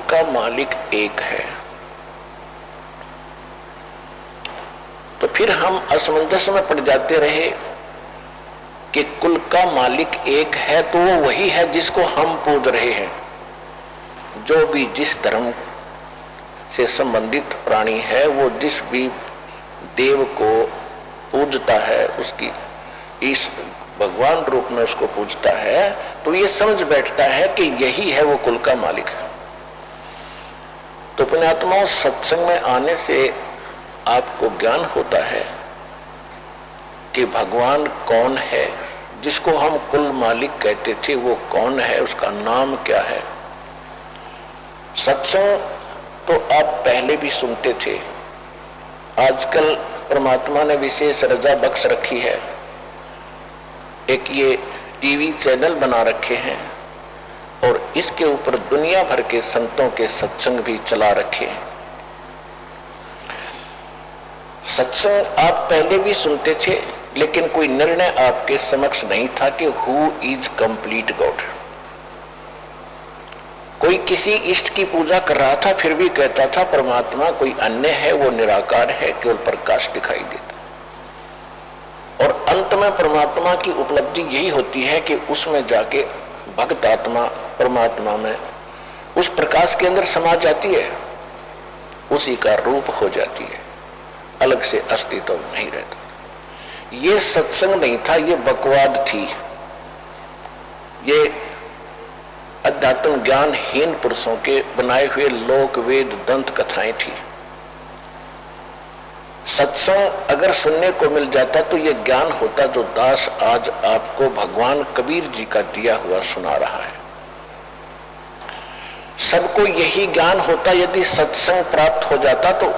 का मालिक एक है। तो फिर हम असमंजस में पड़ जाते रहे कि कुल का मालिक एक है तो वो वही है जिसको हम पूज रहे हैं। जो भी जिस धर्म से संबंधित प्राणी है वो जिस भी देव को पूजता है, उसकी इस भगवान रूप में उसको पूजता है, तो ये समझ बैठता है कि यही है वो कुल का मालिक है। तो पुण्यात्माओं, सत्संग में आने से आपको ज्ञान होता है कि भगवान कौन है, जिसको हम कुल मालिक कहते थे वो कौन है, उसका नाम क्या है। सत्संग तो आप पहले भी सुनते थे, आजकल परमात्मा ने विशेष रजा बख्श रखी है। एक ये टीवी चैनल बना रखे हैं और इसके ऊपर दुनिया भर के संतों के सत्संग भी चला रखे हैं। सत्संग आप पहले भी सुनते थे, लेकिन कोई निर्णय आपके समक्ष नहीं था कि हु इज कंप्लीट गॉड। कोई किसी इष्ट की पूजा कर रहा था, फिर भी कहता था परमात्मा कोई अन्य है, वो निराकार है, केवल प्रकाश दिखाई देता। और अंत में परमात्मा की उपलब्धि यही होती है कि उसमें जाके भक्त आत्मा परमात्मा में उस प्रकाश के अंदर समा जाती है, उसी का रूप हो जाती है, अलग से अस्तित्व नहीं रहता। ये सत्संग नहीं था, ये बकवाद थी, ये अध्यात्म ज्ञानहीन पुरुषों के बनाए हुए लोक वेद दंत कथाएं थी। सत्संग अगर सुनने को मिल जाता तो ये ज्ञान होता जो दास आज आपको भगवान कबीर जी का दिया हुआ सुना रहा है। सबको यही ज्ञान होता यदि सत्संग प्राप्त हो जाता। तो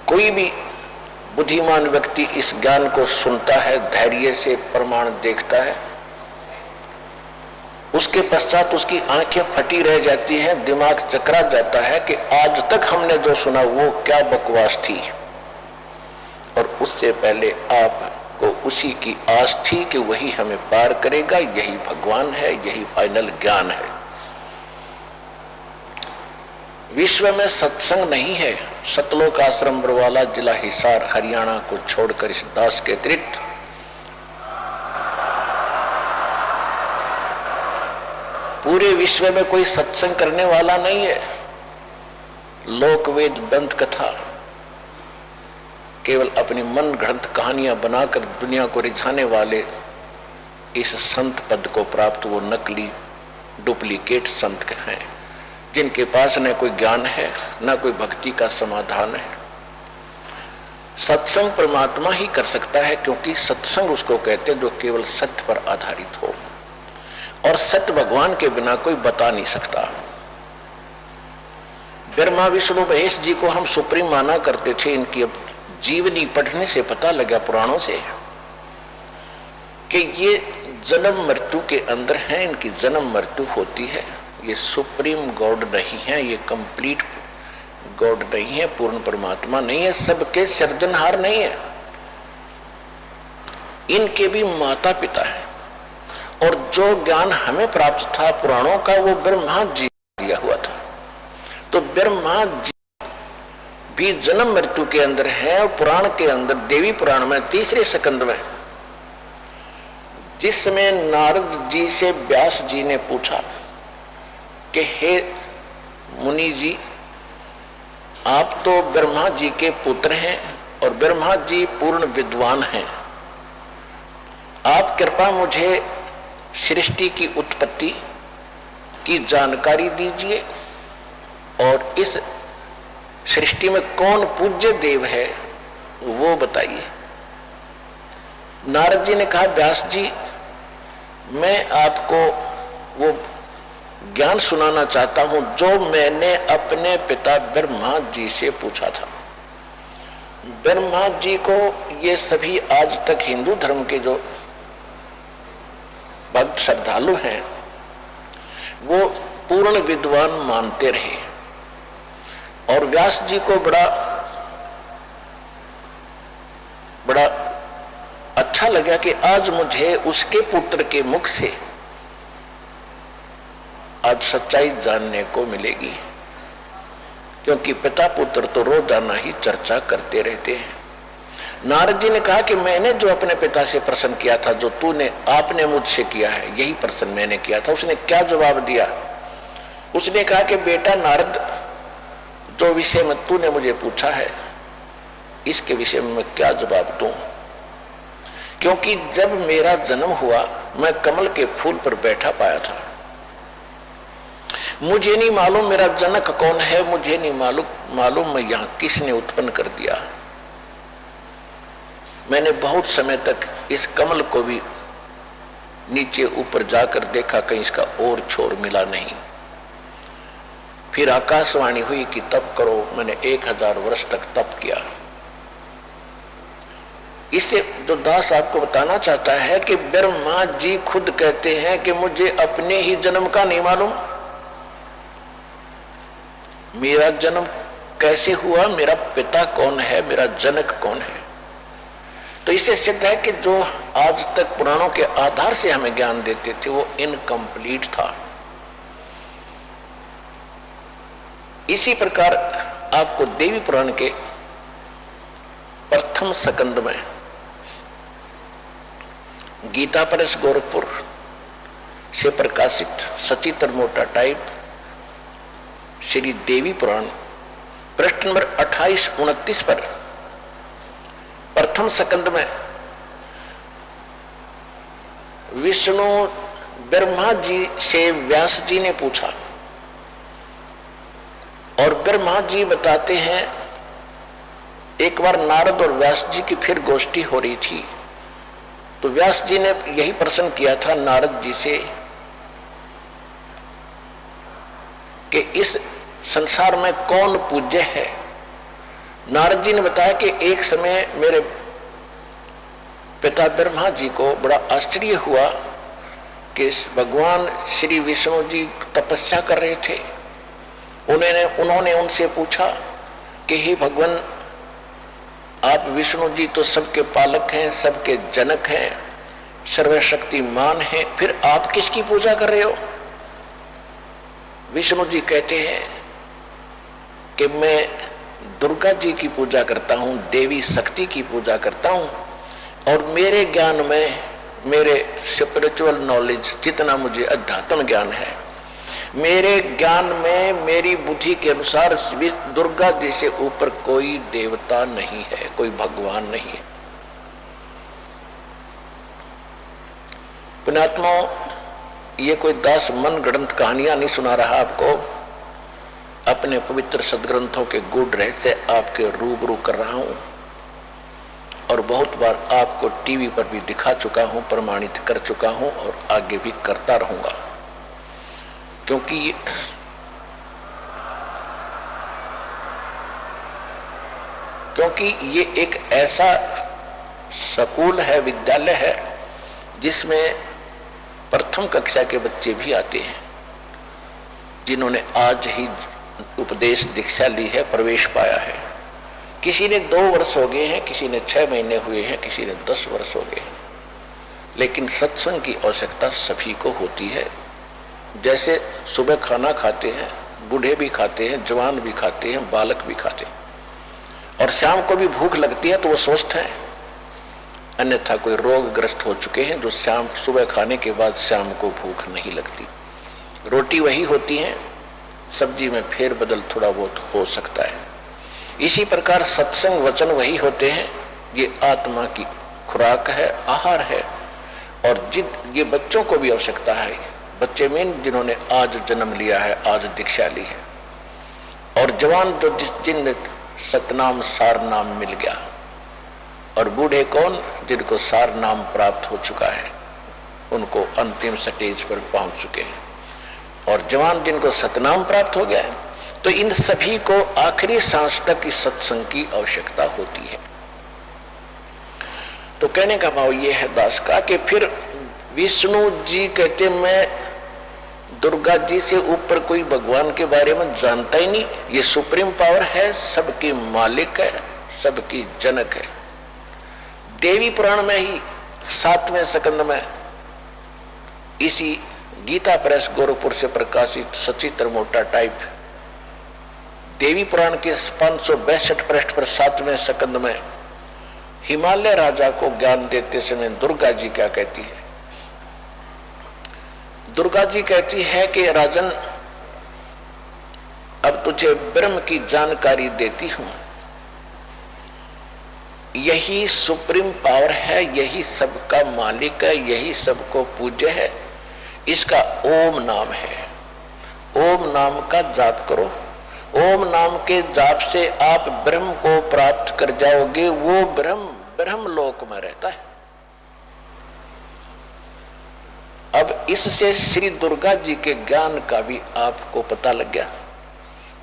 कोई भी बुद्धिमान व्यक्ति इस ज्ञान को सुनता है, धैर्य से प्रमाण देखता है, उसके पश्चात उसकी आंखें फटी रह जाती हैं, दिमाग चकरा जाता है कि आज तक हमने जो सुना वो क्या बकवास थी। और उससे पहले आपको उसी की आस थी कि वही हमें पार करेगा, यही भगवान है, यही फाइनल ज्ञान है। विश्व में सत्संग नहीं है। सतलोक आश्रम बरवाला, जिला हिसार, हरियाणा को छोड़कर इस दास के अतिरिक्त पूरे विश्व में कोई सत्संग करने वाला नहीं है। लोक वेद दंत कथा केवल अपनी मन गढ़ंत कहानियां बनाकर दुनिया को रिझाने वाले इस संत पद को प्राप्त वो नकली डुप्लीकेट संत हैं, जिनके पास न कोई ज्ञान है न कोई भक्ति का समाधान है। सत्संग परमात्मा ही कर सकता है, क्योंकि सत्संग उसको कहते हैं जो केवल सत्य पर आधारित हो, और सत्य भगवान के बिना कोई बता नहीं सकता। ब्रह्मा विष्णु महेश जी को हम सुप्रीम माना करते थे, इनकी अब जीवनी पढ़ने से पता लगा पुराणों से कि ये जन्म मृत्यु के अंदर हैं, इनकी जन्म मृत्यु होती है। ये सुप्रीम गॉड नहीं है, ये कंप्लीट गॉड नहीं है, पूर्ण परमात्मा नहीं है, सबके सृजनहार नहीं है। इनके भी माता पिता है, और जो ज्ञान हमें प्राप्त था पुराणों का वो ब्रह्मा जी दिया हुआ था। तो ब्रह्मा जी भी जन्म मृत्यु के अंदर है। और पुराण के अंदर देवी पुराण में तीसरे स्कंद में जिस समय नारद जी से व्यास जी ने पूछा कि हे मुनि जी, आप तो ब्रह्मा जी के पुत्र हैं और ब्रह्मा जी पूर्ण विद्वान हैं, आप कृपा मुझे सृष्टि की उत्पत्ति की जानकारी दीजिए और इस सृष्टि में कौन पूज्य देव है वो बताइए। नारद जी ने कहा, व्यास जी मैं आपको वो ज्ञान सुनाना चाहता हूं जो मैंने अपने पिता ब्रह्मा जी से पूछा था। ब्रह्मा जी को ये सभी आज तक हिंदू धर्म के जो भक्त श्रद्धालु हैं वो पूर्ण विद्वान मानते रहे, और व्यास जी को बड़ा अच्छा लगा कि आज मुझे उसके पुत्र के मुख से आज सच्चाई जानने को मिलेगी, क्योंकि पिता पुत्र तो रोजाना ही चर्चा करते रहते हैं। नारद जी ने कहा कि मैंने जो अपने पिता से प्रश्न किया था, जो आपने मुझसे किया है, यही प्रश्न मैंने किया था। उसने क्या जवाब दिया? उसने कहा कि बेटा नारद, जो विषय में तूने मुझे पूछा है, इसके विषय में मैं क्या जवाब दूं? क्योंकि जब मेरा जन्म हुआ मैं कमल के फूल पर बैठा पाया था। मुझे नहीं मालूम मेरा जनक कौन है, मुझे नहीं मालूम मैं यहां किसने उत्पन्न कर दिया। मैंने बहुत समय तक इस कमल को भी नीचे ऊपर जाकर देखा, कहीं इसका और छोर मिला नहीं। फिर आकाशवाणी हुई कि तप करो। मैंने 1000 वर्ष तक तप किया। इससे जो दास आपको बताना चाहता है कि ब्रह्मा जी खुद कहते हैं कि मुझे अपने ही जन्म का नहीं मालूम, मेरा जन्म कैसे हुआ, मेरा पिता कौन है, मेरा जनक कौन है। तो इससे सिद्ध है कि जो आज तक पुराणों के आधार से हमें ज्ञान देते थे वो इनकम्प्लीट था। इसी प्रकार आपको देवी पुराण के प्रथम स्कंद में गीता प्रेस गोरखपुर से प्रकाशित सचित्र मोटा टाइप श्री देवी पुराण पृष्ठ नंबर 28-29 पर प्रथम स्कंद में विष्णु ब्रह्मा जी से व्यास जी ने पूछा, और ब्रह्मा जी बताते हैं एक बार नारद और व्यास जी की फिर गोष्ठी हो रही थी, तो व्यास जी ने यही प्रश्न किया था नारद जी से कि इस संसार में कौन पूज्य है। नारद जी ने बताया कि एक समय मेरे पिता ब्रह्मा जी को बड़ा आश्चर्य हुआ कि भगवान श्री विष्णु जी तपस्या कर रहे थे। उन्होंने उनसे पूछा कि हे भगवान, आप विष्णु जी तो सबके पालक हैं, सबके जनक हैं, सर्वशक्तिमान हैं, फिर आप किसकी पूजा कर रहे हो? विष्णु जी कहते हैं कि मैं दुर्गा जी की पूजा करता हूं, देवी शक्ति की पूजा करता हूं, और मेरे ज्ञान में, मेरे स्पिरिचुअल नॉलेज, जितना मुझे अध्यात्म ज्ञान है, मेरे ज्ञान में, मेरी बुद्धि के अनुसार दुर्गा जी से ऊपर कोई देवता नहीं है, कोई भगवान नहीं है। पुण्यात्मा, ये कोई दास मन गढ़ंत कहानियां नहीं सुना रहा आपको, अपने पवित्र सदग्रंथों के गूढ़ रहस्य आपके रूबरू कर रहा हूं, और बहुत बार आपको टीवी पर भी दिखा चुका हूं, प्रमाणित कर चुका हूं, और आगे भी करता रहूंगा। क्योंकि ये एक ऐसा स्कूल है, विद्यालय है, जिसमें प्रथम कक्षा के बच्चे भी आते हैं, जिन्होंने आज ही उपदेश दीक्षा ली है, प्रवेश पाया है। किसी ने 2 वर्ष हो गए हैं, किसी ने 6 महीने हुए हैं, किसी ने 10 वर्ष हो गए हैं, लेकिन सत्संग की आवश्यकता सभी को होती है। जैसे सुबह खाना खाते हैं, बूढ़े भी खाते हैं, जवान भी खाते हैं, बालक भी खाते हैं, और शाम को भी भूख लगती है तो वो स्वस्थ हैं। अन्यथा कोई रोगग्रस्त हो चुके हैं जो सुबह खाने के बाद शाम को भूख नहीं लगती। रोटी वही होती है, सब्जी में फेर बदल थोड़ा बहुत हो सकता है। इसी प्रकार सत्संग वचन वही होते हैं, ये आत्मा की खुराक है, आहार है, और ये बच्चों को भी आवश्यकता है। बच्चे में जिन्होंने आज जन्म लिया है, आज दीक्षा ली है, और जवान तो जिन सतनाम सार नाम मिल गया, और बूढ़े कौन, जिनको सार नाम प्राप्त हो चुका है, उनको अंतिम स्टेज पर पहुंच चुके हैं, और जवान जिनको सतनाम प्राप्त हो गया है। तो इन सभी को आखिरी सांस तक इस सत्संग की आवश्यकता होती है। तो कहने का भाव ये है दास का कि फिर विष्णु जी कहते मैं दुर्गा जी से ऊपर कोई भगवान के बारे में जानता ही नहीं, ये सुप्रीम पावर है, सबकी मालिक है, सबकी जनक है। देवी पुराण में ही 7वें स्कंद में इसी गीता प्रेस गोरखपुर से प्रकाशित सचित्र मोटा टाइप, देवी पुराण के 562 पृष्ठ पर 7वें स्कंद में हिमालय राजा को ज्ञान देते समय दुर्गा जी क्या कहती है? दुर्गा जी कहती है कि राजन, अब तुझे ब्रह्म की जानकारी देती हूं। यही सुप्रीम पावर है, यही सबका मालिक है, यही सबको पूज्य है। इसका ओम नाम है। ओम नाम का जाप करो। ओम नाम के जाप से आप ब्रह्म को प्राप्त कर जाओगे। वो ब्रह्म लोक में रहता है। अब इससे श्री दुर्गा जी के ज्ञान का भी आपको पता लग गया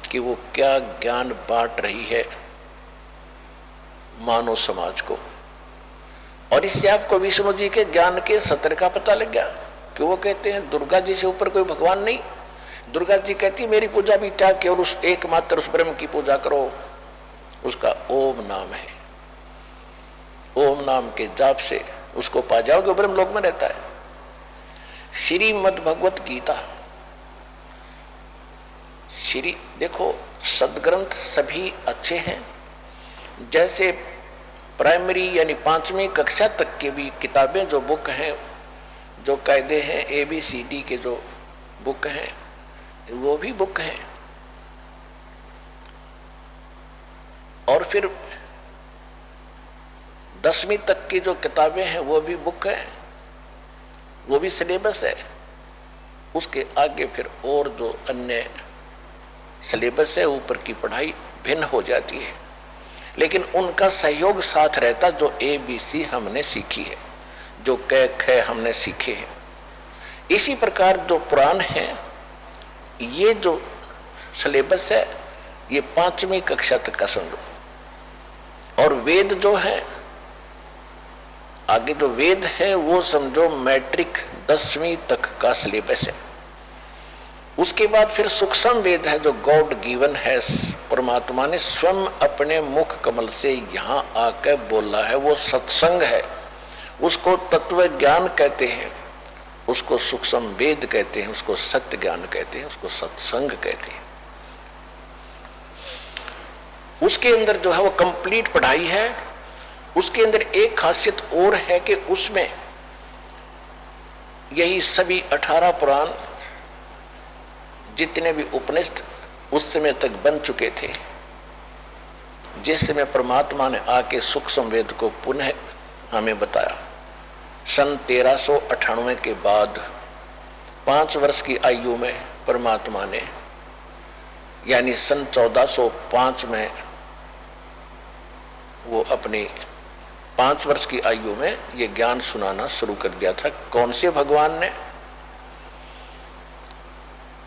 कि वो क्या ज्ञान बांट रही है मानव समाज को। और इससे आपको विष्णु जी के ज्ञान के सत्र का पता लग गया कि वो कहते हैं दुर्गा जी से ऊपर कोई भगवान नहीं। दुर्गा जी कहती मेरी पूजा भी त्याग के और उस एकमात्र उस ब्रह्म की पूजा करो। उसका ओम नाम है। ओम नाम के जाप से उसको पा जाओगे, ब्रह्म लोक में रहता है। श्रीमद् भगवत गीता, श्री देखो सदग्रंथ सभी अच्छे हैं। जैसे प्राइमरी यानी 5वीं कक्षा तक के भी किताबें जो बुक हैं, जो कायदे हैं, ABCD के जो बुक हैं, वो भी बुक है। और फिर 10वीं तक की जो किताबें हैं वो भी बुक है, वो भी सिलेबस है। उसके आगे फिर और जो अन्य सिलेबस है, ऊपर की पढ़ाई भिन्न हो जाती है, लेकिन उनका सहयोग साथ रहता। जो ABC हमने सीखी है, जो क ख हमने सीखे हैं। इसी प्रकार जो पुराण है, ये जो सिलेबस है, ये 5वीं कक्षा तक का समझो। और वेद जो है, आगे जो वेद है वो समझो मैट्रिक 10वीं तक का सिलेबस है। उसके बाद फिर सूक्ष्म वेद है जो गॉड गिवन है। परमात्मा ने स्वयं अपने मुख कमल से यहाँ आकर बोला है, वो सत्संग है। उसको तत्व ज्ञान कहते हैं, उसको सूक्ष्म वेद कहते हैं, उसको सत्य ज्ञान कहते हैं, उसको सत्संग कहते हैं। उसके अंदर जो है वो कंप्लीट पढ़ाई है। उसके अंदर एक खासियत और है कि उसमें यही सभी 18 पुराण जितने भी उपनिषद उस समय तक बन चुके थे, जिस समय परमात्मा ने आके सूक्ष्म वेद को पुनः हमें बताया। सन 1398 के बाद 5 वर्ष की आयु में परमात्मा ने, यानी सन 1405 में वो अपनी 5 वर्ष की आयु में ये ज्ञान सुनाना शुरू कर दिया था। कौन से भगवान ने?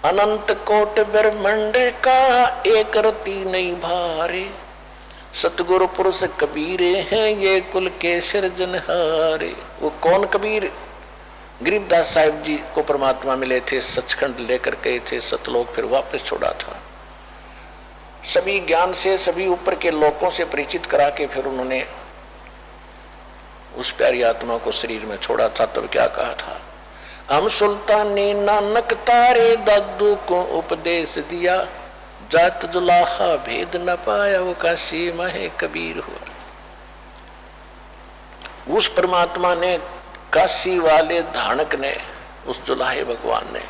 अनंत कोट ब्रह्मांड का एक रति नहीं भारे, सतगुरु पुरुष कबीरे हैं ये कुल के सिरजनहारे। वो कौन कबीर? गरीबदास साहिब जी को परमात्मा मिले थे, सचखंड लेकर गए थे, सतलोक फिर वापस छोड़ा था। सभी ज्ञान से सभी ऊपर के लोकों से परिचित करा के फिर उन्होंने उस प्यारी आत्मा को शरीर में छोड़ा था। तब क्या कहा था? हम सुल्तानी नानक तारे दादू को उपदेश दिया, जात जुलाहा भेद न पाया वो काशी माहे कबीर हुआ। उस परमात्मा ने, काशी वाले धानक ने, उस जुलाहे भगवान ने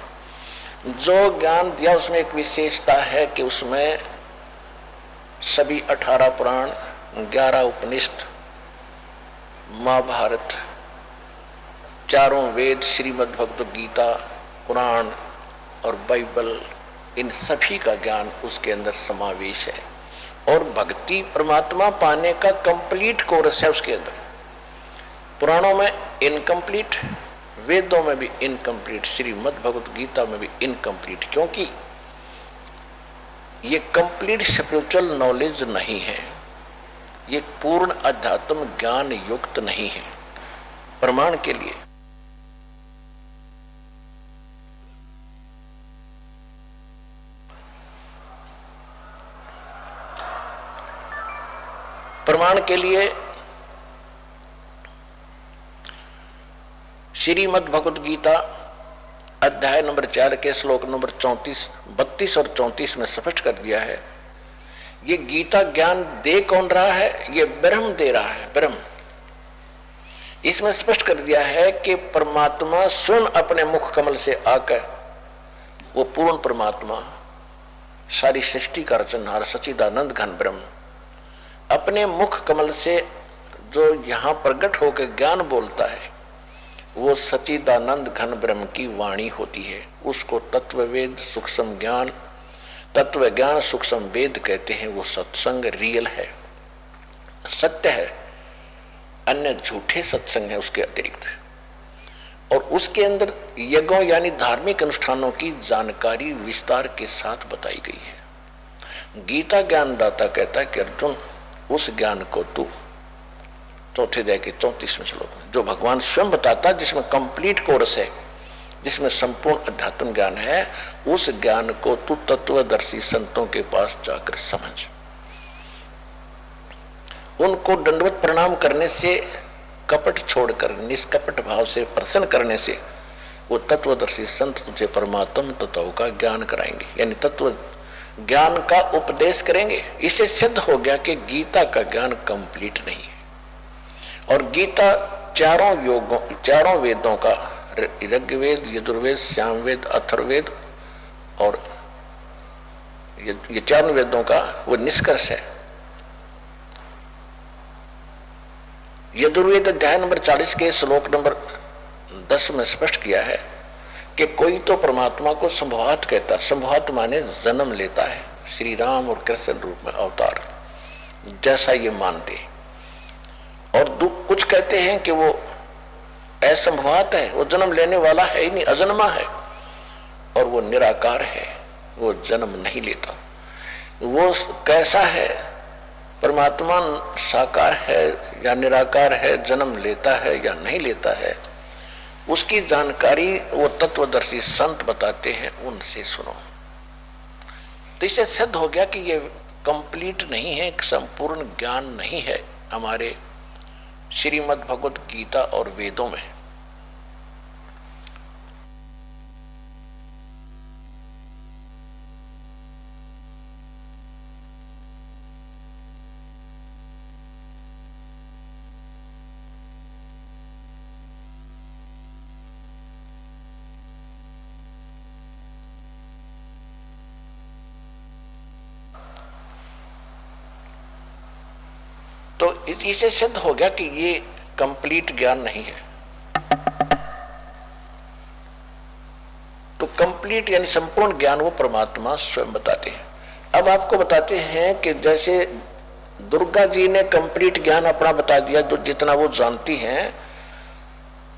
जो ज्ञान दिया उसमें एक विशेषता है कि उसमें सभी 18 पुराण, 11 उपनिषद, महाभारत, 4 वेद, श्रीमद् भगवत गीता, कुरान और बाइबल, इन सभी का ज्ञान उसके अंदर समावेश है। और भक्ति परमात्मा पाने का कंप्लीट कोर्स है उसके अंदर। पुराणों में इनकम्प्लीट, वेदों में भी इनकम्प्लीट, श्रीमद् भगवत गीता में भी इनकम्प्लीट, क्योंकि ये कंप्लीट स्पिरिचुअल नॉलेज नहीं है, ये पूर्ण अध्यात्म ज्ञान युक्त नहीं है। प्रमाण के लिए श्रीमद् भगवत गीता अध्याय नंबर 4 के श्लोक नंबर 32 और 34 में स्पष्ट कर दिया है। ये गीता ज्ञान दे कौन रहा है? ये ब्रह्म दे रहा है, ब्रह्म। इसमें स्पष्ट कर दिया है कि परमात्मा स्वयं अपने मुख कमल से आकर, वो पूर्ण परमात्मा, सारी सृष्टि का रचनहार सच्चिदानंद घन ब्रह्म, अपने मुख कमल से जो यहाँ प्रकट होकर ज्ञान बोलता है, वो सच्चिदानंद घन ब्रह्म की वाणी होती है। उसको तत्ववेद सूक्ष्म ज्ञान, तत्व ज्ञान सूक्ष्म वेद कहते हैं। वो सत्संग रियल है, सत्य है, अन्य झूठे सत्संग है उसके अतिरिक्त। और उसके अंदर यज्ञों यानी धार्मिक अनुष्ठानों की जानकारी विस्तार के साथ बताई गई है। गीता ज्ञानदाता कहता है कि अर्जुन, उस ज्ञान को तू, चौथे अध्याय के 34वें श्लोक में जो भगवान स्वयं बताता है, जिसमें कंप्लीट कोर्स है, जिसमें संपूर्ण अध्यात्म ज्ञान है, उस ज्ञान को तू तत्वदर्शी संतों के पास जाकर समझ। उनको दंडवत प्रणाम करने से, कपट छोड़कर निष्कपट भाव से प्रसन्न करने से, वो तत्वदर्शी संत तुझे परमात्म तत्व का ज्ञान कराएंगे, यानी तत्व ज्ञान का उपदेश करेंगे। इसे सिद्ध हो गया कि गीता का ज्ञान कंप्लीट नहीं है। और गीता चारों वेदों का, ऋग्वेद, यजुर्वेद, सामवेद, अथर्ववेद और ये चारों वेदों का वो निष्कर्ष है। यजुर्वेद अध्याय नंबर 40 के श्लोक नंबर 10 में स्पष्ट किया है कि कोई तो परमात्मा को संभवात कहता, संभवात माने जन्म लेता है, श्री राम और कृष्ण रूप में अवतार, जैसा ये मानते। और कुछ कहते हैं कि वो असंभवात है, वो जन्म लेने वाला है ही नहीं, अजन्मा है, और वो निराकार है, वो जन्म नहीं लेता। वो कैसा है? परमात्मा साकार है या निराकार है, जन्म लेता है या नहीं लेता है, उसकी जानकारी वो तत्वदर्शी संत बताते हैं, उनसे सुनो। तो इससे सिद्ध हो गया कि ये कंप्लीट नहीं है, संपूर्ण ज्ञान नहीं है हमारे श्रीमद् भगवत गीता और वेदों में। तो इसे सिद्ध हो गया कि ये कंप्लीट ज्ञान नहीं है। तो कंप्लीट यानी संपूर्ण ज्ञान वो परमात्मा स्वयं बताते हैं। अब आपको बताते हैं कि जैसे दुर्गा जी ने कंप्लीट ज्ञान अपना बता दिया, जो जितना वो जानती हैं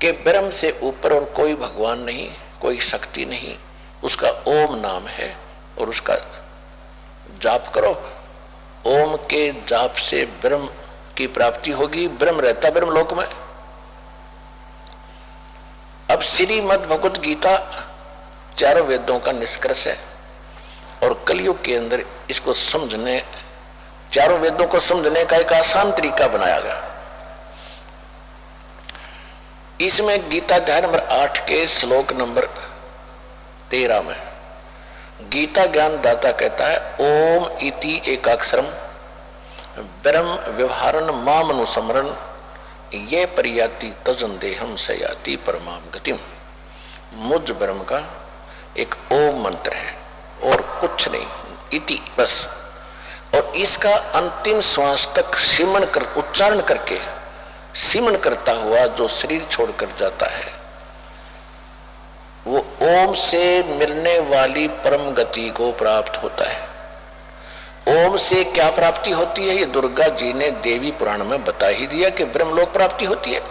कि ब्रह्म से ऊपर और कोई भगवान नहीं, कोई शक्ति नहीं, उसका ओम नाम है और उसका जाप करो, ओम के जाप से ब्रह्म की प्राप्ति होगी, ब्रह्म रहता ब्रह्मलोक में। अब श्रीमद् भगवत गीता चारों वेदों का निष्कर्ष है और कलयुग के अंदर इसको समझने, चारों वेदों को समझने का एक आसान तरीका बनाया गया। इसमें गीता अध्याय नंबर 8 के श्लोक नंबर 13 में गीता ज्ञान दाता कहता है, ओम इति एकाक्षरम ब्रह्म व्यवहारन मामनुसमरन ये परियाति तजन देहम सयाति परमाम गतिम। मुझ ब्रह्म का एक ओम मंत्र है और कुछ नहीं, इति बस। और इसका अंतिम श्वास तक सिमन कर, उच्चारण करके सिमन करता हुआ जो शरीर छोड़कर जाता है, वो ओम से मिलने वाली परम गति को प्राप्त होता है। ओम से क्या प्राप्ति होती है? ये दुर्गा जी ने देवी पुराण में बता ही दिया कि ब्रह्मलोक प्राप्ति होती है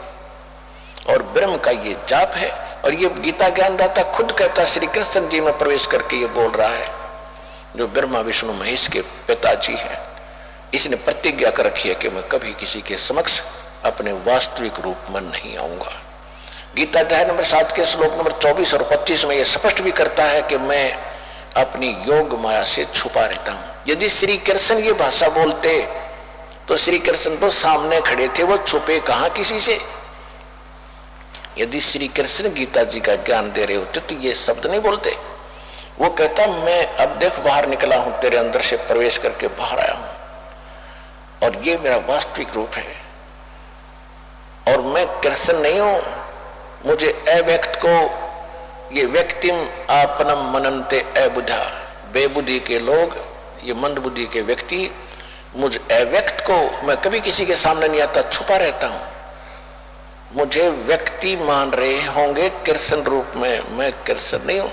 और ब्रह्म का ये जाप है। और ये गीता ज्ञानदाता खुद कहता, श्री कृष्ण जी में प्रवेश करके ये बोल रहा है, जो ब्रह्मा विष्णु महेश के पिताजी हैं। इसने प्रतिज्ञा कर रखी है कि मैं कभी किसी के समक्ष अपने वास्तविक रूप में नहीं आऊंगा। गीता अध्याय नंबर 7 के श्लोक नंबर 24 और 25 में यह स्पष्ट भी करता है कि मैं अपनी योग माया से छुपा रहता हूं। यदि श्री कृष्ण ये भाषा बोलते तो श्री कृष्ण तो सामने खड़े थे, वो छुपे कहां किसी से। यदि श्री कृष्ण गीता जी का ज्ञान दे रहे होते तो ये शब्द नहीं बोलते। वो कहता मैं अब देख बाहर निकला हूं, तेरे अंदर से प्रवेश करके बाहर आया हूं और ये मेरा वास्तविक रूप है और मैं कृष्ण नहीं हूं। मुझे अव्यक्त को ये व्यक्तिम आपनम मननते अबुधा, बेबुद्धि के लोग, ये मंद बुद्धि के व्यक्ति मुझ अव्यक्त को, मैं कभी किसी के सामने नहीं आता, छुपा रहता हूं, मुझे व्यक्ति मान रहे होंगे कृष्ण रूप में। मैं कृष्ण नहीं हूं,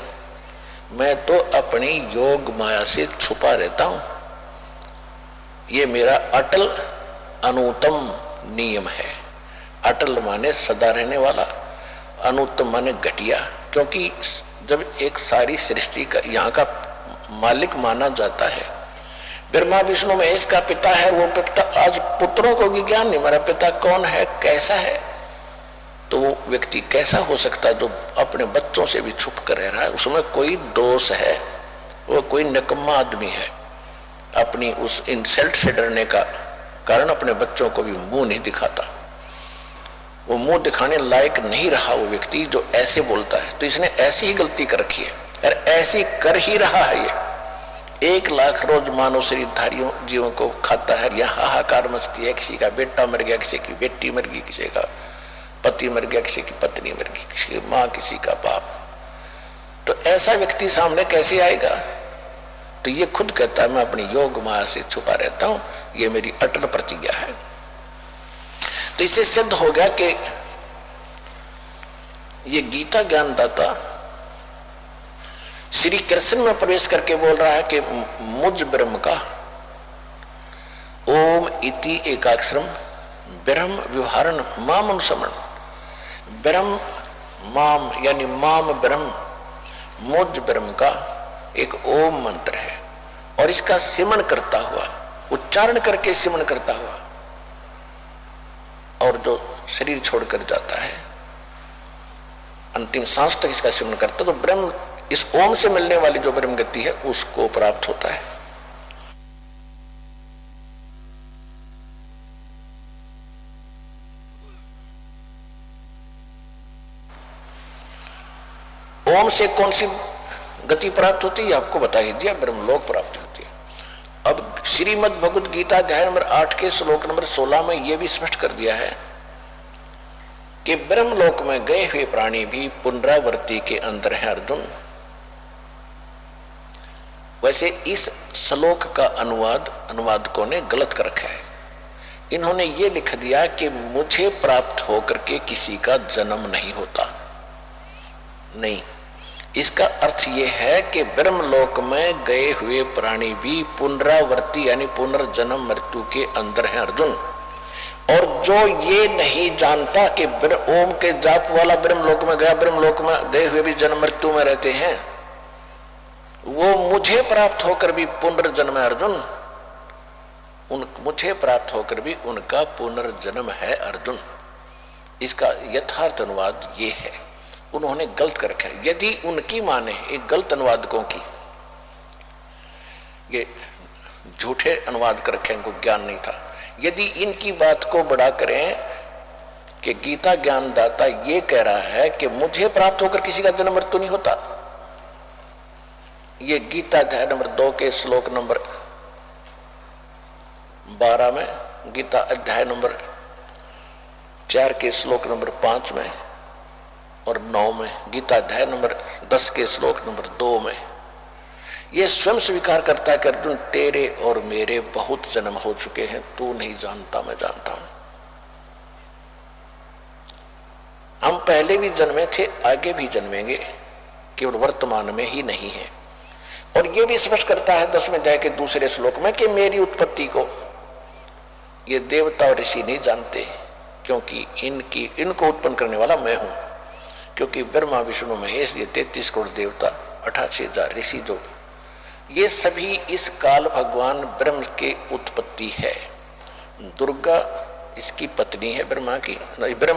मैं तो अपनी योग माया से छुपा रहता हूं। ये मेरा अटल अनुत्तम नियम है। अटल माने सदा रहने वाला, अनुत्तम माने घटिया। क्योंकि जब एक सारी सृष्टि का यहाँ का मालिक माना जाता है, ब्रह्मा विष्णु महेश का पिता है, वो पिता आज पुत्रों को भी ज्ञान नहीं मेरा पिता कौन है, कैसा है, तो वो व्यक्ति कैसा हो सकता है जो अपने बच्चों से भी छुप कर रह रहा है। उसमें कोई दोष है, वो कोई निकम्मा आदमी है। अपनी उस इंसल्ट से डरने का कारण अपने बच्चों को भी मुंह नहीं दिखाता। वो मुंह दिखाने लायक नहीं रहा वो व्यक्ति जो ऐसे बोलता है। तो इसने ऐसी ही गलती कर रखी है और ऐसी कर ही रहा है। ये 1 लाख रोज मानव शरीरधारियों जीवों को खाता है। यह हाहाकार मचती है, किसी का बेटा मर गया, किसी की बेटी मर गई, किसी का पति मर गया, किसी की पत्नी मर गई, किसी की माँ, किसी का बाप। तो ऐसा व्यक्ति सामने कैसे आएगा? तो ये खुद कहता है मैं अपनी योग माया से छुपा रहता हूं, ये मेरी अटल प्रतिज्ञा है। तो इससे सिद्ध हो गया कि ये गीता ज्ञानदाता श्री कृष्ण में प्रवेश करके बोल रहा है कि मुझ ब्रह्म का ओम इति एकाक्षरम ब्रह्म व्यवहारण माम अनुसमण। ब्रह्म माम यानी माम ब्रह्म, मुझ ब्रह्म का एक ओम मंत्र है और इसका सिमरण करता हुआ, उच्चारण करके सिमरण करता हुआ, और जो शरीर छोड़कर जाता है अंतिम सांस तक इसका सिमरण करता, तो ब्रह्म इस ओम से मिलने वाली जो ब्रह्म गति है उसको प्राप्त होता है। ओम से कौन सी गति प्राप्त होती है आपको बता ही दिया, ब्रह्मलोक प्राप्ति होती है। अब श्रीमद् भगवद गीता अध्याय नंबर 8 के श्लोक नंबर 16 में यह भी स्पष्ट कर दिया है कि ब्रह्मलोक में गए हुए प्राणी भी पुनरावृत्ति के अंदर है अर्जुन। वैसे इस श्लोक का अनुवादकों ने गलत कर रखा है। इन्होंने ये लिख दिया कि मुझे प्राप्त होकर के किसी का जन्म नहीं होता। नहीं, इसका अर्थ ये है कि ब्रह्मलोक में गए हुए प्राणी भी पुनरावृत्ति यानी पुनर्जन्म मृत्यु के अंदर है अर्जुन। और जो ये नहीं जानता कि ओम के जाप वाला ब्रह्मलोक में गया, ब्रह्मलोक में गए हुए भी जन्म मृत्यु में रहते हैं, वो मुझे प्राप्त होकर भी पुनर्जन्म है अर्जुन। मुझे प्राप्त होकर भी उनका पुनर्जन्म है अर्जुन। इसका यथार्थ अनुवाद ये है। उन्होंने गलत कर रखा है। यदि उनकी माने एक गलत अनुवादकों की, ये झूठे अनुवाद कर रखे, इनको ज्ञान नहीं था। यदि इनकी बात को बड़ा करें कि गीता ज्ञानदाता ये कह रहा है कि मुझे प्राप्त होकर किसी का जन्म मृत्यु नहीं होता, ये गीता अध्याय नंबर 2 के श्लोक नंबर 12 में, गीता अध्याय नंबर 4 के श्लोक नंबर 5 में और 9 में, गीता अध्याय नंबर 10 के श्लोक नंबर 2 में ये स्वयं स्वीकार करता है कि अर्जुन तेरे और मेरे बहुत जन्म हो चुके हैं, तू नहीं जानता मैं जानता हूं। हम पहले भी जन्मे थे, आगे भी जन्मेंगे, केवल वर्तमान में ही नहीं है। और ये भी स्पष्ट करता है 10वें अध्याय के दूसरे श्लोक में कि मेरी उत्पत्ति को ये देवता और ऋषि नहीं जानते, क्योंकि इनको उत्पन्न करने वाला मैं हूं। क्योंकि ब्रह्मा विष्णु महेश ये 33 करोड़ देवता, 88,000 ऋषि, जो ये सभी इस काल भगवान ब्रह्म के उत्पत्ति है। दुर्गा इसकी पत्नी है ब्रह्म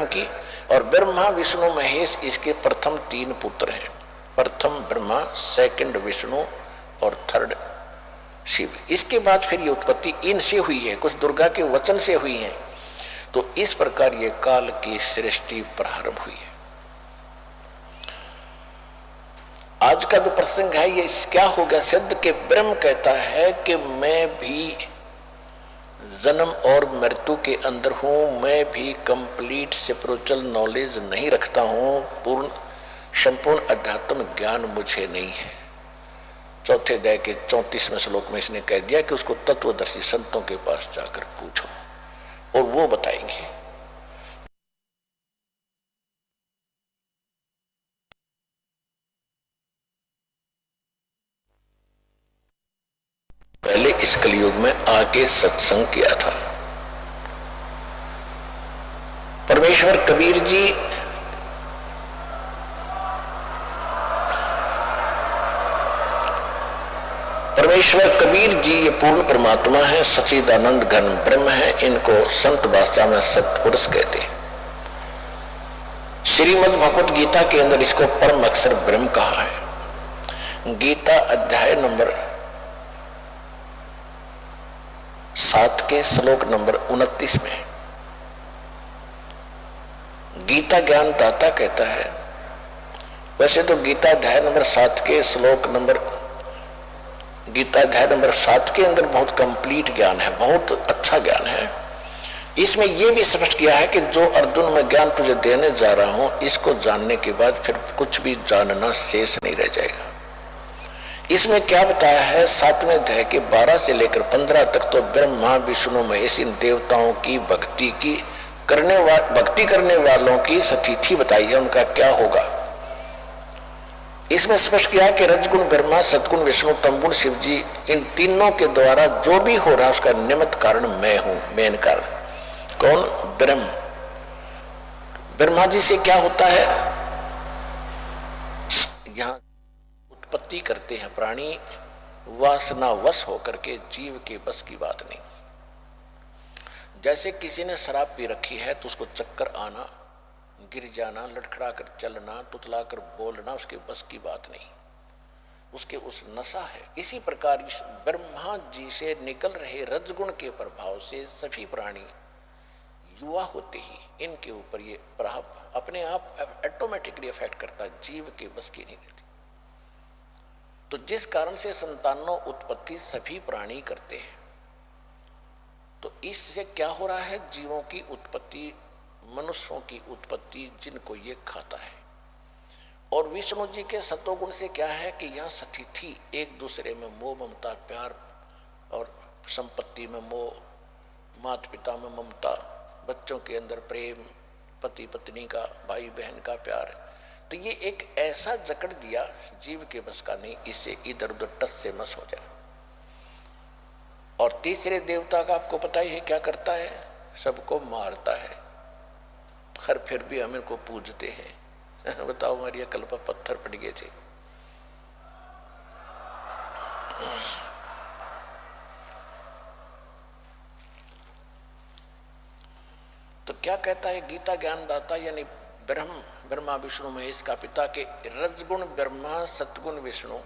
की, और ब्रह्मा विष्णु महेश इसके प्रथम 3 पुत्र हैं। प्रथम ब्रह्मा, सेकंड विष्णु और थर्ड शिव। इसके बाद फिर ये उत्पत्ति इनसे हुई है, कुछ दुर्गा के वचन से हुई है। तो इस प्रकार ये काल की सृष्टि प्रारंभ हुई है। आज का जो प्रसंग है ये क्या हो गया, सिद्ध के ब्रह्म कहता है कि मैं भी जन्म और मृत्यु के अंदर हूं, मैं भी कंप्लीट स्पिरिचुअल नॉलेज नहीं रखता हूं, पूर्ण संपूर्ण अध्यात्म ज्ञान मुझे नहीं है। चौथे अध्याय के 34वें श्लोक में इसने कह दिया कि उसको तत्वदर्शी संतों के पास जाकर पूछो और वो बताएंगे। पहले इस कलयुग में आके सत्संग किया था। परमेश्वर कबीर जी ये पूर्ण परमात्मा है, सच्चिदानंद घन ब्रह्म है। इनको संत भाषा में सत्पुरुष कहते हैं। श्रीमद् भगवत गीता के अंदर इसको परम अक्षर ब्रह्म कहा है। गीता अध्याय नंबर 7 के श्लोक नंबर 29 में गीता ज्ञान दाता कहता है। वैसे तो गीता अध्याय नंबर 7 के श्लोक नंबर गीता अध्याय नंबर 7 के अंदर बहुत कंप्लीट ज्ञान है, बहुत अच्छा ज्ञान है। इसमें यह भी स्पष्ट किया है कि जो अर्जुन मैं ज्ञान तुझे देने जा रहा हूं, इसको जानने के बाद फिर कुछ भी जानना शेष नहीं रह जाएगा। इसमें क्या बताया है, 7वें अध्याय के 12 से लेकर 15 तक तो ब्रह्मा विष्णु महेश इन देवताओं की भक्ति करने वालों की स्थिति बताई है, उनका क्या होगा। इसमें स्पष्ट किया कि रजगुण ब्रह्मा, सतगुण विष्णु, तमगुण शिव जी, इन तीनों के द्वारा जो भी हो रहा है उसका निमित्त कारण मैं हूं, मेन कारण कौन, ब्रह्म। ब्रह्मा जी से क्या होता है, यहां उत्पत्ति करते हैं प्राणी, वासना वश होकर के, जीव के बस की बात नहीं। जैसे किसी ने शराब पी रखी है तो उसको चक्कर आना, गिर जाना, लड़खड़ा कर चलना, तुतला कर बोलना उसके बस की बात नहीं, उसके उस नशा है। इसी प्रकार इस ब्रह्मा जी से निकल रहे रजगुण के प्रभाव से सभी प्राणी युवा होते ही इनके ऊपर ये प्रभाव अपने आप ऑटोमेटिकली इफेक्ट करता, जीव के बस की नहीं रहती। तो जिस कारण से संतानों उत्पत्ति सभी प्राणी करते हैं, तो इससे क्या हो रहा है, जीवों की उत्पत्ति, मनुष्यों की उत्पत्ति जिनको ये खाता है। और विष्णु जी के सत्वगुण से क्या है कि यहाँ स्थिति एक दूसरे में मोह ममता प्यार, और संपत्ति में मोह, माता पिता में ममता, बच्चों के अंदर प्रेम, पति पत्नी का, भाई बहन का प्यार। तो ये एक ऐसा जकड़ दिया जीव के बस का नहीं, इससे इधर उधर टस से मस हो जाए। और तीसरे देवता का आपको पता ही है क्या करता है, सबको मारता है, हर फिर भी हम इनको पूजते हैं। बताओ हमारी अकल पर पत्थर पड़ गए थे। तो क्या कहता है गीता ज्ञानदाता, यानी ब्रह्मा विष्णु महेश का पिता के रजगुण ब्रह्मा, सतगुण विष्णु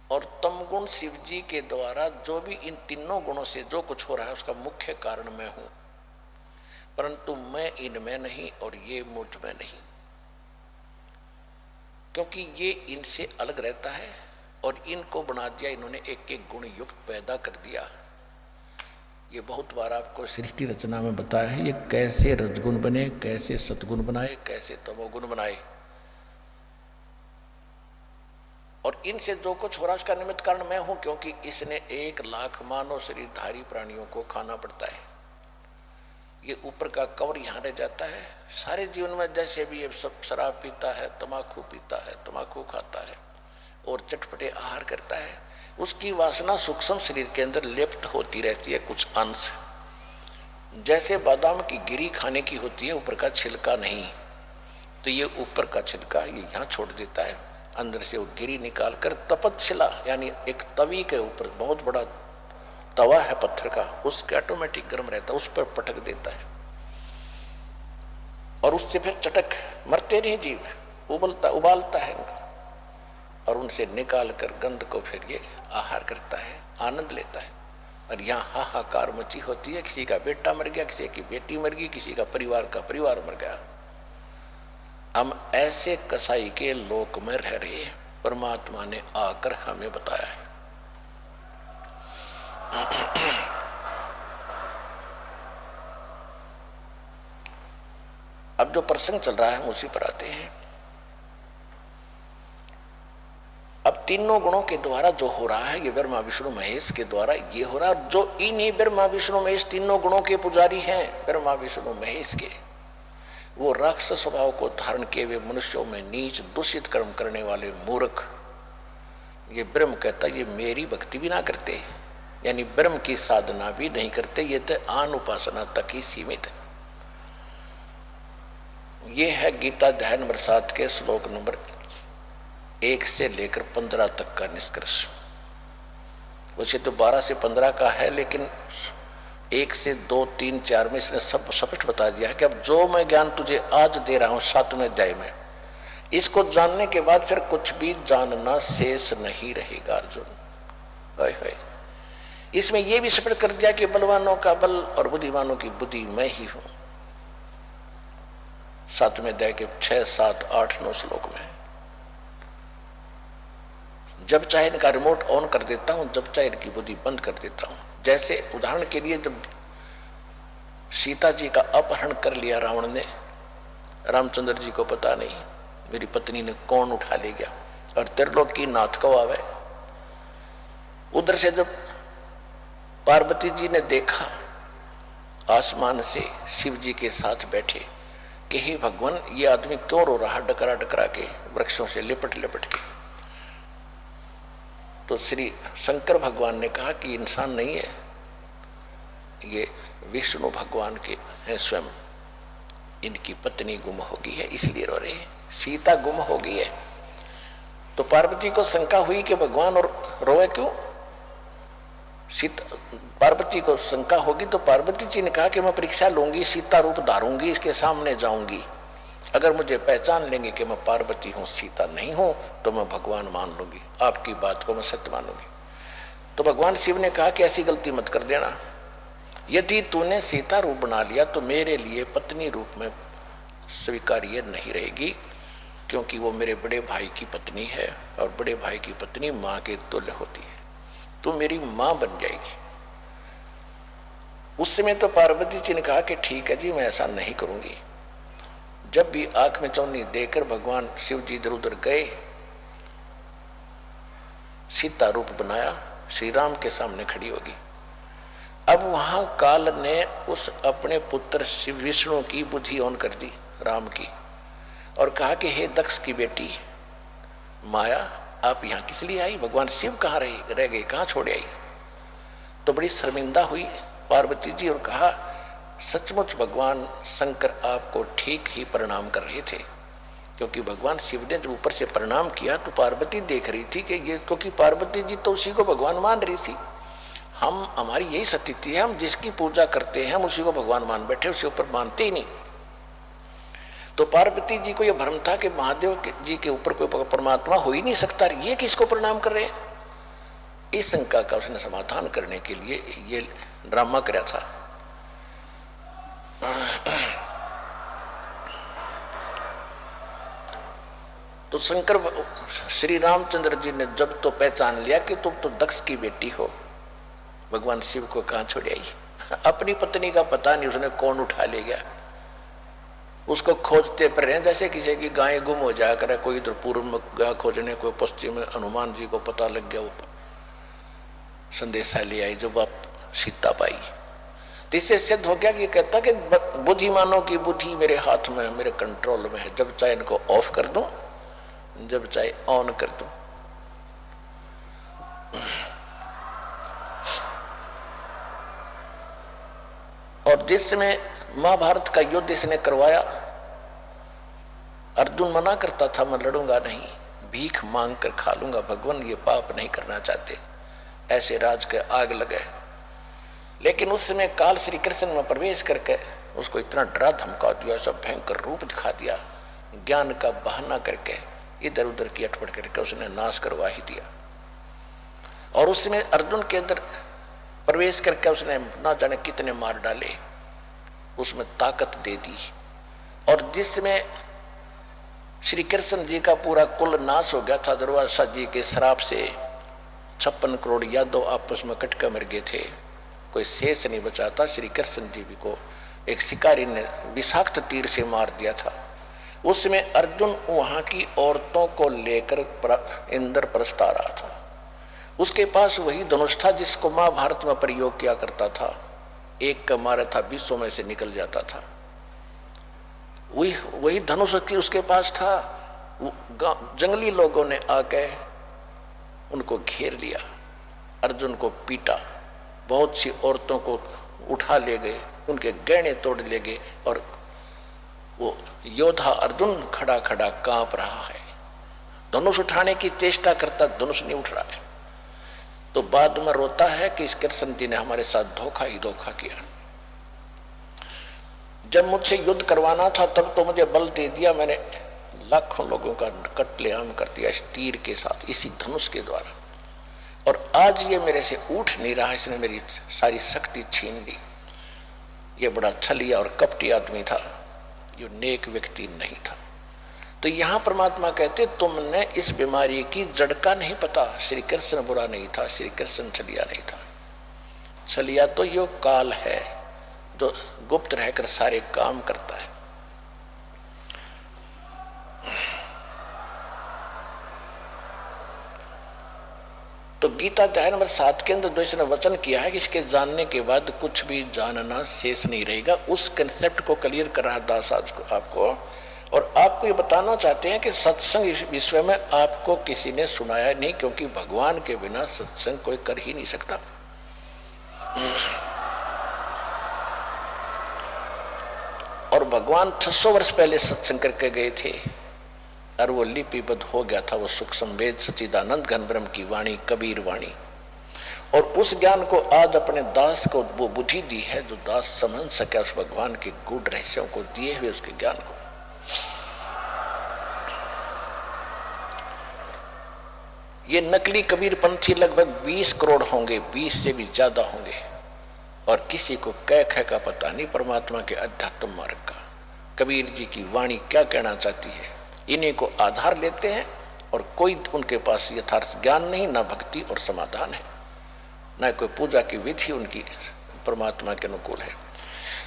और तमगुण शिव जी के द्वारा जो भी इन तीनों गुणों से जो कुछ हो रहा है उसका मुख्य कारण मैं हूं, परंतु मैं इनमें नहीं और ये मुझ में नहीं, क्योंकि ये इनसे अलग रहता है और इनको बना दिया इन्होंने, एक एक गुण युक्त पैदा कर दिया। ये बहुत बार आपको सृष्टि रचना में बताया है, ये कैसे रजगुण बने, कैसे सतगुण बनाए, कैसे तमोगुण बनाए। और इनसे जो कुछ हो रहा है उसका निमित्त कारण मैं हूं, क्योंकि इसने 1 लाख मानव शरीरधारी प्राणियों को खाना पड़ता है। ये ऊपर का कवर यहाँ रह जाता है। सारे जीवन में जैसे भी ये सब शराब पीता है, तम्बाकू पीता है, तम्बाकू खाता है और चटपटे आहार करता है, उसकी वासना सूक्ष्म शरीर के अंदर लिप्त होती रहती है कुछ अंश। जैसे बादाम की गिरी खाने की होती है, ऊपर का छिलका नहीं, तो ये ऊपर का छिलका ये यहाँ छोड़ देता है, अंदर से वो गिरी निकाल कर तपतशिला यानी एक तवी के ऊपर, बहुत बड़ा तवा है पत्थर का, उसके ऑटोमेटिक गर्म रहता है, उस पर पटक देता है और उससे फिर चटक मरते नहीं जीव, उबालता है उनका और उनसे निकाल कर गंध को फिर ये आहार करता है, आनंद लेता है। और यहाँ हाहाकार मची होती है, किसी का बेटा मर गया, किसी की बेटी मर गई, किसी का परिवार मर गया। हम ऐसे कसाई के लोक में रह रहे हैं, परमात्मा ने आकर हमें बताया है। अब जो प्रसंग चल रहा है हम उसी पर आते हैं। अब तीनों गुणों के द्वारा जो हो रहा है, ये ब्रह्मा विष्णु महेश के द्वारा ये हो रहा है। जो इन्हीं ब्रह्मा विष्णु महेश तीनों गुणों के पुजारी हैं, ब्रह्मा विष्णु महेश के, वो राक्षस स्वभाव को धारण किए हुए मनुष्यों में नीच दूषित कर्म करने वाले मूर्ख, ये ब्रह्म कहता ये मेरी भक्ति भी ना करते, यानी ब्रह्म की साधना भी नहीं करते, ये तो आन उपासना तक ही सीमित है। ये है गीता अध्याय नंबर 7 के श्लोक नंबर 1 से लेकर 15 तक का निष्कर्ष। वैसे तो 12 से 15 का है, लेकिन 1 से 2, 3, 4 में इसने सब स्पष्ट बता दिया है कि अब जो मैं ज्ञान तुझे आज दे रहा हूं 7वें अध्याय में, इसको जानने के बाद फिर कुछ भी जानना शेष नहीं रहेगा अर्जुन। हाय हाय, इसमें यह भी स्पष्ट कर दिया कि बलवानों का बल और बुद्धिमानों की बुद्धि मैं ही हूं। 7वें अध्याय के 6, 7, 8, 9 श्लोक में जब चाहे इनका रिमोट ऑन कर देता हूं, जब चाहे इनकी बुद्धि बंद कर देता हूं। जैसे उदाहरण के लिए जब सीता जी का अपहरण कर लिया रावण ने, रामचंद्र जी को पता नहीं मेरी पत्नी ने कौन उठा ले गया, और त्रिलोक की नाथ को आवे। उधर से जब पार्वती जी ने देखा आसमान से शिव जी के साथ बैठे कि हे भगवान ये आदमी क्यों रो रहा, डकरा डकरा के वृक्षों से लिपट लिपट के, तो श्री शंकर भगवान ने कहा कि इंसान नहीं है, ये विष्णु भगवान के हैं स्वयं, इनकी पत्नी गुम हो गई है इसलिए रो रहे हैं, सीता गुम हो गई है। तो पार्वती को शंका हुई कि भगवान और रोए क्यों। सीता पार्वती को शंका होगी तो पार्वती जी ने कहा कि मैं परीक्षा लूंगी, सीता रूप धारूंगी, इसके सामने जाऊंगी, अगर मुझे पहचान लेंगे कि मैं पार्वती हूं सीता नहीं हूं तो मैं भगवान मान लूंगी, आपकी बात को मैं सत्य मानूंगी। तो भगवान शिव ने कहा कि ऐसी गलती मत कर देना, यदि तूने सीता रूप बना लिया तो मेरे लिए पत्नी रूप में स्वीकार्य नहीं रहेगी, क्योंकि वो मेरे बड़े भाई की पत्नी है और बड़े भाई की पत्नी माँ के तुल्य होती है, तू मेरी माँ बन जाएगी। उस समय तो पार्वती जी ने कहा कि ठीक है जी मैं ऐसा नहीं करूंगी। जब भी आंख में चौनी देकर भगवान शिव जी इधर उधर गए, सीता रूप बनाया, श्री राम के सामने खड़ी होगी। अब वहां काल ने उस अपने पुत्र शिव विष्णु की बुद्धि ऑन कर दी राम की, और कहा कि हे दक्ष की बेटी माया आप यहाँ किस लिए आई, भगवान शिव कहाँ रह गए, कहाँ छोड़े आई। तो बड़ी शर्मिंदा हुई पार्वती जी और कहा सचमुच भगवान शंकर आपको ठीक ही प्रणाम कर रहे थे, क्योंकि भगवान शिव ने जब ऊपर से प्रणाम किया तो पार्वती देख रही थी कि ये, क्योंकि पार्वती जी तो उसी को भगवान मान रही थी। हमारी यही स्थिति है, हम जिसकी पूजा करते हैं हम उसी को भगवान मान बैठे, उसके ऊपर मानते ही नहीं। तो पार्वती जी को यह भ्रम था कि महादेव जी के ऊपर कोई परमात्मा हो ही नहीं सकता, ये किसको प्रणाम कर रहे हैं। इस शंका का उसने समाधान करने के लिए ये ड्रामा कराया था। तो शंकर श्री रामचंद्र जी ने जब तो पहचान लिया कि तुम तो दक्ष की बेटी हो, भगवान शिव को कहां छोड़ आई, अपनी पत्नी का पता नहीं उसने कौन उठा ले गया, उसको खोजते पर रहे जैसे किसी की गाय गुम हो जाया करे, कोई इधर पूर्व में गाय खोजने, कोई पश्चिम में, हनुमान जी को पता लग गया, वो संदेशा ले आई जब आप सीता पाई। तो इससे सिद्ध हो गया कि ये कहता कि बुद्धिमानों की बुद्धि मेरे हाथ में है, मेरे कंट्रोल में है, जब चाहे इनको ऑफ कर दूं, जब चाहे ऑन कर दूं। और जिस समय महाभारत का युद्ध इसने करवाया, अर्जुन मना करता था मैं लड़ूंगा नहीं, भीख मांग कर खा लूंगा, भगवान ये पाप नहीं करना चाहते, ऐसे राज के आग लगे। लेकिन उस समय काल श्री कृष्ण में प्रवेश करके उसको इतना डरा धमका दिया, सब भयंकर रूप दिखा दिया, ज्ञान का बहाना करके इधर उधर की अटपट करके उसने नाश करवा ही दिया। और उसमें अर्जुन के अंदर प्रवेश करके उसने ना जाने कितने मार डाले, उसमें ताकत दे दी। और जिसमें श्री कृष्ण जी का पूरा कुल नाश हो गया था। दुर्वासा जी के श्राप से 56 करोड़ यादव आपस में कटका मर गए थे, कोई शेष नहीं बचा था। श्री कृष्ण जी भी को एक शिकारी ने विषाक्त तीर से मार दिया था। उसमें अर्जुन वहां की औरतों को लेकर इंद्रप्रस्थ आ रहा था। उसके पास वही धनुष था जिसको महाभारत में प्रयोग किया करता था, एक का मारा था 20 में से निकल जाता था। वही धनुष उसके पास था। जंगली लोगों ने आके उनको घेर लिया, अर्जुन को पीटा, बहुत सी औरतों को उठा ले गए, उनके गहने तोड़ ले गए और वो योद्धा अर्जुन खड़ा खड़ा कांप रहा है, धनुष उठाने की चेष्टा करता, धनुष नहीं उठ रहा है। तो बाद में रोता है कि इस कृष्ण जी ने हमारे साथ धोखा ही धोखा किया। जब मुझसे युद्ध करवाना था तब तो मुझे बल दे दिया, मैंने लाखों लोगों का कत्लेआम कर दिया इस तीर के साथ, इसी धनुष के द्वारा। और आज ये मेरे से उठ नहीं रहा, इसने मेरी सारी शक्ति छीन ली। ये बड़ा छलिया और कपटी आदमी था, ये नेक व्यक्ति नहीं था। तो यहाँ परमात्मा कहते तुमने इस बीमारी की जड़ का नहीं पता। श्री कृष्ण बुरा नहीं था, श्री कृष्ण छलिया नहीं था। छलिया तो यो काल है जो गुप्त रहकर सारे काम करता है। तो गीता अध्याय नंबर 7 के अंदर जो इसने वचन किया है कि इसके जानने के बाद कुछ भी जानना शेष नहीं रहेगा, उस कंसेप्ट को क्लियर कर रहा दास आज को आपको। और आपको ये बताना चाहते हैं कि सत्संग इस विषय में आपको किसी ने सुनाया नहीं, क्योंकि भगवान के बिना सत्संग कोई कर ही नहीं सकता। और भगवान 600 वर्ष पहले सत्संग करके गए थे और वो लिपिबद्ध हो गया था, वो सूक्ष्म वेद सच्चिदानंद घन ब्रह्म की वाणी, कबीर वाणी। और उस ज्ञान को आज अपने दास को वो बुद्धि दी है जो दास समझ सके, उस भगवान के गूढ़ रहस्यों को दिए हुए उसके ज्ञान को। ये नकली कबीर पंथी लगभग 20 करोड़ होंगे, 20 से भी ज्यादा होंगे, और किसी को कै ख का पता नहीं परमात्मा के अध्यात्म मार्ग का। कबीर जी की वाणी क्या कहना चाहती है, इन्हीं को आधार लेते हैं और कोई उनके पास यथार्थ ज्ञान नहीं, ना भक्ति और समाधान है, ना कोई पूजा की विधि उनकी परमात्मा के अनुकूल है।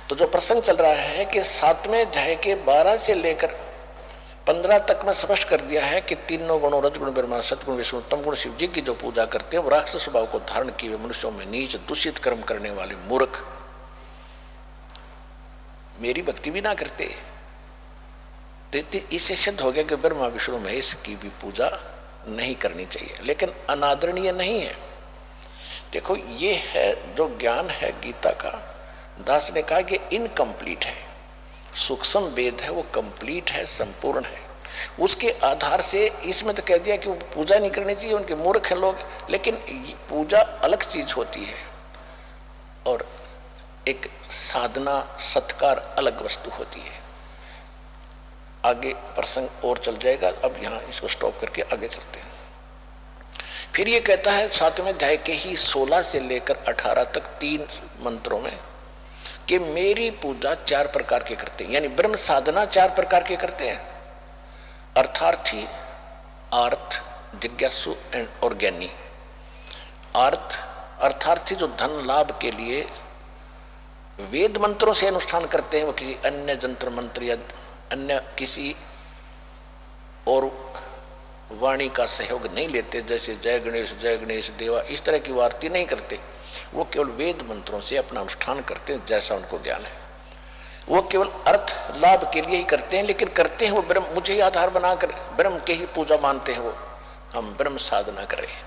तो जो प्रसंग चल रहा है कि 7वें अध्याय के 12 से लेकर 15 तक में स्पष्ट कर दिया है कि तीनों गुणों रजगुण ब्रह्मा सतगुण विष्णु उत्तम गुण शिव जी की जो पूजा करते हैं वो राक्षस स्वभाव को धारण किए हुए मनुष्यों में नीच दूषित कर्म करने वाले मूर्ख मेरी भक्ति भी ना करते। तो इससे सिद्ध हो गया कि ब्रह्मा विष्णु महेश की भी पूजा नहीं करनी चाहिए, लेकिन अनादरणीय नहीं है। देखो ये है जो ज्ञान है गीता का, दास ने कहा कि इनकम्प्लीट है, सूक्ष्म वेद है वो कंप्लीट है, संपूर्ण है। उसके आधार से इसमें तो कह दिया कि वो पूजा नहीं करनी चाहिए, उनके मूर्ख हैं लोग, लेकिन पूजा अलग चीज होती है और एक साधना सत्कार अलग वस्तु होती है। आगे प्रसंग और चल जाएगा, अब यहाँ इसको स्टॉप करके आगे चलते हैं। फिर ये कहता है 7वें अध्याय के ही 16 से लेकर 18 तक 3 मंत्रों में कि मेरी पूजा 4 प्रकार के करते हैं, यानी ब्रह्म साधना 4 प्रकार के करते हैं, अर्थार्थी, आर्थ, जिज्ञासु और ज्ञानी। अर्थार्थी जो धन लाभ के लिए वेद मंत्रों से अनुष्ठान करते हैं, वो किसी अन्य जंत्र मंत्र या अन्य किसी और वाणी का सहयोग नहीं लेते, जैसे जय गणेश देवा इस तरह की आरती नहीं करते, वो केवल वेद मंत्रों से अपना अनुष्ठान करते हैं जैसा उनको ज्ञान है। वो केवल अर्थ लाभ के लिए ही करते हैं, लेकिन करते हैं वो ब्रह्म, मुझे ही आधार बनाकर ब्रह्म के ही पूजा मानते हैं। वो हम ब्रह्म साधना कर रहे हैं,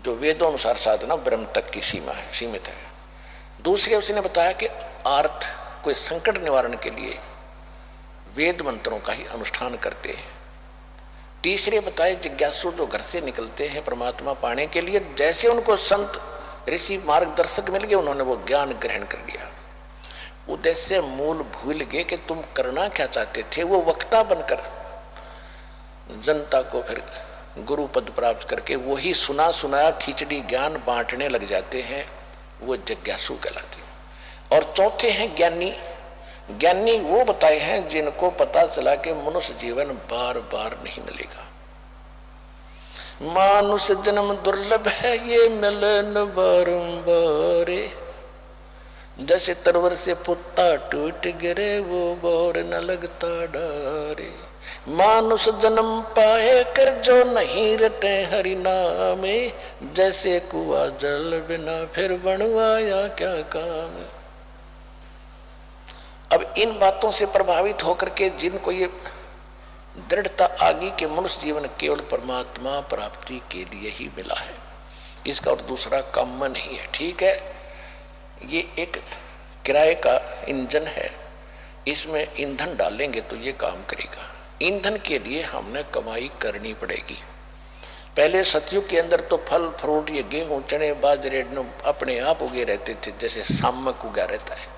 जो वेदों अनुसार साधना ब्रह्म तक की सीमित है। दूसरे उसने बताया कि अर्थ कोई संकट निवारण के लिए वेद मंत्रों का ही अनुष्ठान करते हैं। तीसरे बताए जिज्ञासु जो घर से निकलते हैं परमात्मा पाने के लिए, जैसे उनको संत ऋषि मार्गदर्शक मिल गए उन्होंने वो ज्ञान ग्रहण कर लिया, उद्देश्य मूल भूल गए कि तुम करना क्या चाहते थे। वो वक्ता बनकर जनता को फिर गुरु पद प्राप्त करके वही सुना सुनाया खिचड़ी ज्ञान बांटने लग जाते हैं, वो जिज्ञासु कहलाते हैं। और चौथे हैं ज्ञानी, ज्ञानी वो बताए हैं जिनको पता चला कि मनुष्य जीवन बार बार नहीं मिलेगा। मानुष जन्म दुर्लभ है ये मिलन बारंबार, जैसे तरवर से पुत्ता टूट गिरे वो बोर न लगता डारे। मानुष जन्म पाए कर जो नहीं रटे हरि नामे, जैसे कुआ जल बिना फिर बनवाया क्या काम। अब इन बातों से प्रभावित होकर के जिनको ये दृढ़ता आ गई कि मनुष्य जीवन केवल परमात्मा प्राप्ति के लिए ही मिला है, इसका और दूसरा काम नहीं है। ठीक है, ये एक किराए का इंजन है, इसमें ईंधन डालेंगे तो ये काम करेगा। ईंधन के लिए हमने कमाई करनी पड़ेगी। पहले सतयुग के अंदर तो फल फ्रूट, ये गेहूं चने बाजरे अपने आप उगे रहते थे, जैसे सामक उगा रहता है।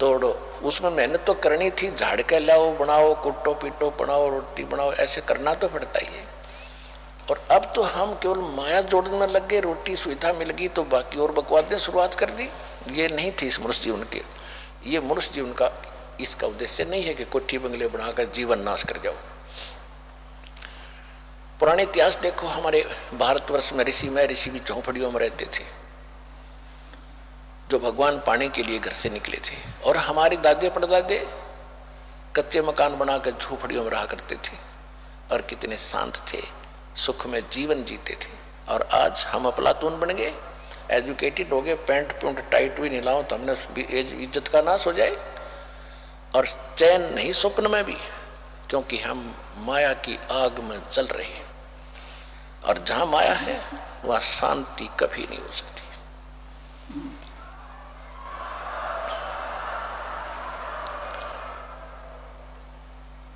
तोड़ो, उसमें मेहनत तो करनी थी, झाड़ के लाओ, बनाओ, कुटो पीटो, बनाओ, रोटी बनाओ, ऐसे करना तो पड़ता ही है। और अब तो हम केवल माया जोड़ने में लग गए, रोटी सुविधा मिल गई तो बाकी और बकवादें शुरुआत कर दी। ये नहीं थी इस मनुष्य जीवन के। ये मनुष्य जीवन का इसका उद्देश्य नहीं है कि कोठी बंगले बनाकर जीवन नाश कर जाओ। पुराने इतिहास देखो, हमारे भारतवर्ष में ऋषि भी झोंपड़ियों में रहते थे, जो भगवान पाने के लिए घर से निकले थे। और हमारे दादे परदादे कच्चे मकान बनाकर झोपड़ियों में रहा करते थे और कितने शांत थे, सुख में जीवन जीते थे। और आज हम अफलातून बन गए, एजुकेटेड हो गए, पैंट पैंट टाइट भी नहीं लाओ तो हमने इज्जत का नाश हो जाए, और चैन नहीं स्वप्न में भी, क्योंकि हम माया की आग में जल रहे हैं। और जहां माया है वहां शांति कभी नहीं हो सकती।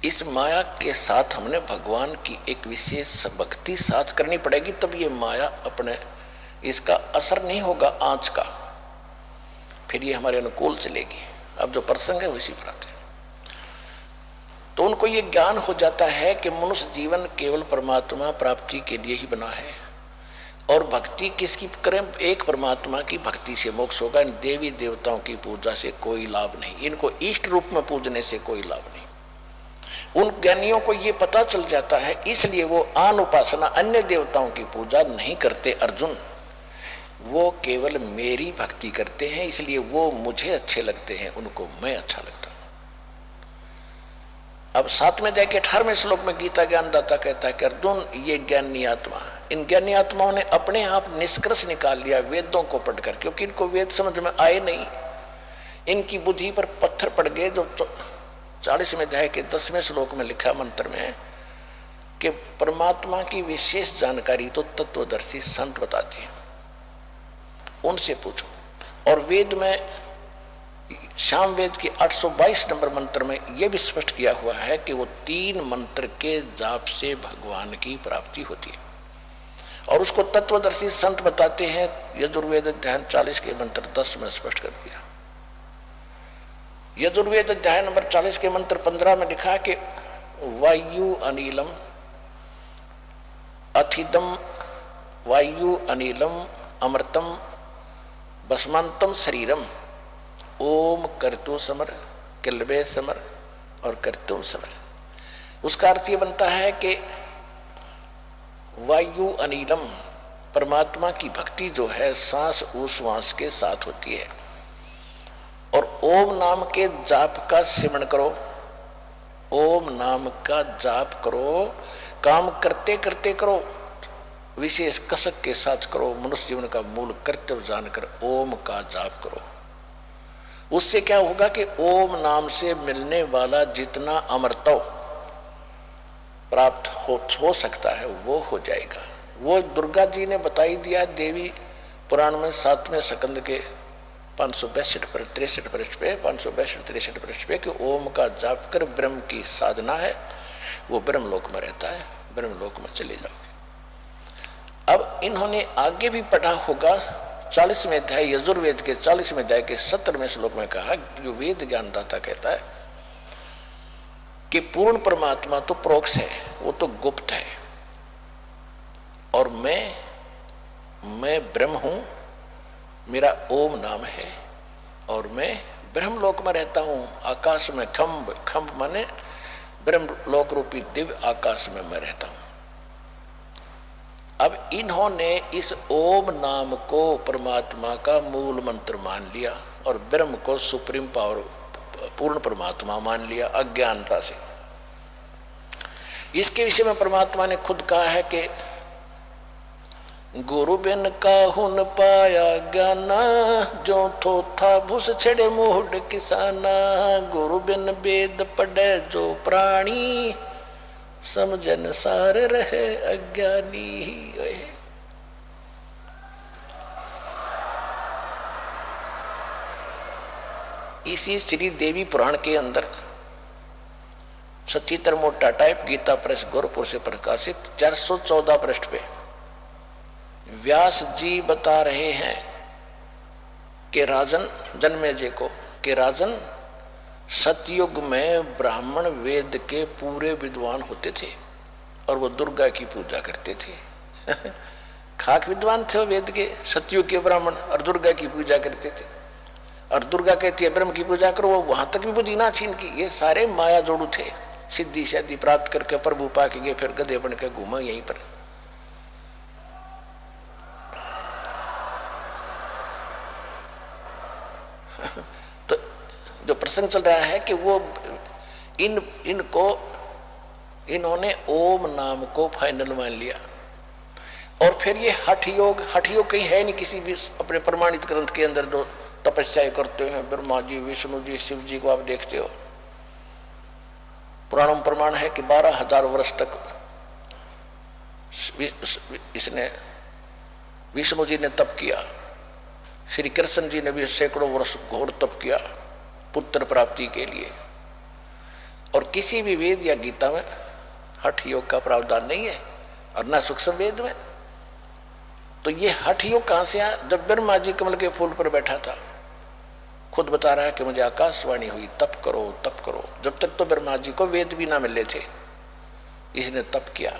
इस माया के साथ हमने भगवान की एक विशेष भक्ति साथ करनी पड़ेगी, तब ये माया अपने इसका असर नहीं होगा आंच का, फिर ये हमारे अनुकूल चलेगी। अब जो प्रसंग है उसी पर आते हैं। तो उनको ये ज्ञान हो जाता है कि मनुष्य जीवन केवल परमात्मा प्राप्ति के लिए ही बना है, और भक्ति किसकी करें? एक परमात्मा की भक्ति से मोक्ष होगा। इन देवी देवताओं की पूजा से कोई लाभ नहीं, इनको इष्ट रूप में पूजने से कोई लाभ नहीं। उन ज्ञानियों को ये पता चल जाता है, इसलिए वो आन उपासना अन्य देवताओं की पूजा नहीं करते अर्जुन। वो केवल मेरी भक्ति करते हैं, इसलिए वो मुझे अच्छे लगते हैं, उनको मैं अच्छा लगता हूं। अब 7वें अध्याय के 18वें श्लोक में गीता ज्ञानदाता कहता है कि अर्जुन, ये ज्ञानी आत्मा, इन ज्ञानी आत्माओं ने अपने आप निष्कर्ष निकाल लिया वेदों को पढ़कर, क्योंकि इनको वेद समझ में आए नहीं, इनकी बुद्धि पर पत्थर पड़ गए। जो 40वें अध्याय के 10वें श्लोक में लिखा मंत्र में कि परमात्मा की विशेष जानकारी तो तत्वदर्शी संत बताते हैं, उनसे पूछो। और वेद में शाम वेद के 822 नंबर मंत्र में यह भी स्पष्ट किया हुआ है कि वो 3 मंत्र के जाप से भगवान की प्राप्ति होती है, और उसको तत्वदर्शी संत बताते हैं। यजुर्वेद अध्याय 40 के मंत्र 10 में स्पष्ट कर दिया। यजुर्वेद अध्याय नंबर 40 के मंत्र 15 में लिखा कि वायु अनिलम अथिदम, वायु अनिलम अमृतम भस्मांतम शरीरम, ओम कर्तु समर किल्बे समर और कर्तुम समर। उसका अर्थ ये बनता है कि वायु अनिलम, परमात्मा की भक्ति जो है सांस उश्वास के साथ होती है, और ओम नाम के जाप का सिमरण करो, ओम नाम का जाप करो, काम करते करते करो, विशेष कसक के साथ करो, मनुष्य जीवन का मूल कर्तव्य जानकर ओम का जाप करो। उससे क्या होगा कि ओम नाम से मिलने वाला जितना अमृतो प्राप्त हो सकता है वो हो जाएगा। वो दुर्गा जी ने बताई दिया देवी पुराण में 7वें स्कंद के 562 पृष्ठ पे 562-63 पृष्ठ पे कि ओम का जाप कर ब्रह्म की साधना है, वो ब्रह्मलोक में रहता है, ब्रह्मलोक में चले जाओगे। अब इन्होंने आगे भी पढ़ा होगा 40वें अध्याय यजुर्वेद के 40वें अध्याय के 17वें श्लोक में कहा, जो वेद ज्ञानदाता कहता है कि पूर्ण परमात्मा तो प्रोक्ष है, वो तो गुप्त है, और मैं ब्रह्म हूं, मेरा ओम नाम है, और मैं ब्रह्म लोक में रहता हूं, आकाश में खम्भ, खम्भ माने ब्रह्म लोक रूपी दिव्य आकाश में मैं रहता हूं। अब इन्होंने इस ओम नाम को परमात्मा का मूल मंत्र मान लिया और ब्रह्म को सुप्रीम पावर पूर्ण परमात्मा मान लिया अज्ञानता से। इसके विषय में परमात्मा ने खुद कहा है कि गुरु बिन काहू न पाया ज्ञाना, जो थोथा भूस छड़े मोहड किसाना। गुरु बिन वेद पढ़े जो प्राणी, समझन सार रहे अज्ञानी। इसी श्री देवी पुराण के अंदर सचित्र मोटा टाइप गीता प्रेस गोरखपुर से प्रकाशित 414 पृष्ठ पे व्यास जी बता रहे हैं कि राजन जन्मेजय को कि राजन सतयुग में ब्राह्मण वेद के पूरे विद्वान होते थे और वो दुर्गा की पूजा करते थे। खाक विद्वान थे वो वेद के, सतयुग के ब्राह्मण, और दुर्गा की पूजा करते थे। और दुर्गा कहती है ब्रह्म की पूजा करो, वो वहां तक भी बुद्धि ना छीन की। ये सारे माया जोड़ू थे, सिद्धि शादी प्राप्त करके प्रभु पाके गए, फिर गधे बन के घूमा यहीं पर। तो जो प्रसंग चल रहा है कि वो इन्होंने ओम नाम को फाइनल मान लिया। और फिर ये हठ योग कहीं है नहीं किसी भी अपने प्रमाणित ग्रंथ के अंदर। जो तपस्या करते हैं ब्रह्मा जी, विष्णु जी, शिव जी को आप देखते हो, पुराणों में प्रमाण है कि 12,000 वर्ष तक इसने विष्णु जी ने तप किया। श्री कृष्ण जी ने भी सैकड़ों वर्ष घोर तप किया पुत्र प्राप्ति के लिए। और किसी भी वेद या गीता में हठ योग का प्रावधान नहीं है, और ना सूक्ष्म वेद में। तो ये हठ योग कहां से आया? जब ब्रह्मा जी कमल के फूल पर बैठा था, खुद बता रहा है कि मुझे आकाशवाणी हुई तप करो तप करो। जब तक तो ब्रह्मा जी को वेद भी ना मिले थे, इसने तप किया।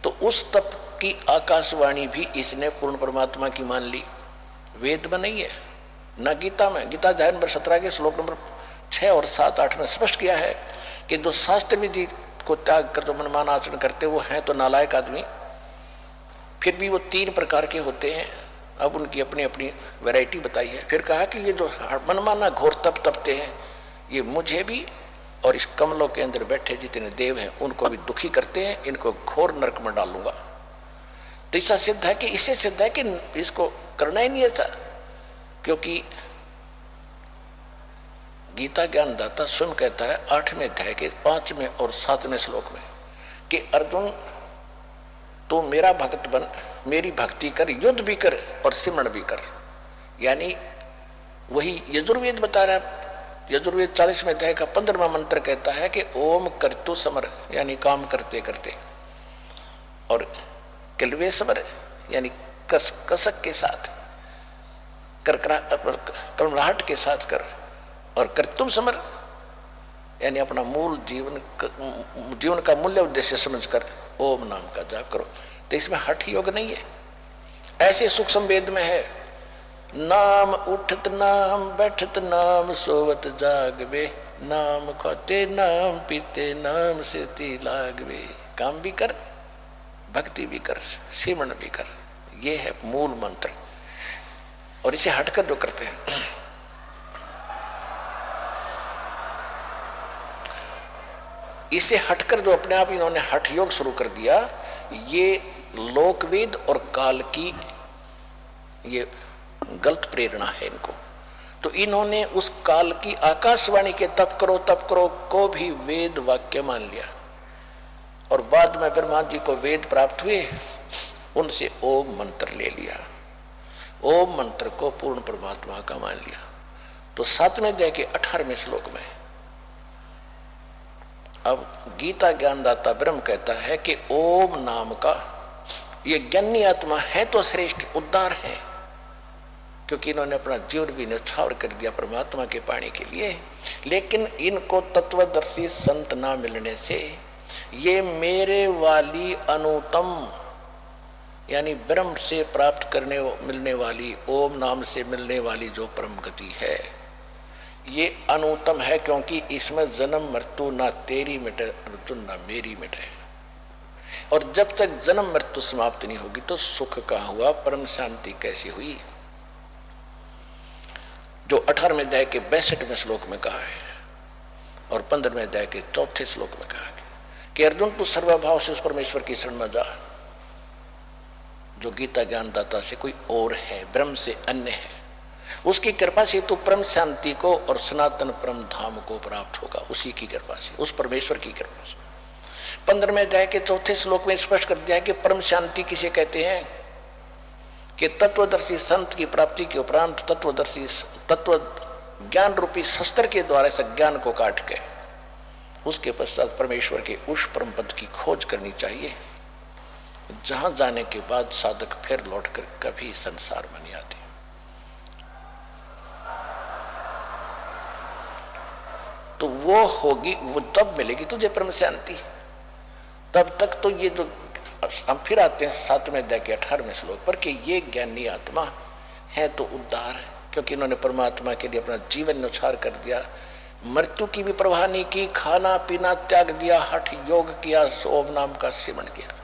तो उस तप की आकाशवाणी भी इसने पूर्ण परमात्मा की मान ली, वेद में नहीं है ना गीता में। गीता अध्याय नंबर 17 के श्लोक नंबर 6 और 7, 8 में स्पष्ट किया है कि जो शास्त्र विधि को त्याग कर जो मनमान आचरण करते वो हैं तो नालायक आदमी। फिर भी वो 3 प्रकार के होते हैं। अब उनकी अपनी अपनी वैरायटी बताई है। फिर कहा कि ये जो मनमाना घोर तप तपते हैं, ये मुझे भी और इस कमलों के अंदर बैठे जितने देव हैं उनको भी दुखी करते हैं, इनको घोर नरक में डालूंगा। तो इससे सिद्ध है कि इसको करना ही नहीं ऐसा। क्योंकि गीता ज्ञानदाता स्वयं कहता है 8वें अध्याय के 5वें और 7वें श्लोक में कि अर्जुन तू मेरा भक्त बन, मेरी भक्ति कर, युद्ध भी कर और सिमरण भी कर। यानी वही यजुर्वेद बता रहा है। यजुर्वेद 40वें अध्याय का 15वां मंत्र कहता है कि ओम कर्तु समर, यानी काम करते करते, और किलवे समर यानी कसक के साथ, कड़कड़ाहट के साथ कर, और कर्तुम समर यानी अपना मूल जीवन का मूल्य उद्देश्य समझकर ओम नाम का जाप करो। तो इसमें हठ योग नहीं है। ऐसे सूक्ष्म वेद में है, नाम उठत नाम बैठत नाम सोवत जागवे, नाम खाते नाम पीते नाम से लागवे। काम भी कर, भक्ति भी कर, सिमरण भी कर, ये है मूल मंत्र। और इसे हटकर जो करते हैं, इसे हटकर जो अपने आप इन्होंने हठ योग शुरू कर दिया, ये लोकवेद और काल की ये गलत प्रेरणा है इनको। तो इन्होंने उस काल की आकाशवाणी के तप करो को भी वेद वाक्य मान लिया। और बाद में ब्रह्मा जी को वेद प्राप्त हुए, उनसे ओम मंत्र ले लिया, ओम मंत्र को पूर्ण परमात्मा का मान लिया। तो 7वें अध्याय के 18वें श्लोक में अब गीता ज्ञानदाता ब्रह्म कहता है कि ओम नाम का ये ज्ञानी आत्मा है तो श्रेष्ठ उद्धार है, क्योंकि इन्होंने अपना जीवन भी न्यौछावर कर दिया परमात्मा के पाने के लिए। लेकिन इनको तत्वदर्शी संत ना मिलने से ये मेरे वाली अनुतम यानी ब्रह्म से प्राप्त मिलने वाली ओम नाम से मिलने वाली जो परम गति है, ये अनुत्तम है, क्योंकि इसमें जन्म मृत्यु ना तेरी मिटे अर्जुन ना मेरी मिटे। और जब तक जन्म मृत्यु समाप्त नहीं होगी तो सुख कहाँ हुआ, परम शांति कैसी हुई। जो 18वें अध्याय के 62वें श्लोक में कहा है और 15वें अध्याय के 4थे श्लोक में कहा है कि अर्जुन तू सर्वभाव से उस परमेश्वर की शरण में जा जो गीता ज्ञानदाता से कोई और है, ब्रह्म से अन्य है। उसकी कृपा से तू परम शांति को और सनातन परम धाम को प्राप्त होगा, उसी की कृपा से, उस परमेश्वर की कृपा से। 15वें अध्याय के 4थे श्लोक में स्पष्ट कर दिया है कि परम शांति किसे कहते हैं कि तत्वदर्शी संत की प्राप्ति के उपरांत तत्वदर्शी तत्व ज्ञान रूपी शस्त्र के द्वारा इस ज्ञान को काट के उसके पश्चात परमेश्वर के उस परम पद की खोज करनी चाहिए, जहां जाने के बाद साधक फिर लौटकर कभी संसार में नहीं आते। तो वो होगी, वो तब मिलेगी तुझे परम शांति। तब तक तो ये जो हम फिर आते हैं 7वें अध्याय के 18वें श्लोक पर कि ये ज्ञानी आत्मा है तो उद्धार, क्योंकि इन्होंने परमात्मा के लिए अपना जीवन न्यौछावर कर दिया, मृत्यु की भी परवाह नहीं की, खाना पीना त्याग दिया, हठ योग किया, सोम नाम का सेवन किया।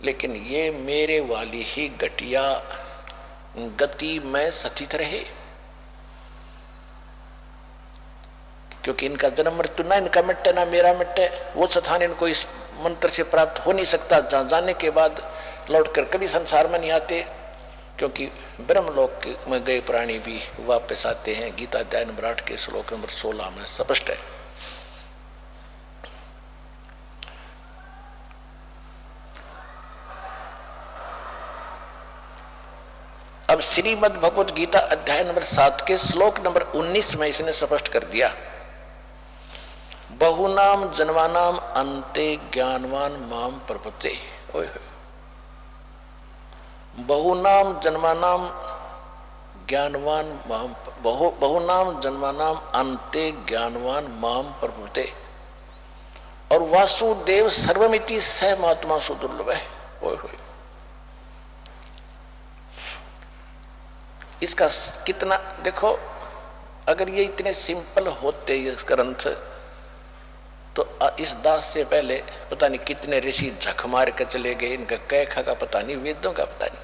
लेकिन ये मेरे वाली ही घटिया गति में सचित रहे, क्योंकि इनका जन्म मृत्यु ना इनका मिटे ना मेरा मिटे। वो स्थान इनको इस मंत्र से प्राप्त हो नहीं सकता जहाँ जाने के बाद लौटकर कभी संसार में नहीं आते, क्योंकि ब्रह्मलोक में गए प्राणी भी वापस आते हैं। गीता अध्याय नंबर 8 के श्लोक नंबर 16 में स्पष्ट है। अब श्रीमद् भगवत गीता अध्याय नंबर 7 के श्लोक नंबर 19 में इसने स्पष्ट कर दिया, बहुनाम जन्मानाम अन्ते ज्ञानवान माम प्रपते। बहुनाम जन्मानाम ज्ञानवान माम बहुनाम जन्मानाम अन्ते ज्ञानवान माम प्रपते। और वासुदेव सर्वमिति स महात्मा सुदुर्लभ है। इसका कितना देखो, अगर ये इतने सिंपल होते ये ग्रंथ तो इस दास से पहले पता नहीं कितने ऋषि झक मार के चले गए, इनका कैखा का पता नहीं, वेदों का पता नहीं।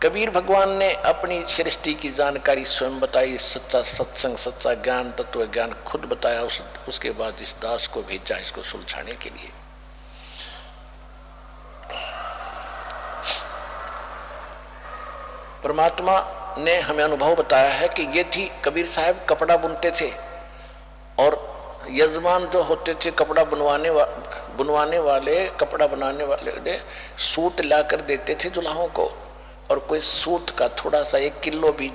कबीर भगवान ने अपनी सृष्टि की जानकारी स्वयं बताई, सच्चा सत्संग सच्चा ज्ञान तत्व ज्ञान खुद बताया, उसके बाद इस दास को भेजा इसको सुलझाने के लिए। परमात्मा ने हमें अनुभव बताया है कि ये थी, कबीर साहब कपड़ा बुनते थे और यजमान जो होते थे कपड़ा बुनवाने वाले कपड़ा बनाने वाले सूत लाकर देते थे दुल्हाओं को, और कोई सूत का थोड़ा सा 1 किलो भी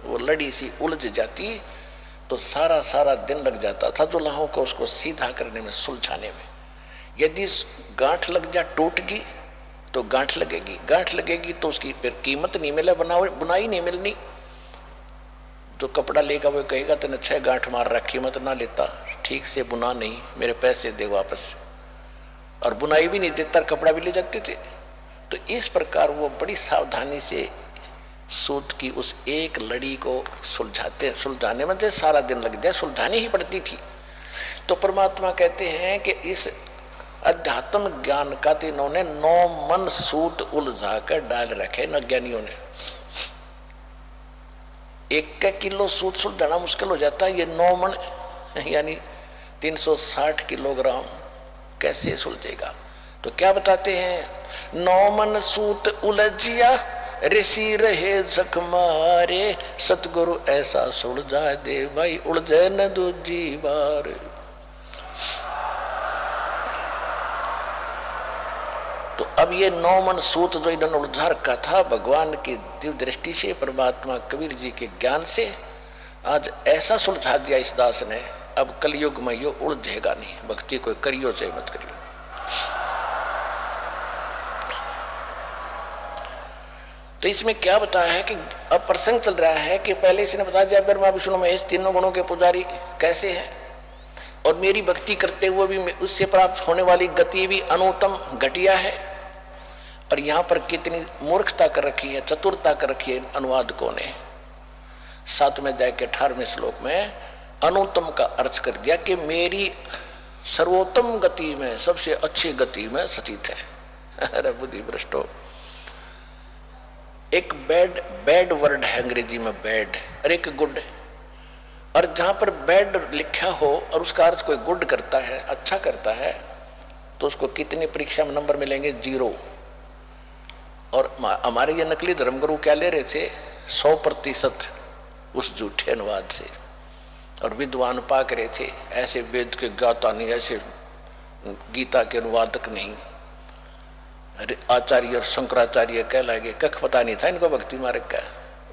वो लड़ी सी उलझ जाती तो सारा दिन लग जाता था दुल्हाओं को उसको सीधा करने में, सुलझाने में। यदि गांठ लग जा, टूट गई तो गांठ लगेगी तो उसकी फिर कीमत नहीं मिले, बुनाई नहीं मिलनी। जो कपड़ा लेगा वो कहेगा तूने 6 गांठ मार रहा, कीमत ना लेता, ठीक से बुना नहीं, मेरे पैसे दे वापस। और बुनाई भी नहीं देता, कपड़ा भी ले जाते थे। तो इस प्रकार वो बड़ी सावधानी से सूत की उस एक लड़ी को सुलझाने में जो सारा दिन लग जाए, सुलझानी ही पड़ती थी। तो परमात्मा कहते हैं कि इस अध्यात्म ज्ञान का तो इन्होंने 9 मन सूत उलझा कर डाल रखे न ज्ञानियों ने। 1 किलो सूत सुलझाना मुश्किल हो जाता है, ये 9 मन यानी 360 किलोग्राम कैसे सुलझेगा। तो क्या बताते हैं, 9 मन सूत उलझिया ऋषि रहे जख मारे, सतगुरु ऐसा सुलझा दे भाई उलझे न दूजी बार। तो अब ये 9 मन सूत जो इन्होंने उलझा रखा था, भगवान की दिव्य दृष्टि से, परमात्मा कबीर जी के ज्ञान से आज ऐसा सुलझा दिया इस दास ने, अब कलयुग में ये उलझेगा नहीं। भक्ति कोई करियो चाहे मत करियो। तो इसमें क्या बताया है कि अब प्रसंग चल रहा है कि पहले इसने बता दिया ब्रह्मा विष्णु महेश तीनों गुणों के पुजारी कैसे हैं, और मेरी भक्ति करते हुए भी उससे प्राप्त होने वाली गति भी अनुत्तम घटिया है। और यहां पर कितनी मूर्खता कर रखी है, चतुरता कर रखी है अनुवादकों ने। 7वें अध्याय के 18वें श्लोक में अनुत्तम का अर्थ कर दिया कि मेरी सर्वोत्तम गति में, सबसे अच्छी गति में स्थित है। अरे बुद्धि भ्रष्टो, एक बैड वर्ड है अंग्रेजी में बैड, और एक गुड। और जहां पर बैड लिखा हो और उसका अर्थ कोई गुड करता है, अच्छा करता है, तो उसको कितनी परीक्षा में नंबर मिलेंगे? 0। और हमारे ये नकली धर्मगुरु क्या ले रहे थे? 100% उस झूठे अनुवाद से। और विद्वान पाक रहे थे, ऐसे वेद के गाता नहीं, ऐसे गीता के अनुवादक नहीं। अरे आचार्य और शंकराचार्य कहलाएंगे, कख पता नहीं था इनको भक्ति मार्ग का।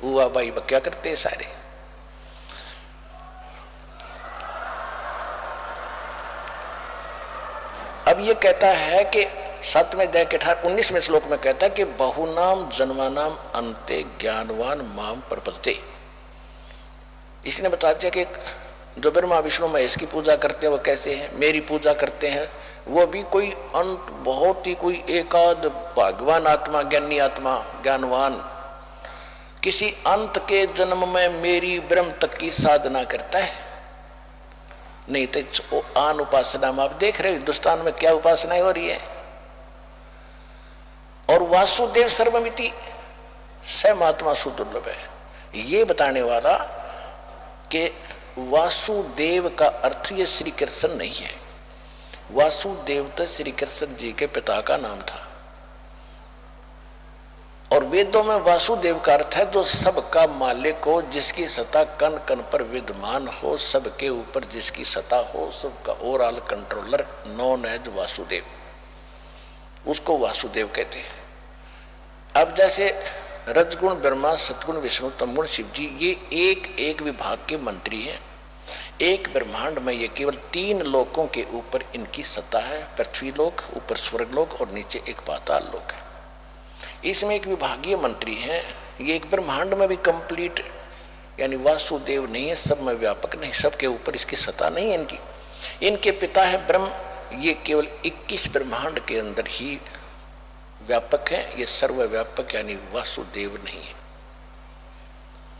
हुआ भाई क्या करते हैं सारे। अब ये कहता है कि 7वें अध्याय के 19वें श्लोक में कहता है कि बहुनाम जन्मानाम अंते ज्ञानवान माम प्रपद्यते। इसने बता दिया कि जो ब्रह्मा विष्णु महेश की पूजा करते हैं वो कैसे हैं, मेरी पूजा करते हैं, वो भी कोई अंत बहुत ही कोई एकाद भगवान आत्मा, ज्ञानी आत्मा, ज्ञानवान किसी अंत के जन्म में मेरी ब्रह्म तक की साधना करता है। नहीं तो आन उपासना में आप देख रहे हो हिंदुस्तान में क्या उपासनाएं हो रही है। और वासुदेव सर्वमिति स महात्मा सुदुर्लभ है, ये बताने वाला कि वासुदेव का अर्थ ये श्री कृष्ण नहीं है। वासुदेव तो श्री कृष्ण जी के पिता का नाम था। और वेदों में वासुदेव का अर्थ है जो सबका मालिक हो, जिसकी सत्ता कण कण पर विद्यमान हो, सबके ऊपर जिसकी सत्ता हो, सबका overall controller, known as Vasudev, उसको वासुदेव कहते हैं। अब जैसे रजगुण ब्रह्मा, सतगुण विष्णु, तमगुण शिव जी, ये एक एक विभाग के मंत्री हैं। एक ब्रह्मांड में ये केवल 3 लोकों के ऊपर इनकी सत्ता है, पृथ्वी लोक, ऊपर स्वर्ग लोक और नीचे एक पाताल लोक है। इसमें एक विभागीय मंत्री हैं। ये एक ब्रह्मांड में भी कंप्लीट यानी वासुदेव नहीं है, सब में व्यापक नहीं, सबके ऊपर इसकी सत्ता नहीं है इनकी। इनके पिता है ब्रह्म, ये केवल 21 ब्रह्मांड के अंदर ही व्यापक है, ये सर्वव्यापक यानी वासुदेव नहीं है।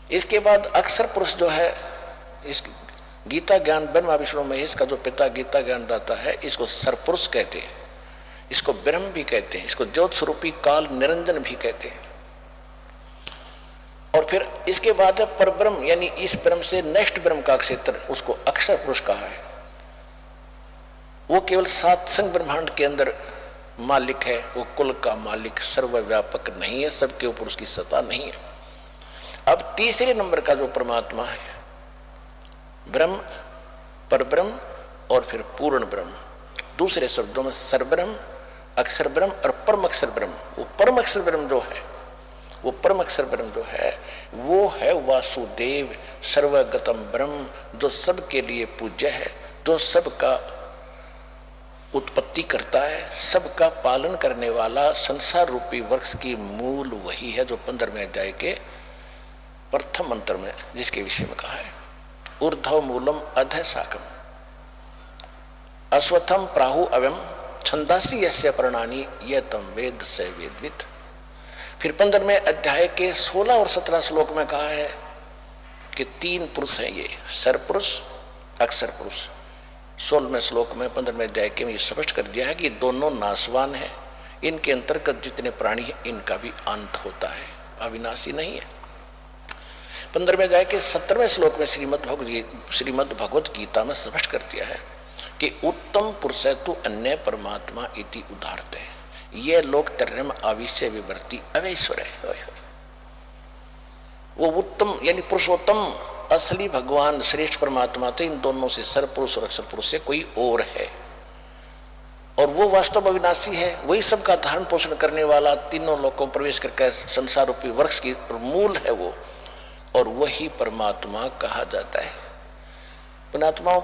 इसके बाद अक्षर पुरुष जो है, इस गीता ज्ञान ब्रह्मा विष्णु महेश का जो पिता गीता ज्ञान दाता है, इसको सरपुरुष कहते हैं, इसको ब्रह्म भी कहते हैं, इसको ज्योत स्वरूपी काल निरंजन भी कहते हैं। और फिर इसके बाद है परब्रह्म, यानी इस ब्रह्म से नेक्स्ट ब्रह्म का क्षेत्र, उसको अक्षर पुरुष कहा है। वो केवल 7 संग ब्रह्मांड के अंदर मालिक है, वो कुल का मालिक, सर्वव्यापक नहीं है, सबके ऊपर उसकी सत्ता नहीं है। अब तीसरे नंबर का जो परमात्मा है, ब्रह्म, परब्रह्म और फिर पूर्ण ब्रह्म, दूसरे शब्दों में सरब्रह्म, अक्षर ब्रह्म और परम अक्षर ब्रह्म। वो परम अक्षर ब्रह्म जो है, वो परम अक्षर ब्रह्म जो है, वो है वासुदेव सर्वगतम ब्रह्म, जो सबके लिए पूज्य है, जो सबका उत्पत्ति करता है, सबका पालन करने वाला संसार रूपी वृक्ष की मूल वही है, जो 15वें अध्याय के प्रथम मंत्र में जिसके विषय में कहा है, ऊर्ध्व मूलम अधः शाखम अश्वत्थम प्राहु अवम छंदासी यस्य पर्णानि ये तम वेद से वेदवित। फिर 15वें अध्याय के 16 और 17 श्लोक में कहा है कि 3 पुरुष हैं ये, सरपुरुष, अक्षर पुरुष। 16वें श्लोक में 15वें अध्याय के में ये स्पष्ट कर दिया है कि दोनों नाशवान हैं, इनके अंतर्गत जितने प्राणी हैं इनका भी अंत होता है, अविनाशी नहीं है। 15वें अध्याय के 17वें श्लोक में श्रीमद् भगवत गीता में स्पष्ट कर दिया है कि उत्तम पुरुष तु अन्य परमात्मा इति उदाहरते हैं, ये लोग तर्यम आविश्य विवर्ती अवैश्वर है। वो उत्तम यानी पुरुषोत्तम असली भगवान श्रेष्ठ परमात्मा तो इन दोनों से सरपुरुष और अक्षर पुरुष से कोई और है, और वो वास्तव अविनाशी है, वही सबका धारण पोषण करने वाला, तीनों लोकों में प्रवेश करके संसार रूपी वृक्ष की मूल है वो, और वही परमात्मा कहा जाता है। पुणात्मा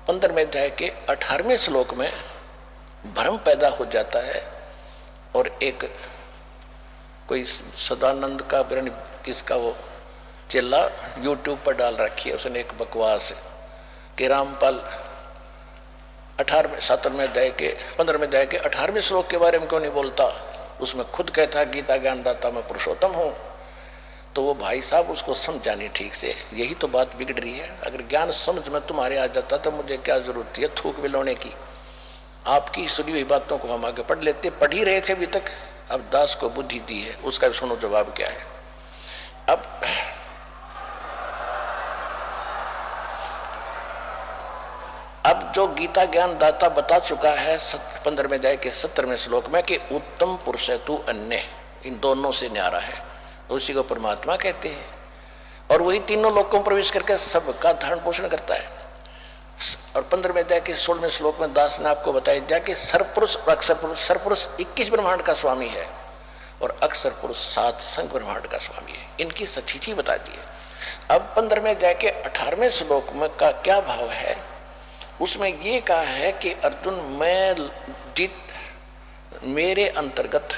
15वें अध्याय के 18वें श्लोक में भ्रम पैदा हो जाता है, और एक कोई सदानंद का किसका वो चेला यूट्यूब पर डाल रखी है, उसने एक बकवास कि रामपाल 15वें अध्याय के 18वें श्लोक के बारे में क्यों नहीं बोलता, उसमें खुद कहता गीता ज्ञानदाता मैं पुरुषोत्तम हूँ, तो वो भाई साहब उसको समझानी ठीक से। यही तो बात बिगड़ रही है। अगर ज्ञान समझ में तुम्हारे आ जाता तो मुझे क्या जरूरत है थूक बिलोने की। आपकी सुनी हुई बातों को हम आगे पढ़ लेते, पढ़ ही रहे थे अभी तक। अब दास को बुद्धि दी है, उसका भी सुनो जवाब क्या है। अब जो गीता ज्ञान दाता बता चुका है 15वें अध्याय के 17वें श्लोक में कि उत्तम पुरुष है तू अन्य, इन दोनों से न्यारा है, उसी को परमात्मा कहते हैं। और वही तीनों लोकों में प्रवेश करके सबका धारण पोषण करता है। और 15वें अध्याय के 16वें श्लोक में दास ने आपको बताया दिया कि सरपुरुष और अक्षर पुरुष, सरपुरुष 21 ब्रह्मांड का स्वामी है और अक्षर पुरुष 7 संघ ब्रह्मांड का स्वामी है। इनकी सचिथि बता दी है। अब 15वें अध्याय के 18वें श्लोक में का क्या भाव है, उसमें ये कहा है कि अर्जुन मेरे अंतर्गत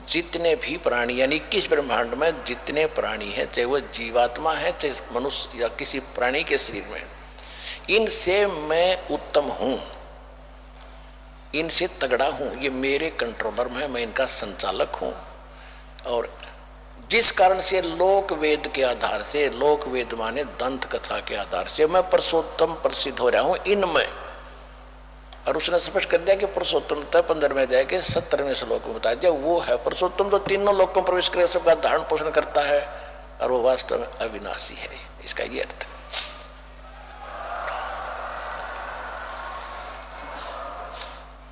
जितने भी प्राणी यानी 21 ब्रह्मांड में जितने प्राणी हैं, चाहे वो जीवात्मा है चाहे मनुष्य या किसी प्राणी के शरीर में, इनसे मैं उत्तम हूं, इनसे तगड़ा हूं, ये मेरे कंट्रोलर में है, मैं इनका संचालक हूं। और जिस कारण से लोक वेद के आधार से, लोक वेद माने दंत कथा के आधार से मैं पुरुषोत्तम प्रसिद्ध हो रहा हूं इनमें। और उसने स्पष्ट कर दिया कि पुरुषोत्तमता 15वें अध्याय के 17वें श्लोक में बता दिया, वो है पुरुषोत्तम जो तीनों लोकों में प्रवेश कर सबका धारण पोषण करता है और वो वास्तव में अविनाशी है। इसका ये अर्थ।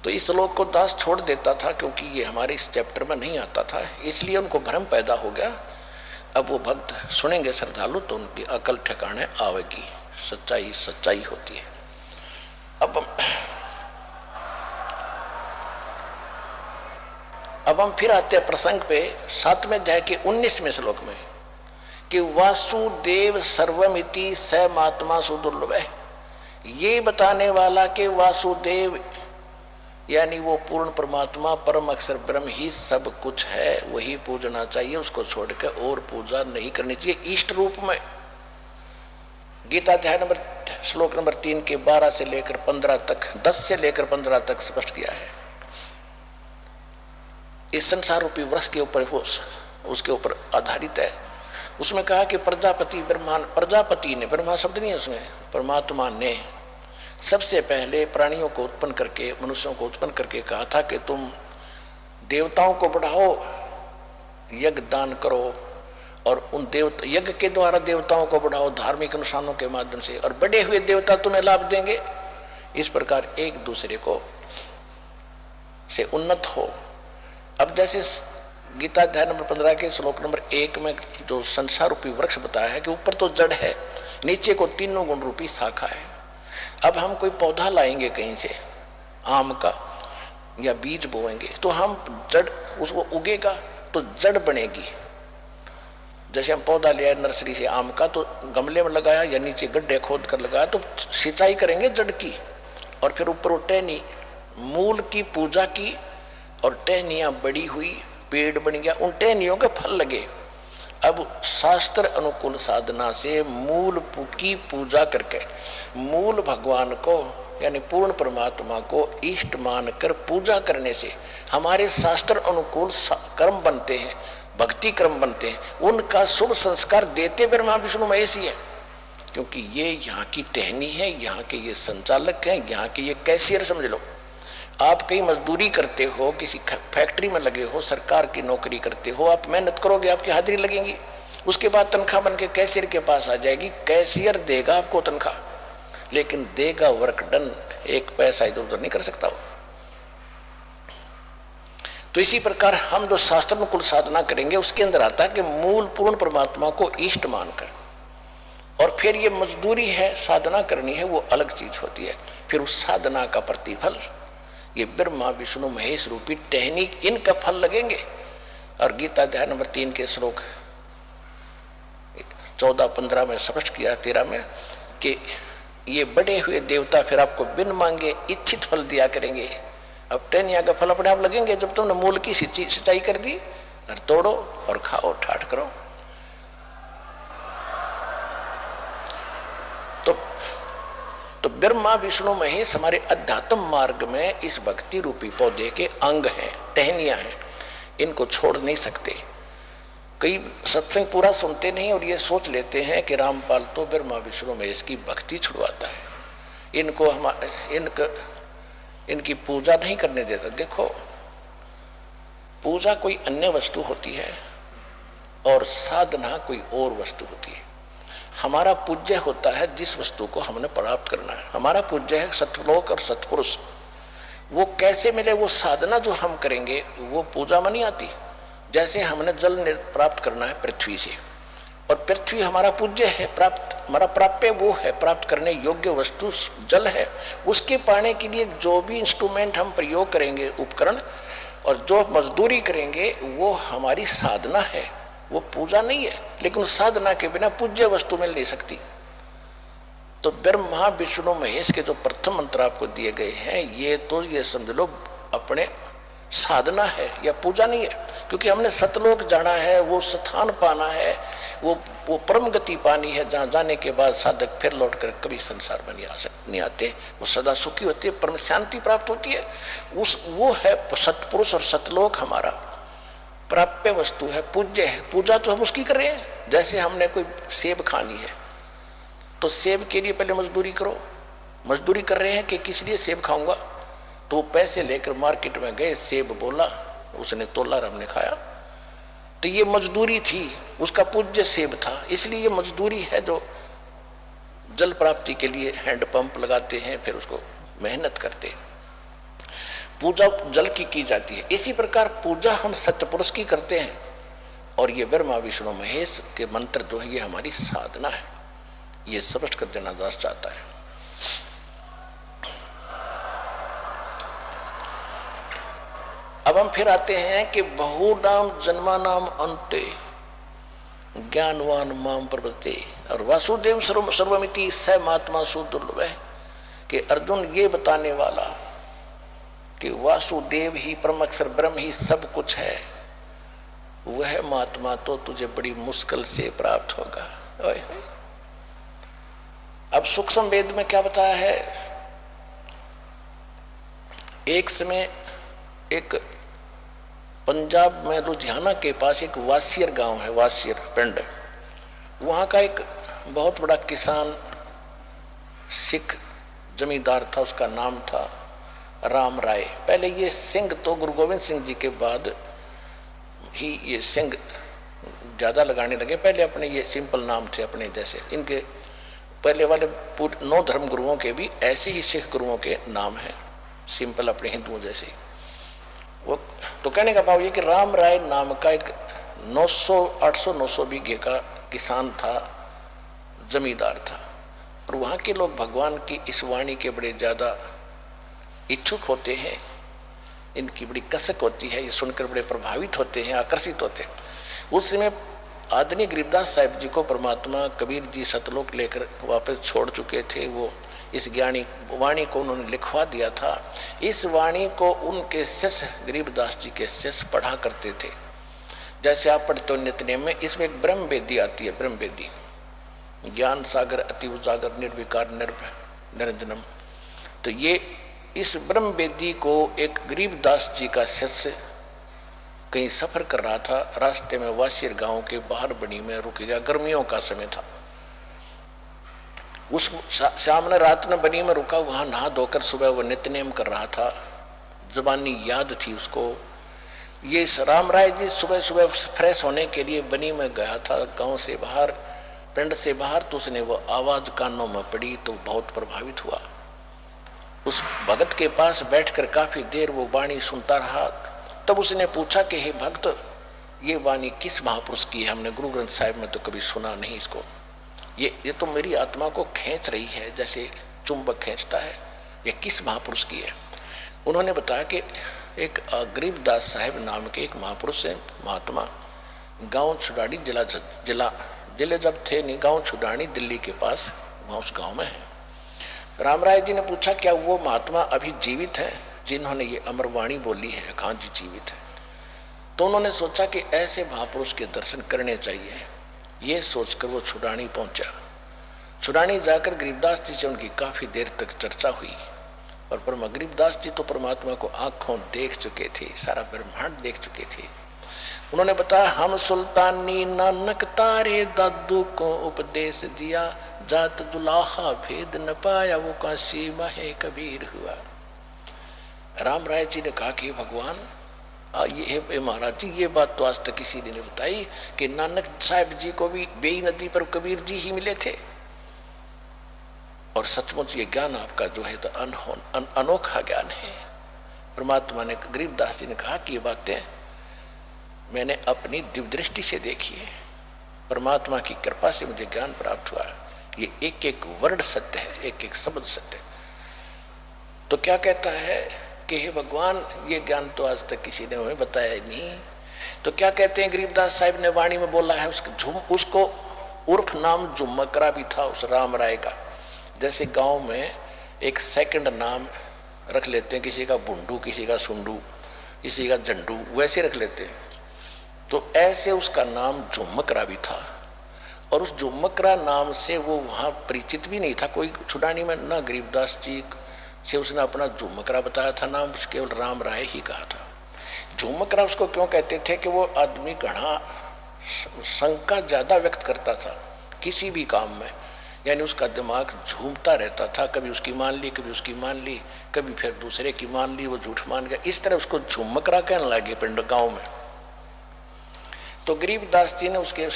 तो इस श्लोक को दास छोड़ देता था क्योंकि ये हमारे इस चैप्टर में नहीं आता था, इसलिए उनको भ्रम पैदा हो गया। अब वो भक्त सुनेंगे श्रद्धालु तो उनकी अकल ठिकाने आवेगी, सच्चाई सच्चाई होती है। अब हम फिर आते हैं प्रसंग पे 7वें अध्याय के 19वें श्लोक में कि वासुदेव सर्वमिति स महात्मा सुदुर्लभ है। ये बताने वाला कि वासुदेव यानी वो पूर्ण परमात्मा परम अक्षर ब्रह्म ही सब कुछ है, वही पूजना चाहिए, उसको छोड़कर और पूजा नहीं करनी चाहिए इष्ट रूप में। गीता अध्याय नंबर श्लोक नंबर 3 के 12 से लेकर 15 तक, 10 से लेकर 15 तक स्पष्ट किया है। इस संसार रूपी वृक्ष के ऊपर उसके ऊपर आधारित है। उसमें कहा कि प्रजापति ने, ब्रह्मा शब्द नहीं है उसमें, परमात्मा ने सबसे पहले प्राणियों को उत्पन्न करके, मनुष्यों को उत्पन्न करके कहा था कि तुम देवताओं को बढ़ाओ, यज्ञ दान करो और उन यज्ञ के द्वारा देवताओं को बढ़ाओ धार्मिक अनुष्ठानों के माध्यम से, और बढ़े हुए देवता तुम्हें लाभ देंगे। इस प्रकार एक दूसरे को से उन्नत हो। अब जैसे गीता अध्याय नंबर 15 के श्लोक नंबर 1 में जो संसार रूपी वृक्ष बताया है कि ऊपर तो जड़ है, नीचे को तीनों गुण रूपी शाखा है। अब हम कोई पौधा लाएंगे कहीं से आम का या बीज बोएंगे तो हम जड़ उसको उगेगा तो जड़ बनेगी। जैसे हम पौधा लिया नर्सरी से आम का, तो गमले में लगाया या नीचे गड्ढे खोद कर लगाया तो सिंचाई करेंगे जड़ की, और फिर ऊपर वो टहनी मूल की पूजा की और टहनियाँ बड़ी हुई, पेड़ बन गया, उन टहनियों के फल लगे। अब शास्त्र अनुकूल साधना से मूल की पूजा करके मूल भगवान को यानी पूर्ण परमात्मा को इष्ट मानकर पूजा करने से हमारे शास्त्र अनुकूल कर्म बनते हैं, भक्ति कर्म बनते हैं। उनका शुभ संस्कार देते ब्रह्मा विष्णु महेश ही है, क्योंकि ये यहाँ की टहनी है, यहाँ के ये संचालक हैं, यहाँ के ये कैशियर समझ लो। आप कहीं मजदूरी करते हो, किसी फैक्ट्री में लगे हो, सरकार की नौकरी करते हो, आप मेहनत करोगे, आपकी हाजिरी लगेगी, उसके बाद तनख्वाह बन के कैशियर के पास आ जाएगी। कैशियर देगा आपको तनख्वाह, लेकिन देगा वर्क डन, एक पैसा इधर उधर नहीं कर सकता वो। तो इसी प्रकार हम जो शास्त्रानुकूल साधना करेंगे उसके अंदर आता है कि मूल पूर्ण परमात्मा को इष्ट मानकर, और फिर ये मजदूरी है, साधना करनी है, वो अलग चीज होती है। फिर उस साधना का प्रतिफल ये ब्रह्मा विष्णु महेश रूपी टहनी, इनका फल लगेंगे। और गीता अध्याय नंबर 3 के श्लोक 14-15 में स्पष्ट किया, 13 में कि ये बड़े हुए देवता फिर आपको बिन मांगे इच्छित फल दिया करेंगे। अब टहनिया का फल अपने आप लगेंगे जब तुमने मूल की सिंचाई कर दी, और तोड़ो और खाओ, ठाठ करो। तो ब्रह्मा विष्णु महेश हमारे अध्यात्म मार्ग में इस भक्ति रूपी पौधे के अंग हैं, टहनियां हैं। इनको छोड़ नहीं सकते। कई सत्संग पूरा सुनते नहीं और ये सोच लेते हैं कि रामपाल तो ब्रह्मा विष्णु महेश की भक्ति छुड़वाता है, इनको इनकी पूजा नहीं करने देता। देखो, पूजा कोई अन्य वस्तु होती है और साधना कोई और वस्तु होती है। हमारा पूज्य होता है जिस वस्तु को हमने प्राप्त करना है। हमारा पूज्य है सतलोक और सतपुरुष। वो कैसे मिले, वो साधना जो हम करेंगे वो पूजा में नहीं आती। जैसे हमने जल प्राप्त करना है पृथ्वी से, और पृथ्वी हमारा पूज्य है, हमारा प्राप्य वो है, प्राप्त करने योग्य वस्तु जल है। उसके पाने के लिए जो भी इंस्ट्रूमेंट हम प्रयोग करेंगे, उपकरण, और जो मजदूरी करेंगे वो हमारी साधना है, वो पूजा नहीं है। लेकिन साधना के बिना पूज्य वस्तु मिल नहीं सकती। तो ब्रह्मा विष्णु महेश के जो प्रथम मंत्र आपको दिए गए हैं, ये समझ लो अपने साधना है या पूजा नहीं है। क्योंकि हमने सतलोक जाना है, वो स्थान पाना है, वो परम गति पानी है, जहाँ जाने के बाद साधक फिर लौट कर कभी संसार में नहीं आते, वो सदा सुखी होती है, परम शांति प्राप्त होती है। वो है सतपुरुष और सतलोक हमारा प्राप्य वस्तु है, पूज्य है। पूजा तो हम उसकी कर रहे हैं। जैसे हमने कोई सेब खानी है तो सेब के लिए पहले मजदूरी करो। मजदूरी कर रहे हैं कि किस लिए सेब खाऊंगा, तो पैसे लेकर मार्केट में गए, सेब बोला, उसने तोला, हमने खाया। तो ये मजदूरी थी, उसका पूज्य सेब था। इसलिए ये मजदूरी है जो जल प्राप्ति के लिए हैंड पंप लगाते हैं, फिर उसको मेहनत करते हैं। पूजा जल की जाती है। इसी प्रकार पूजा हम सत्यपुरुष की करते हैं, और ये ब्रह्मा विष्णु महेश के मंत्र जो है ये हमारी साधना है। ये स्पष्ट कर देना दास चाहता है। अब हम फिर आते हैं कि बहुनाम जन्मानाम अंते ज्ञानवान माम प्रवृत्ते, और वासुदेव सर्वमिति स महात्मा सुदुर्लभ है कि अर्जुन ये बताने वाला कि वासुदेव ही परमाक्षर ब्रह्म ही सब कुछ है, वह महात्मा तो तुझे बड़ी मुश्किल से प्राप्त होगा। अब सूक्ष्म वेद में क्या बताया है, एक समय एक पंजाब में लुधियाना के पास एक वासियर गांव है, वासियर पिंड, वहाँ का एक बहुत बड़ा किसान सिख जमींदार था, उसका नाम था राम राय। पहले ये सिंह तो गुरु गोविंद सिंह जी के बाद ही ये सिंह ज़्यादा लगाने लगे, पहले अपने ये सिंपल नाम थे अपने जैसे। इनके पहले वाले 9 धर्म गुरुओं के भी ऐसे ही सिख गुरुओं के नाम हैं, सिंपल अपने हिंदुओं जैसे। वो तो कहने का भाव ये कि राम राय नाम का एक 800-900 बीघे का किसान था, जमींदार था, और वहाँ के लोग भगवान की इस वाणी के बड़े ज़्यादा इच्छुक होते हैं, इनकी बड़ी कसक होती है, ये सुनकर बड़े प्रभावित होते हैं, आकर्षित होते हैं। उस समय आदरणीय गरीबदास साहिब जी को परमात्मा कबीर जी सतलोक लेकर वापस छोड़ चुके थे। वो इस ज्ञानी वाणी को उन्होंने लिखवा दिया था। इस वाणी को उनके शिष्य गरीबदास जी के शिष्य पढ़ा करते थे। जैसे आप पढ़ते हो नित्यनेम में, इसमें एक ब्रह्म वेदी आती है, ब्रह्म वेदी, ज्ञान सागर अति उजागर निर्विकार निर्भय निरंजनम। तो ये इस ब्रह्म वेदी को एक गरीबदास जी का शिष्य कहीं सफर कर रहा था, रास्ते में वासियर गांव के बाहर बनी में रुक गया, गर्मियों का समय था। उस सामने रात में बनी में रुका, वहाँ नहा धोकर सुबह वो नित्यनेम कर रहा था, जुबानी याद थी उसको। ये राम राय जी सुबह सुबह फ्रेश होने के लिए बनी में गया था, गांव से बाहर, पिंड से बाहर। तो उसने वो आवाज़ कानों में पड़ी तो बहुत प्रभावित हुआ। उस भगत के पास बैठकर काफ़ी देर वो वाणी सुनता रहा। तब उसने पूछा कि हे भक्त, ये वाणी किस महापुरुष की है? हमने गुरु ग्रंथ साहिब में तो कभी सुना नहीं इसको। ये तो मेरी आत्मा को खींच रही है जैसे चुंबक खींचता है। ये किस महापुरुष की है? उन्होंने बताया कि एक गरीबदास साहिब नाम के एक महापुरुष है, महात्मा, गांव छुड़ानी जिले जब थे नहीं, गांव छुड़ानी दिल्ली के पास, वहाँ उस गांव में है। राम राय जी ने पूछा क्या वो महात्मा अभी जीवित है जिन्होंने ये अमरवाणी बोली है? हाँ जी जीवित है। तो उन्होंने सोचा कि ऐसे महापुरुष के दर्शन करने चाहिए। ये सोचकर वो छुड़ानी पहुंचा। छुड़ानी जाकर गरीबदास जी से उनकी काफ़ी देर तक चर्चा हुई। और गरीबदास जी तो परमात्मा को आंखों देख चुके थे, सारा ब्रह्मांड देख चुके थे। उन्होंने बताया, हम सुल्तानी नानक तारे दादू को उपदेश दिया, जात दुलाहा भेद न पाया, वो काशी माहे कबीर हुआ। राम राय जी ने कहा कि भगवान ये महाराज जी, ये बात तो आज तक किसी ने नहीं बताई कि नानक साहब जी को भी बेई नदी पर कबीर जी ही मिले थे। और सचमुच ये ज्ञान आपका जो है तो अनोखा ज्ञान है। परमात्मा ने, गरीबदास जी ने कहा कि ये बातें मैंने अपनी दिव्य दृष्टि से देखी है, परमात्मा की कृपा से मुझे ज्ञान प्राप्त हुआ। ये एक एक वर्ड सत्य है, एक एक शब्द सत्य है। तो क्या कहता है कि हे भगवान, ये ज्ञान तो आज तक किसी ने हमें बताया ही नहीं। तो क्या कहते हैं, गरीबदास साहिब ने वाणी में बोला है, उसको उर्फ नाम झुमकरा भी था उस राम राय का। जैसे गांव में एक सेकंड नाम रख लेते हैं, किसी का बुंडू, किसी का सुंडू, किसी का झंडू, वैसे रख लेते हैं। तो ऐसे उसका नाम झुमकरा भी था। और उस झुमकरा नाम से वो वहाँ परिचित भी नहीं था कोई छुड़ानी में, ना गरीबदास जी से उसने अपना झुमकरा बताया था, नाम केवल राम राय ही कहा था। झुमकरा उसको क्यों कहते थे कि वो आदमी घना शंका ज़्यादा व्यक्त करता था किसी भी काम में, यानी उसका दिमाग झूमता रहता था, कभी उसकी मान ली, कभी उसकी मान ली, कभी फिर दूसरे की मान ली, वो झूठ मान गया। इस तरह उसको झुमकरा कहने लगे पिंड गाँव में। तो गरीबदास जी ने उसके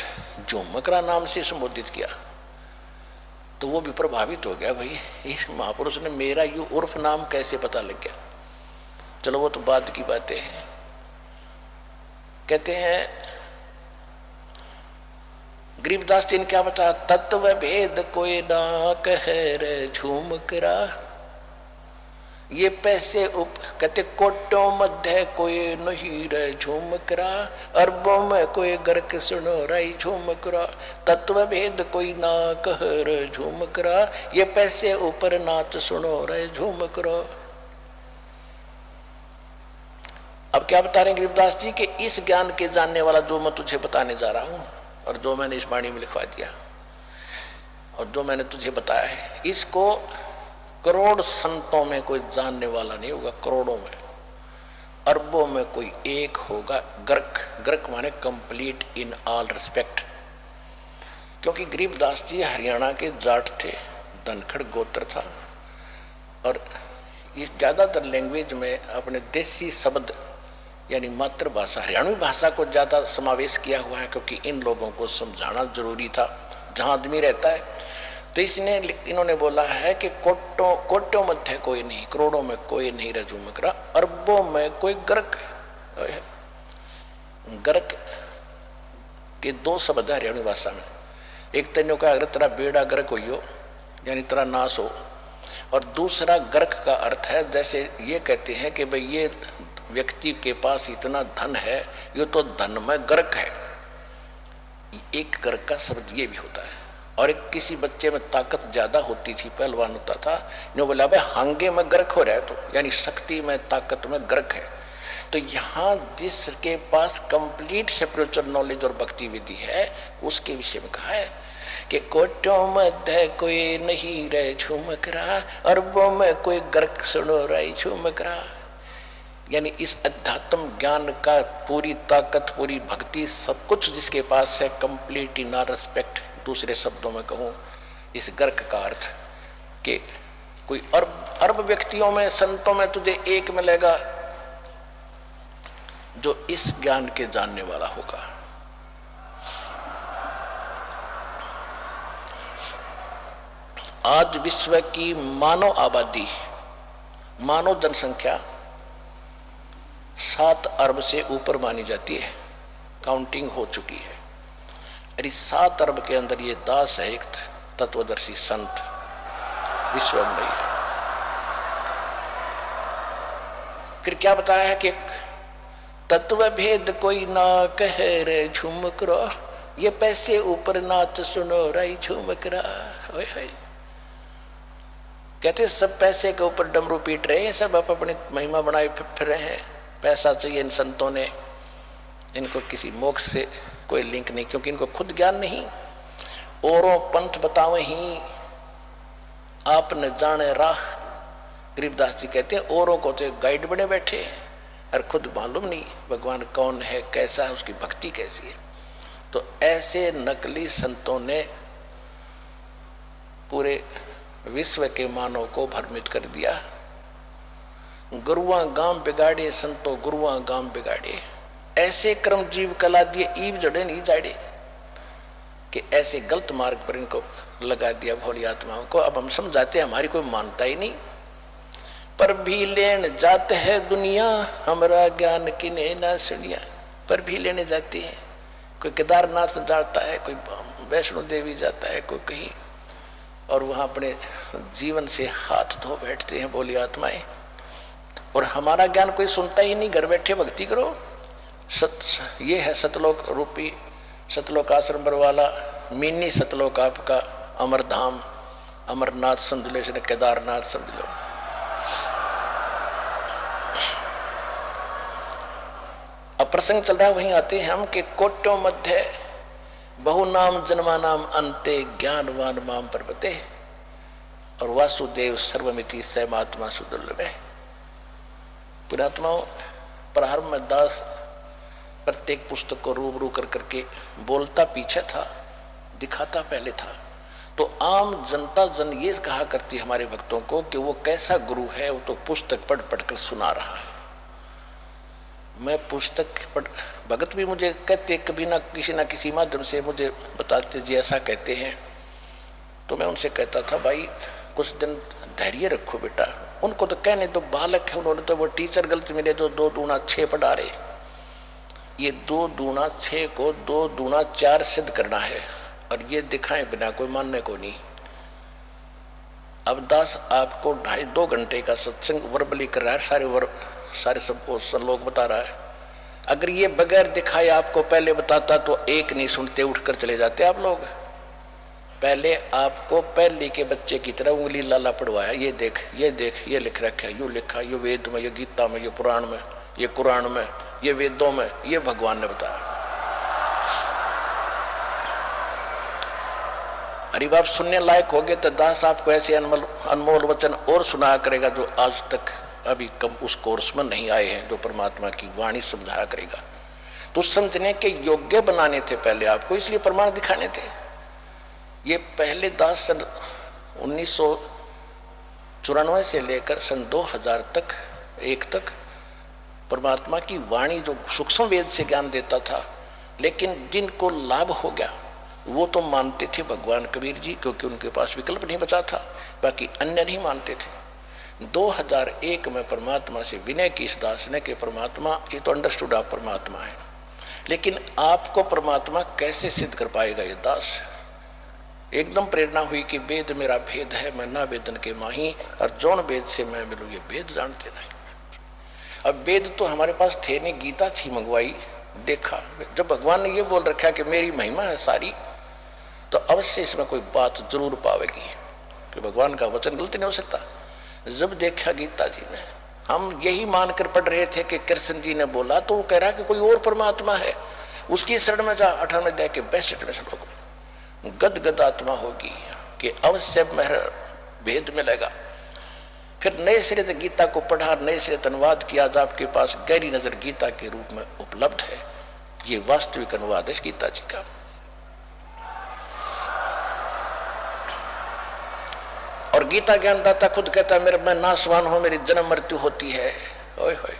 झुमकरा नाम से संबोधित किया तो वो भी प्रभावित हो गया, भाई इस महापुरुष ने मेरा यू उर्फ नाम कैसे पता लग गया। चलो वो तो बाद की बातें हैं। कहते हैं गरीबदास जी ने क्या बताया, तत्व भेद कोई ना कहे रे झुमकरा, ये पैसे कहते कोटों मध्य कोई नहीं रे झुमकरा, अरबों में कोई गर्क सुनो रही झुमकरा, तत्व भेद कोई ना कह रे झुमकरा, ये पैसे ऊपर नाच सुनो रे झुमकरा। अब क्या बता रहे हैं गरीबदास जी कि इस ज्ञान के जानने वाला जो मैं तुझे बताने जा रहा हूं और जो मैंने इस वाणी में लिखवा दिया और जो मैंने तुझे बताया है, इसको करोड़ संतों में कोई जानने वाला नहीं होगा, करोड़ों में, अरबों में कोई एक होगा। गर्क, गर्क माने कंप्लीट इन ऑल रिस्पेक्ट। क्योंकि गरीबदास जी हरियाणा के जाट थे, धनखड़ गोत्र था, और ये ज़्यादातर लैंग्वेज में अपने देसी शब्द यानी मातृभाषा हरियाणवी भाषा को ज़्यादा समावेश किया हुआ है, क्योंकि इन लोगों को समझाना जरूरी था जहाँ आदमी रहता है। तो इसने इन्होंने बोला है कि कोटों मध्य कोई नहीं, करोड़ों में कोई नहीं रे झुमकरा, अरबों में कोई गर्क। गर्क के दो शब्द है हरियाणवी भाषा में, एक तेनों का अगर तेरा बेड़ा गर्क हो यानी तेरा नाश हो, और दूसरा गर्क का अर्थ है जैसे ये कहते हैं कि भाई ये व्यक्ति के पास इतना धन है, ये तो धन में गर्क है। एक गर्क का शब्द ये भी होता है। और एक किसी बच्चे में ताकत ज्यादा होती थी, पहलवान होता था, जो बोला भाई हांगे में गर्क हो रहा है, तो यानी शक्ति में ताकत में गर्क है। तो यहाँ जिसके पास कंप्लीट स्पिरिचुअल नॉलेज और भक्ति विधि है उसके विषय में कहा है कि कोटों मध्य कोई नहीं रहे झुमकरा, अरबों में कोई गर्क सुनो रही झुमकरा। यानी इस अध्यात्म ज्ञान का पूरी ताकत, पूरी भक्ति, सब कुछ जिसके पास है, कंप्लीट इन ऑल रिस्पेक्ट। दूसरे शब्दों में कहूँ, इस गर्क का अर्थ कि कोई अरब व्यक्तियों में, संतों में तुझे एक मिलेगा जो इस ज्ञान के जानने वाला होगा। आज विश्व की मानव आबादी, मानव जनसंख्या 7 अरब से ऊपर मानी जाती है, काउंटिंग हो चुकी है। और इस 7 अरब के अंदर ये दास है एक तत्वदर्शी संत विश्व में नहीं है। फिर क्या बताया है कि तत्व भेद कोई ना कहे रे झुमकरा, ये पैसे ऊपर नाच सुनो रही झुमकरा। कहते सब पैसे के ऊपर डमरू पीट रहे हैं, सब अपनी महिमा बनाए फिर रहे हैं, पैसा चाहिए इन संतों ने, इनको किसी मोक्ष से कोई लिंक नहीं, क्योंकि इनको खुद ज्ञान नहीं। औरों पंथ बतावे ही आप न जाने राह। गरीबदास जी कहते हैं औरों को तो गाइड बने बैठे, और खुद मालूम नहीं भगवान कौन है, कैसा है, उसकी भक्ति कैसी है। तो ऐसे नकली संतों ने पूरे विश्व के मानव को भ्रमित कर दिया। गुरुआ गांव बिगाड़े संतो गुरुआ गांव बिगाड़े, ऐसे कर्म जीव कला दिए ईब जड़े नहीं जाड़े, कि ऐसे गलत मार्ग पर इनको लगा दिया भोली आत्माओं को। अब हम समझाते हमारी कोई मानता ही नहीं। पर भी लेन जाते है दुनिया, हमारा ज्ञान किने ना सुनिया। पर भी लेने जाते हैं, कोई केदारनाथ जाता है, कोई वैष्णो देवी जाता है, कोई कहीं, और वहां अपने जीवन से हाथ धो बैठते हैं भोली आत्माएं। और हमारा ज्ञान कोई सुनता ही नहीं, घर बैठे भक्ति करो। ये है सतलोक रूपी, सतलोक आश्रम वाला मिनी सतलोक आपका अमरधाम, अमरनाथ समझ लो, इसने केदारनाथ समझ लो। अब प्रसंग चल रहा है, वहीं आते हैं हम कि कोट्यों मध्य बहु नाम जन्मा नाम अंते ज्ञानवान माम पर्वते, और वासुदेव सर्वमिति सहमात्मा सुदुर्लभ है। पुरात्माओं, प्रारंभ में दास प्रत्येक पुस्तक को रूबरू कर करके बोलता पीछे था, दिखाता पहले था। तो आम जनता जन ये कहा करती हमारे भक्तों को कि वो कैसा गुरु है, वो तो पुस्तक पढ़ पढ़ कर सुना रहा है। मैं पुस्तक पढ़, भगत भी मुझे कहते कभी ना किसी माध्यम से मुझे बताते जी ऐसा कहते हैं। तो मैं उनसे कहता था भाई कुछ दिन धैर्य रखो बेटा, उनको तो कहने तो बालक है, उन्होंने तो वो टीचर गलत मिले तो 2 दूना 6 पढ़ा रहे। ये 2 दूना 6 को 2 दूना 4 सिद्ध करना है, और ये दिखाए बिना कोई मानने को नहीं। अब दास आपको 2.5-2 घंटे का सत्संग वर्बली कर रहा है, सारे सब लोग बता रहा है। अगर ये बगैर दिखाए आपको पहले बताता तो एक नहीं सुनते, उठकर चले जाते आप लोग। पहले आपको पहले के बच्चे की तरह उंगली लाला पढ़वाया, ये देख ये देख, ये लिख रखा है, यूँ लिखा, ये वेद में, ये गीता में, ये पुराण में, ये कुरान में, ये वेदों में, ये भगवान ने बताया। अरे बाप सुनने लायक हो गए तो दास आपको ऐसे अनमोल वचन और सुनाया करेगा जो आज तक अभी कम उस कोर्स में नहीं आए हैं, जो परमात्मा की वाणी समझाया करेगा। तो समझने के योग्य बनाने थे पहले आपको, इसलिए प्रमाण दिखाने थे। ये पहले दास सन 1994 से लेकर सन 2000 तक 1 तक परमात्मा की वाणी जो सूक्ष्म वेद से ज्ञान देता था, लेकिन जिनको लाभ हो गया वो तो मानते थे भगवान कबीर जी, क्योंकि उनके पास विकल्प नहीं बचा था, बाकी अन्य नहीं मानते थे। 2001 में परमात्मा से विनय की इस दास ने कि परमात्मा, ये तो अंडरस्टूड आप परमात्मा है, लेकिन आपको परमात्मा कैसे सिद्ध कर पाएगा ये दास। एकदम प्रेरणा हुई कि वेद मेरा भेद है, मैं ना वेदन के माही, और जौन वेद से मैं मिलूँ ये वेद जानते नहीं। अब वेद तो हमारे पास थे नहीं, गीता थी मंगवाई, देखा। जब भगवान ने ये बोल रखा कि मेरी महिमा है सारी, तो अवश्य इसमें कोई बात जरूर पावेगी कि भगवान का वचन गलत नहीं हो सकता। जब देखा गीता जी ने, हम यही मानकर पढ़ रहे थे कि कृष्ण जी ने बोला, तो वो कह रहा कि कोई और परमात्मा है, उसकी शरण में जा। 18वें अध्याय के 62वें श्लोक में गदगद आत्मा होगी कि अवश्य मेरा भेद मिलेगा। फिर नए सिरे से गीता को पढ़ा, नए सिरे अनुवाद किया। आज आपके पास गहरी नजर गीता के रूप में उपलब्ध है। ये वास्तविक अनुवाद है गीता जी का। और गीता ज्ञानदाता खुद कहता है, मेरे मैं नासवान हूं, मेरी जन्म मृत्यु होती है। ओए होए।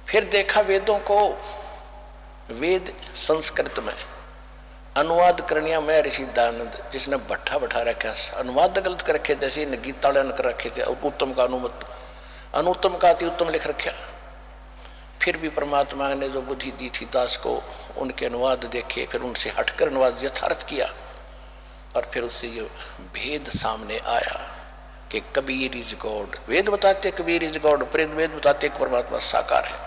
फिर देखा वेदों को, वेद संस्कृत में अनुवाद करनिया मैं ऋषि दयानंद, जिसने भट्ठा बैठा रखा, अनुवाद गलत कर रखे, जैसे गीता वाले ने कर रखे थे। उत्तम का अनुत्तम का अति उत्तम लिख रखा। फिर भी परमात्मा ने जो बुद्धि दी थी दास को, उनके अनुवाद देखे, फिर उनसे हटकर अनुवाद यथार्थ किया, और फिर उससे ये भेद सामने आया कि कबीर इज गॉड। वेद बताते कबीर इज गॉड, प्रेत वेद बताते परमात्मा साकार है।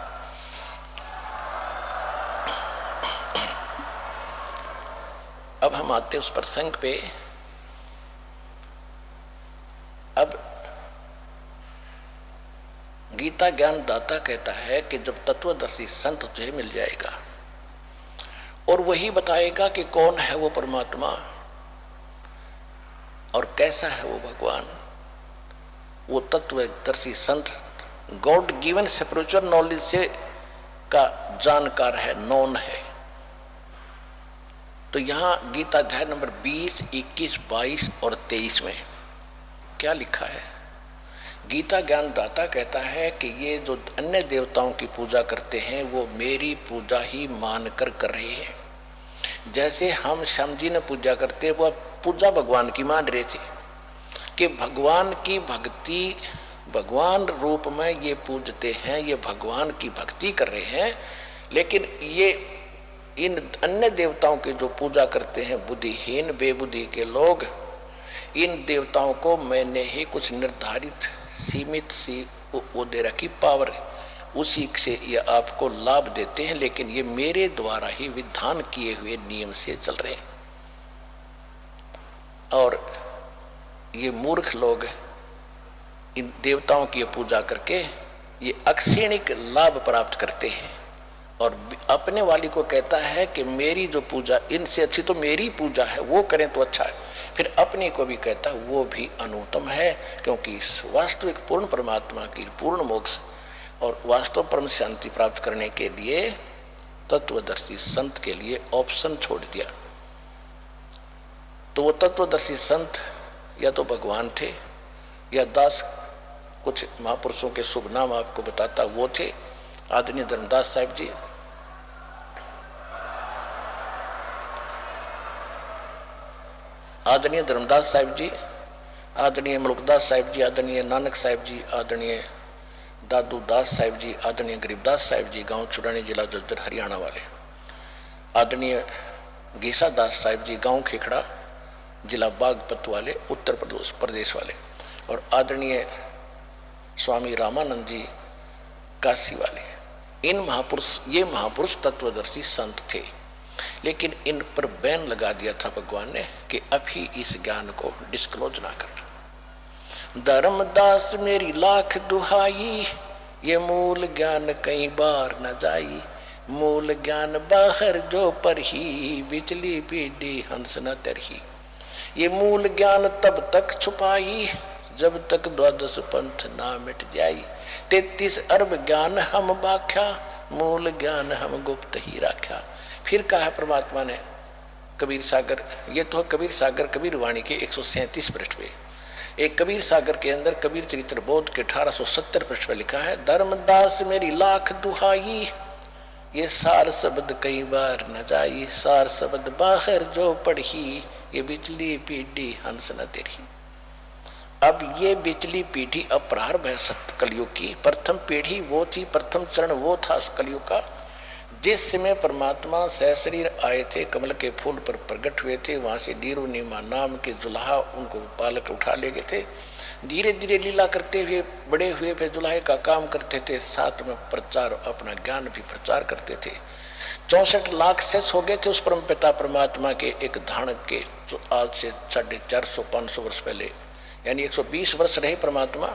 अब हम आते उस प्रसंग पे। अब गीता ज्ञान दाता कहता है कि जब तत्वदर्शी संत तुझे मिल जाएगा और वही बताएगा कि कौन है वो परमात्मा और कैसा है वो भगवान, वो तत्वदर्शी संत गॉड गिवन स्पिरिचुअल नॉलेज से का जानकार है, नॉन है। तो यहाँ गीता अध्याय नंबर 20, 21, 22 और 23 में क्या लिखा है? गीता ज्ञानदाता कहता है कि ये जो अन्य देवताओं की पूजा करते हैं वो मेरी पूजा ही मानकर कर रहे हैं। जैसे हम श्याम जी ने पूजा करते, वो पूजा भगवान की मान रहे थे कि भगवान की भक्ति, भगवान रूप में ये पूजते हैं, ये भगवान की भक्ति कर रहे हैं। लेकिन ये इन अन्य देवताओं की जो पूजा करते हैं बुद्धिहीन बेबुद्धि के लोग, इन देवताओं को मैंने ही कुछ निर्धारित सीमित सी वो दे रखी पावर, उसी से ये आपको लाभ देते हैं, लेकिन ये मेरे द्वारा ही विधान किए हुए नियम से चल रहे हैं। और ये मूर्ख लोग इन देवताओं की पूजा करके ये अक्षणिक लाभ प्राप्त करते हैं और अपने वाली को कहता है कि मेरी जो पूजा इनसे अच्छी तो मेरी पूजा है, वो करें तो अच्छा है। फिर अपने को भी कहता है वो भी अनुत्तम है, क्योंकि वास्तविक पूर्ण परमात्मा की पूर्ण मोक्ष और वास्तव परम शांति प्राप्त करने के लिए तत्वदर्शी संत के लिए ऑप्शन छोड़ दिया। तो वो तत्वदर्शी संत या तो भगवान थे या दास, कुछ महापुरुषों के शुभ नाम आपको बताता, वो थे आदरणीय धर्मदास साहिब जी, आदरणीय धर्मदास साहिब जी, आदरणीय मुल्कदास साहिब जी, आदरणीय नानक साहिब जी, आदरणीय दादू दास साहिब जी, आदरणीय गरीबदास साहिब जी, गांव चुरानी, जिला जज्जर, हरियाणा वाले, आदरणीय गीसा दास साहिब जी, गांव खेखड़ा, जिला बागपत वाले, उत्तर प्रदेश वाले, और आदरणीय स्वामी रामानंद जी, काशी वाले। इन महापुरुष, ये महापुरुष तत्वदर्शी संत थे, लेकिन इन पर बैन लगा दिया था भगवान ने कि अभी इस ज्ञान को डिस्क्लोज ना करना। धर्मदास मेरी लाख दुहाई, ये मूल ज्ञान कई बार न जाई, मूल ज्ञान बाहर जो पर ही, बिचली पीढ़ी हंस न तरही। ये मूल ज्ञान तब तक छुपाई, जब तक द्वादश पंथ ना मिट जाई। 33 अरब ज्ञान हम बाख्या, मूल ज्ञान हम गुप्त ही राख्या। फिर कहा परमात्मा ने कबीर सागर, ये तो कबीर सागर कबीर वाणी के 137 पृष्ठ पे, एक कबीर सागर के अंदर कबीर चरित्र बोध के 1870 पृष्ठ पे लिखा है, धर्मदास मेरी लाख दुहाई, ये सार शब्द कई बार न जाई, सार शब्द बाहर जो पढ़ी, ये बिचली पीढ़ी हंस न तेरी। अब ये बिचली पीढ़ी अब प्रारंभ है सत्य कलयुग की। प्रथम पीढ़ी वो थी, प्रथम चरण वो था कलयुग का, जिस समय परमात्मा सहशरीर आए थे, कमल के फूल पर प्रकट हुए थे, वहाँ से डीरू नीमा नाम के जुल्हा उनको पालक उठा ले गए थे। धीरे धीरे लीला करते हुए बड़े हुए, फिर जुल्हे का काम करते थे, साथ में प्रचार, अपना ज्ञान भी प्रचार करते थे। 64 लाख शेष हो गए थे उस परम पिता परमात्मा के एक धानक के, जो आज से 450-500 वर्ष पहले, यानी 120 वर्ष रहे परमात्मा।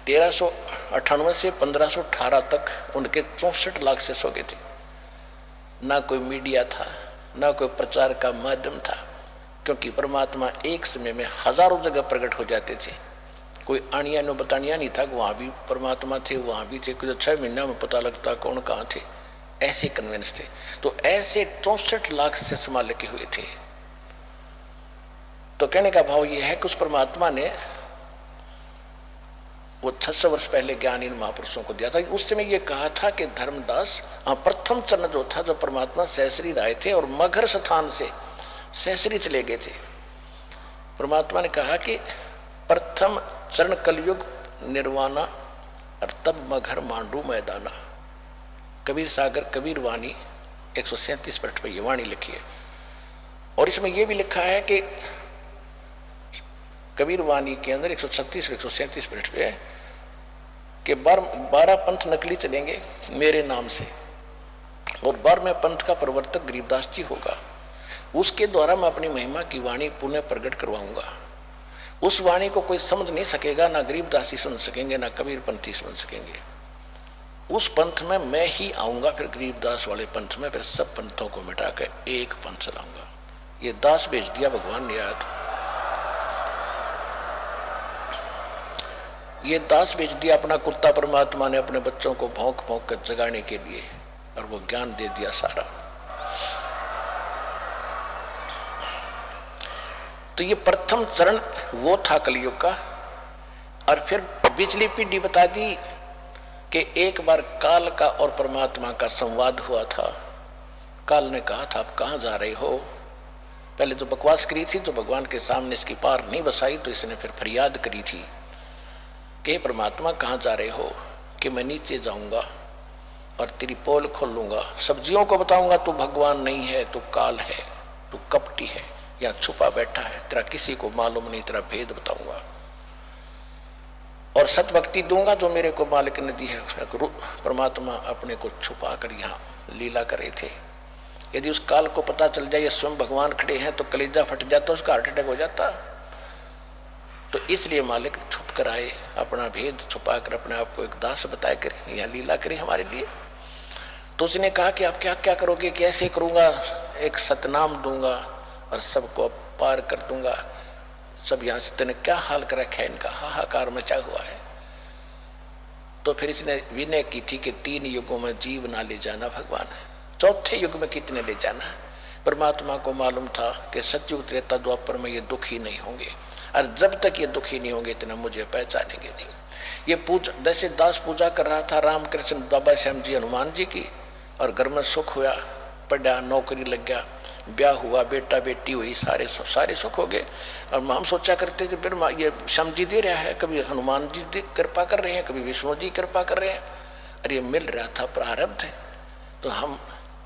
1398 से 1518 तक उनके 64 लाख शेष हो गए थे। ना कोई मीडिया था, ना कोई प्रचार का माध्यम था, क्योंकि परमात्मा एक समय में हजारों जगह प्रकट हो जाते थे। कोई आनिया नो बतानिया नहीं था, वहाँ भी परमात्मा थे, वहाँ भी थे, कुछ 6 महीना में पता लगता कौन कहाँ थे, ऐसे कन्वेंस थे। तो ऐसे 64 लाख से संभाल के हुए थे। तो कहने का भाव यह है कि उस परमात्मा ने वो 600 वर्ष पहले ज्ञान इन महापुरुषों को दिया था। उस समय ये कहा था कि धर्मदास, प्रथम चरण जो था, जो परमात्मा सहशरीर आए थे और मगर स्थान से सहशरीर चले गए थे। परमात्मा ने कहा कि प्रथम चरण कलयुग निर्वाणा और तब मगर मांडू मैदाना। कबीर सागर कबीर वाणी 137 पृष्ठ पर ये वाणी लिखी है। और इसमें यह भी लिखा है कि कबीर वाणी के अंदर 136 137 पृष्ठ पे कि 12 पंथ नकली चलेंगे मेरे नाम से, और 12वें पंथ का प्रवर्तक गरीबदास जी होगा। उसके द्वारा मैं अपनी महिमा की वाणी पुनः प्रकट करवाऊंगा। उस वाणी को कोई समझ नहीं सकेगा, ना गरीबदासी समझ सकेंगे, ना कबीर पंथी समझ सकेंगे। उस पंथ में मैं ही आऊंगा, फिर गरीबदास वाले पंथ में फिर सब पंथों को मिटाकर एक पंथ चलाऊंगा। ये दास भेज दिया भगवान ने। याद ये दास भेज दिया अपना कुत्ता परमात्मा ने अपने बच्चों को भौंक भौंक कर जगाने के लिए, और वो ज्ञान दे दिया सारा। तो ये प्रथम चरण वो था कलयुग का। और फिर पिछली पीढ़ी बता दी कि एक बार काल का और परमात्मा का संवाद हुआ था। काल ने कहा था आप कहाँ जा रहे हो। पहले तो बकवास करी थी, तो भगवान के सामने इसकी पार नहीं बसाई, तो इसने फिर फरियाद करी थी कि परमात्मा कहाँ जा रहे हो, कि मैं नीचे जाऊंगा और तेरी पोल खोल लूंगा, सब्जियों को बताऊंगा तू भगवान नहीं है, तू काल है, तू कपटी है, या छुपा बैठा है, तेरा किसी को मालूम नहीं, तेरा भेद बताऊंगा, और सत भक्ति दूंगा जो मेरे को मालिक ने दी है। परमात्मा अपने को छुपा कर यहाँ लीला करे थे। यदि उस काल को पता चल जाए स्वयं भगवान खड़े हैं तो कलेजा फट जाता, उसका हार्ट अटैक हो जाता। तो इसलिए मालिक छुप कर आए, अपना भेद छुपा कर अपने आप को एक दास बताए कर यहाँ लीला करे हमारे लिए। तो उसने कहा कि आप क्या क्या करोगे, कैसे करूँगा, एक सतनाम दूंगा और सबको पार कर दूंगा। सब यहाँ से तेने क्या हाल कर रखा है, इनका हाहाकार मचा हुआ है। तो फिर इसने विनय की थी कि 3 युगों में जीव ना ले जाना भगवान, चौथे युग में कितने ले जाना। परमात्मा को मालूम था कि सतयुग त्रेता द्वापर में ये दुखी नहीं होंगे, और जब तक ये दुखी नहीं होंगे इतना मुझे पहचानेंगे नहीं। ये पूजा जैसे दास पूजा कर रहा था रामकृष्ण बाबा श्याम जी हनुमान जी की, और घर में सुख हुआ, पढ़ा, नौकरी लग गया, ब्याह हुआ, बेटा बेटी हुई, सारे सुख हो गए। और हम सोचा करते थे फिर ये श्याम जी दे रहा है, कभी हनुमान जी कृपा कर रहे हैं, कभी विष्णु जी कृपा कर रहे हैं, और ये मिल रहा था प्रारब्ध।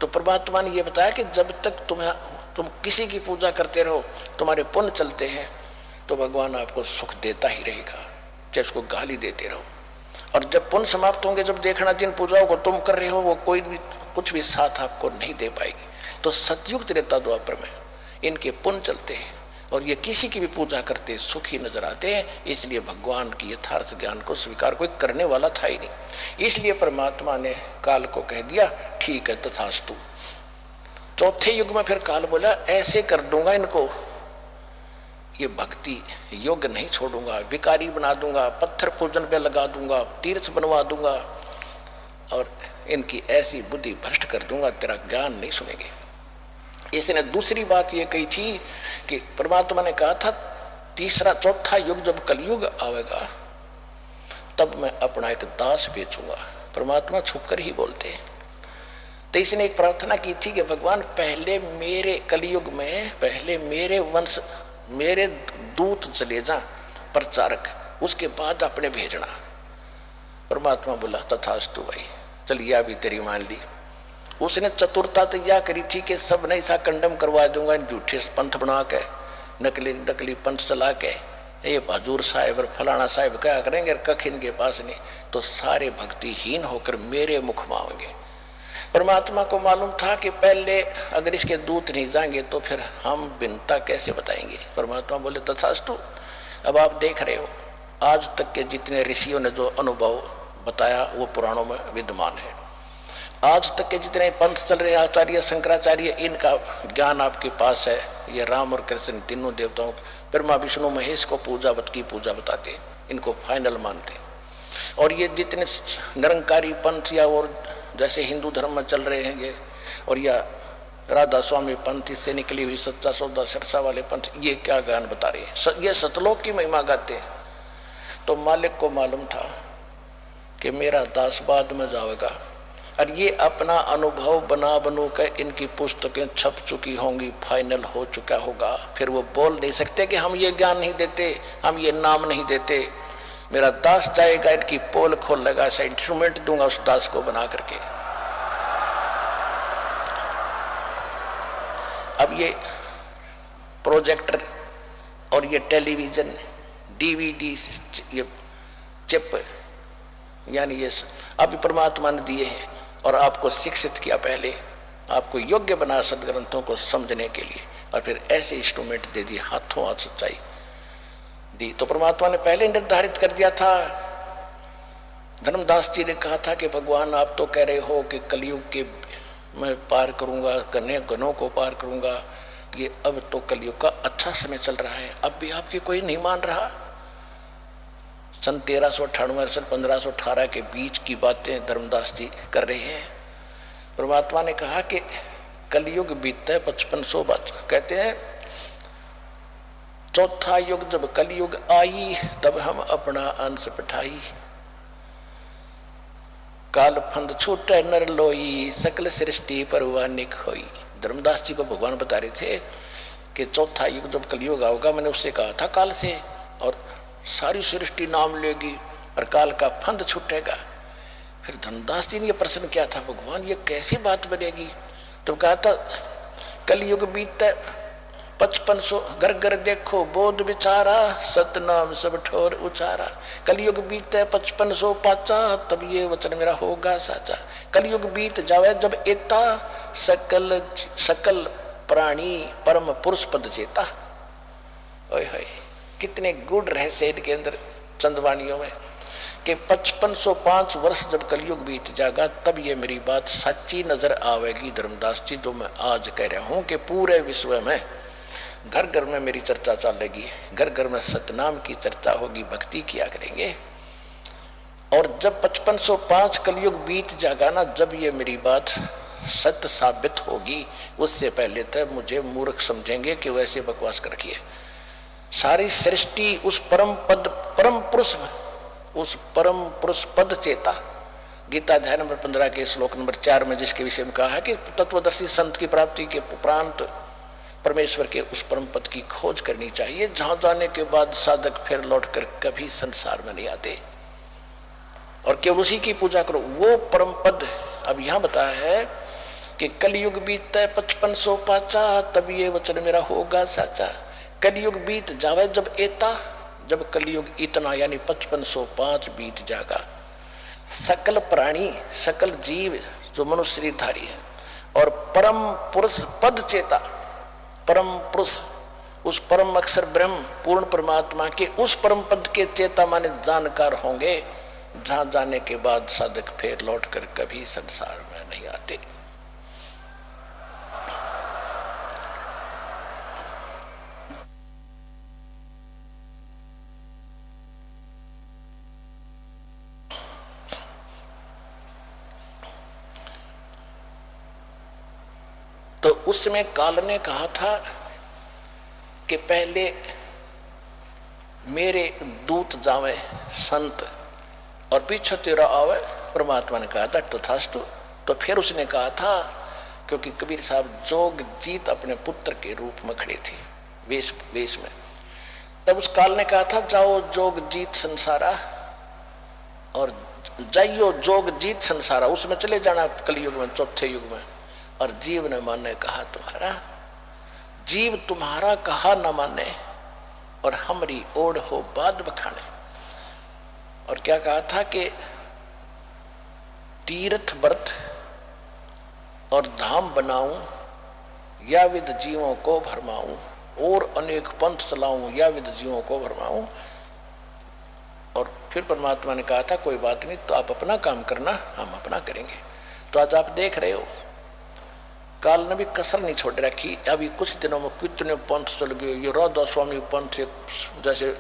तो परमात्मा ने ये बताया कि जब तक तुम किसी की पूजा करते रहो, तुम्हारे पुण्य चलते हैं, तो भगवान आपको सुख देता ही रहेगा, चाहे उसको गाली देते रहो। और जब पुण्य समाप्त होंगे, जब देखना जिन पूजाओं को तुम कर रहे हो वो कोई भी कुछ भी साथ आपको नहीं दे पाएगी। तो सतयुग त्रेता द्वापर में इनके पुण्य चलते हैं, और ये किसी की भी पूजा करते सुखी नजर आते हैं। इसलिए भगवान की यथार्थ ज्ञान को स्वीकार कोई करने वाला था ही नहीं। इसलिए परमात्मा ने काल को कह दिया ठीक है तथास्तु। चौथे युग में फिर काल बोला ऐसे कर दूंगा इनको, ये भक्ति योग्य नहीं छोड़ूंगा, विकारी बना दूंगा, पत्थर पूजन पे लगा दूंगा, तीर्थ बनवा दूंगा, और इनकी ऐसी बुद्धि भ्रष्ट कर दूंगा, तेरा ज्ञान नहीं सुनेंगे। इसने दूसरी बात ये कही थी कि परमात्मा ने कहा था चौथा युग जब कलयुग आवेगा तब मैं अपना एक दास बेचूंगा। परमात्मा छुप कर ही बोलते हैं। तो इसने एक प्रार्थना की थी कि भगवान पहले मेरे कलयुग में पहले मेरे वंश मेरे दूत चले जा प्रचारक, उसके बाद अपने भेजना। परमात्मा बोला तथास्तु भाई, चलिए अभी तेरी मान ली। उसने चतुरता तो यह करी थी कि सब ने ऐसा कंडम करवा दूंगा, झूठे पंथ बना के नकली पंथ चला के ये हजूर साहिब और फलाना साहिब क्या करेंगे, कख इनके पास नहीं, तो सारे भक्तिहीन होकर मेरे मुख मांगेंगे। परमात्मा को मालूम था कि पहले अगर इसके दूत नहीं जाएंगे तो फिर हम भिन्नता कैसे बताएंगे। परमात्मा बोले तथास्तु। अब आप देख रहे हो आज तक के जितने ऋषियों ने जो अनुभव बताया वो पुराणों में विद्यमान है। आज तक के जितने पंथ चल रहे आचार्य शंकराचार्य, इनका ज्ञान आपके पास है। ये राम और कृष्ण तीनों देवताओं ब्रह्मा विष्णु महेश को पूजा बताते, इनको फाइनल मानते। और ये जितने निरंकारी पंथ या और जैसे हिंदू धर्म में चल रहे हैं ये, और या राधा स्वामी पंथ, इससे निकली हुई सच्चा सौदा सरसा वाले पंथ, ये क्या ज्ञान बता रहे हैं, ये सतलोक की महिमा गाते हैं। तो मालिक को मालूम था कि मेरा दास बाद में जाएगा, और ये अपना अनुभव बनू कर इनकी पुस्तकें छप चुकी होंगी, फाइनल हो चुका होगा। फिर वो बोल नहीं सकते कि हम ये ज्ञान नहीं देते, हम ये नाम नहीं देते। मेरा दास जाएगा, इनकी पोल खोल लगा, ऐसा इंस्ट्रूमेंट दूंगा उस दास को बना करके। अब ये प्रोजेक्टर और ये टेलीविजन, डीवीडी, ये चिप, यानी ये अभी परमात्मा ने दिए हैं और आपको शिक्षित किया, पहले आपको योग्य बना सदग्रंथों को समझने के लिए, और फिर ऐसे इंस्ट्रूमेंट दे दिए, हाथों हाथ सच्चाई दी। तो परमात्मा ने पहले निर्धारित कर दिया था। धर्मदास जी ने कहा था कि भगवान आप तो कह रहे हो कि कलयुग के मैं पार करूंगा, गणों को पार करूंगा, ये अब तो कलयुग का अच्छा समय चल रहा है, अब भी आपकी कोई नहीं मान रहा। सन 1398 सन 1518 के बीच की बातें धर्मदास जी कर रहे हैं। परमात्मा ने कहा कि कलयुग बीतता है 5500 बात। कहते हैं चौथा युग जब कलयुग आई तब हम अपना अंश पठाई, काल फंद छूटे नर लोई सकल सृष्टि परवानिक होई। धर्मदास जी को भगवान बता रहे थे कि चौथा युग जब कलयुग आओगा, मैंने उससे कहा था काल से, और सारी सृष्टि नाम लेगी और काल का फंद छूटेगा। फिर धर्मदास जी ने यह प्रश्न किया था, भगवान ये कैसी बात बनेगी? तो कहा था कलयुग बीतता 5500 घर घर देखो बोध विचारा, सतनाम सब ठोर उचारा। कलयुग बीते 5500 पाचा, तब ये वचन मेरा होगा साचा। कलयुग बीत जावे जब एता, सकल प्राणी परम पुरुष पद चेता। ओए होए, कितने गुड़ रहस्य इनके अंदर चंदवानियों में कि 5505 वर्ष जब कलयुग बीत जाएगा तब ये मेरी बात सच्ची नजर आवेगी। धर्मदास जी, जो मैं आज कह रहा हूं कि पूरे विश्व में घर घर में मेरी चर्चा चलेगी, घर घर में सतनाम की चर्चा होगी, भक्ति किया करेंगे। और जब 5505 कलयुग बीत जाएगा ना, जब ये मेरी बात सत्य साबित होगी, उससे पहले तक मुझे मूर्ख समझेंगे कि वैसे बकवास कर रखी है। सारी सृष्टि उस परम पद, परम पुरुष, उस परम पुरुष पद चेता। गीता अध्याय नंबर 15 के श्लोक नंबर 4 में जिसके विषय में कहा है कि तत्वदर्शी संत की प्राप्ति के उपरांत परमेश्वर के उस परम पद की खोज करनी चाहिए, जहां जाने के बाद साधक फिर लौटकर कभी संसार में नहीं आते, और केवल उसी की पूजा करो, वो परम पद। अब यहां बताया है कि कलयुग बीतता है 5500 पाचा, तब ये वचन मेरा होगा साचा। कलयुग बीत जावे जब एता, जब कलयुग इतना यानी 5505 बीत जाएगा, सकल प्राणी सकल जीव जो मनुष्य शरीरधारी है और परम पुरुष पद चेता, परम पुरुष उस परम अक्षर ब्रह्म पूर्ण परमात्मा के उस परम पद के चेता माने जानकार होंगे, जहां जाने के बाद साधक फिर लौटकर कभी संसार में नहीं आते। तो उसमें काल ने कहा था कि पहले मेरे दूत जावे संत और पीछे तेरा आवे। परमात्मा ने कहा था तथास्तु। तो फिर उसने कहा था, क्योंकि कबीर साहब जोग जीत अपने पुत्र के रूप में खड़े थे वेश में, तब उस काल ने कहा था जाओ जोग जीत संसारा, और जाइयो जोग जीत संसारा, उसमें चले जाना कलयुग में, चौथे युग में। और जीव ने माने कहा तुम्हारा, जीव तुम्हारा कहा न माने और हमरी ओढ़ हो बाद बखाने। और क्या कहा था कि तीर्थ व्रत और धाम बनाऊं या विद जीवों को भरमाऊं, और अनेक पंथ चलाऊं या विद जीवों को भरमाऊं। और फिर परमात्मा ने कहा था कोई बात नहीं, तो आप अपना काम करना, हम अपना करेंगे। तो आज आप देख रहे हो काल ने भी कसर नहीं छोड़ रखी। अभी कुछ दिनों में कितने पंथ चल गए, ये राधा स्वामी पंथ जैसे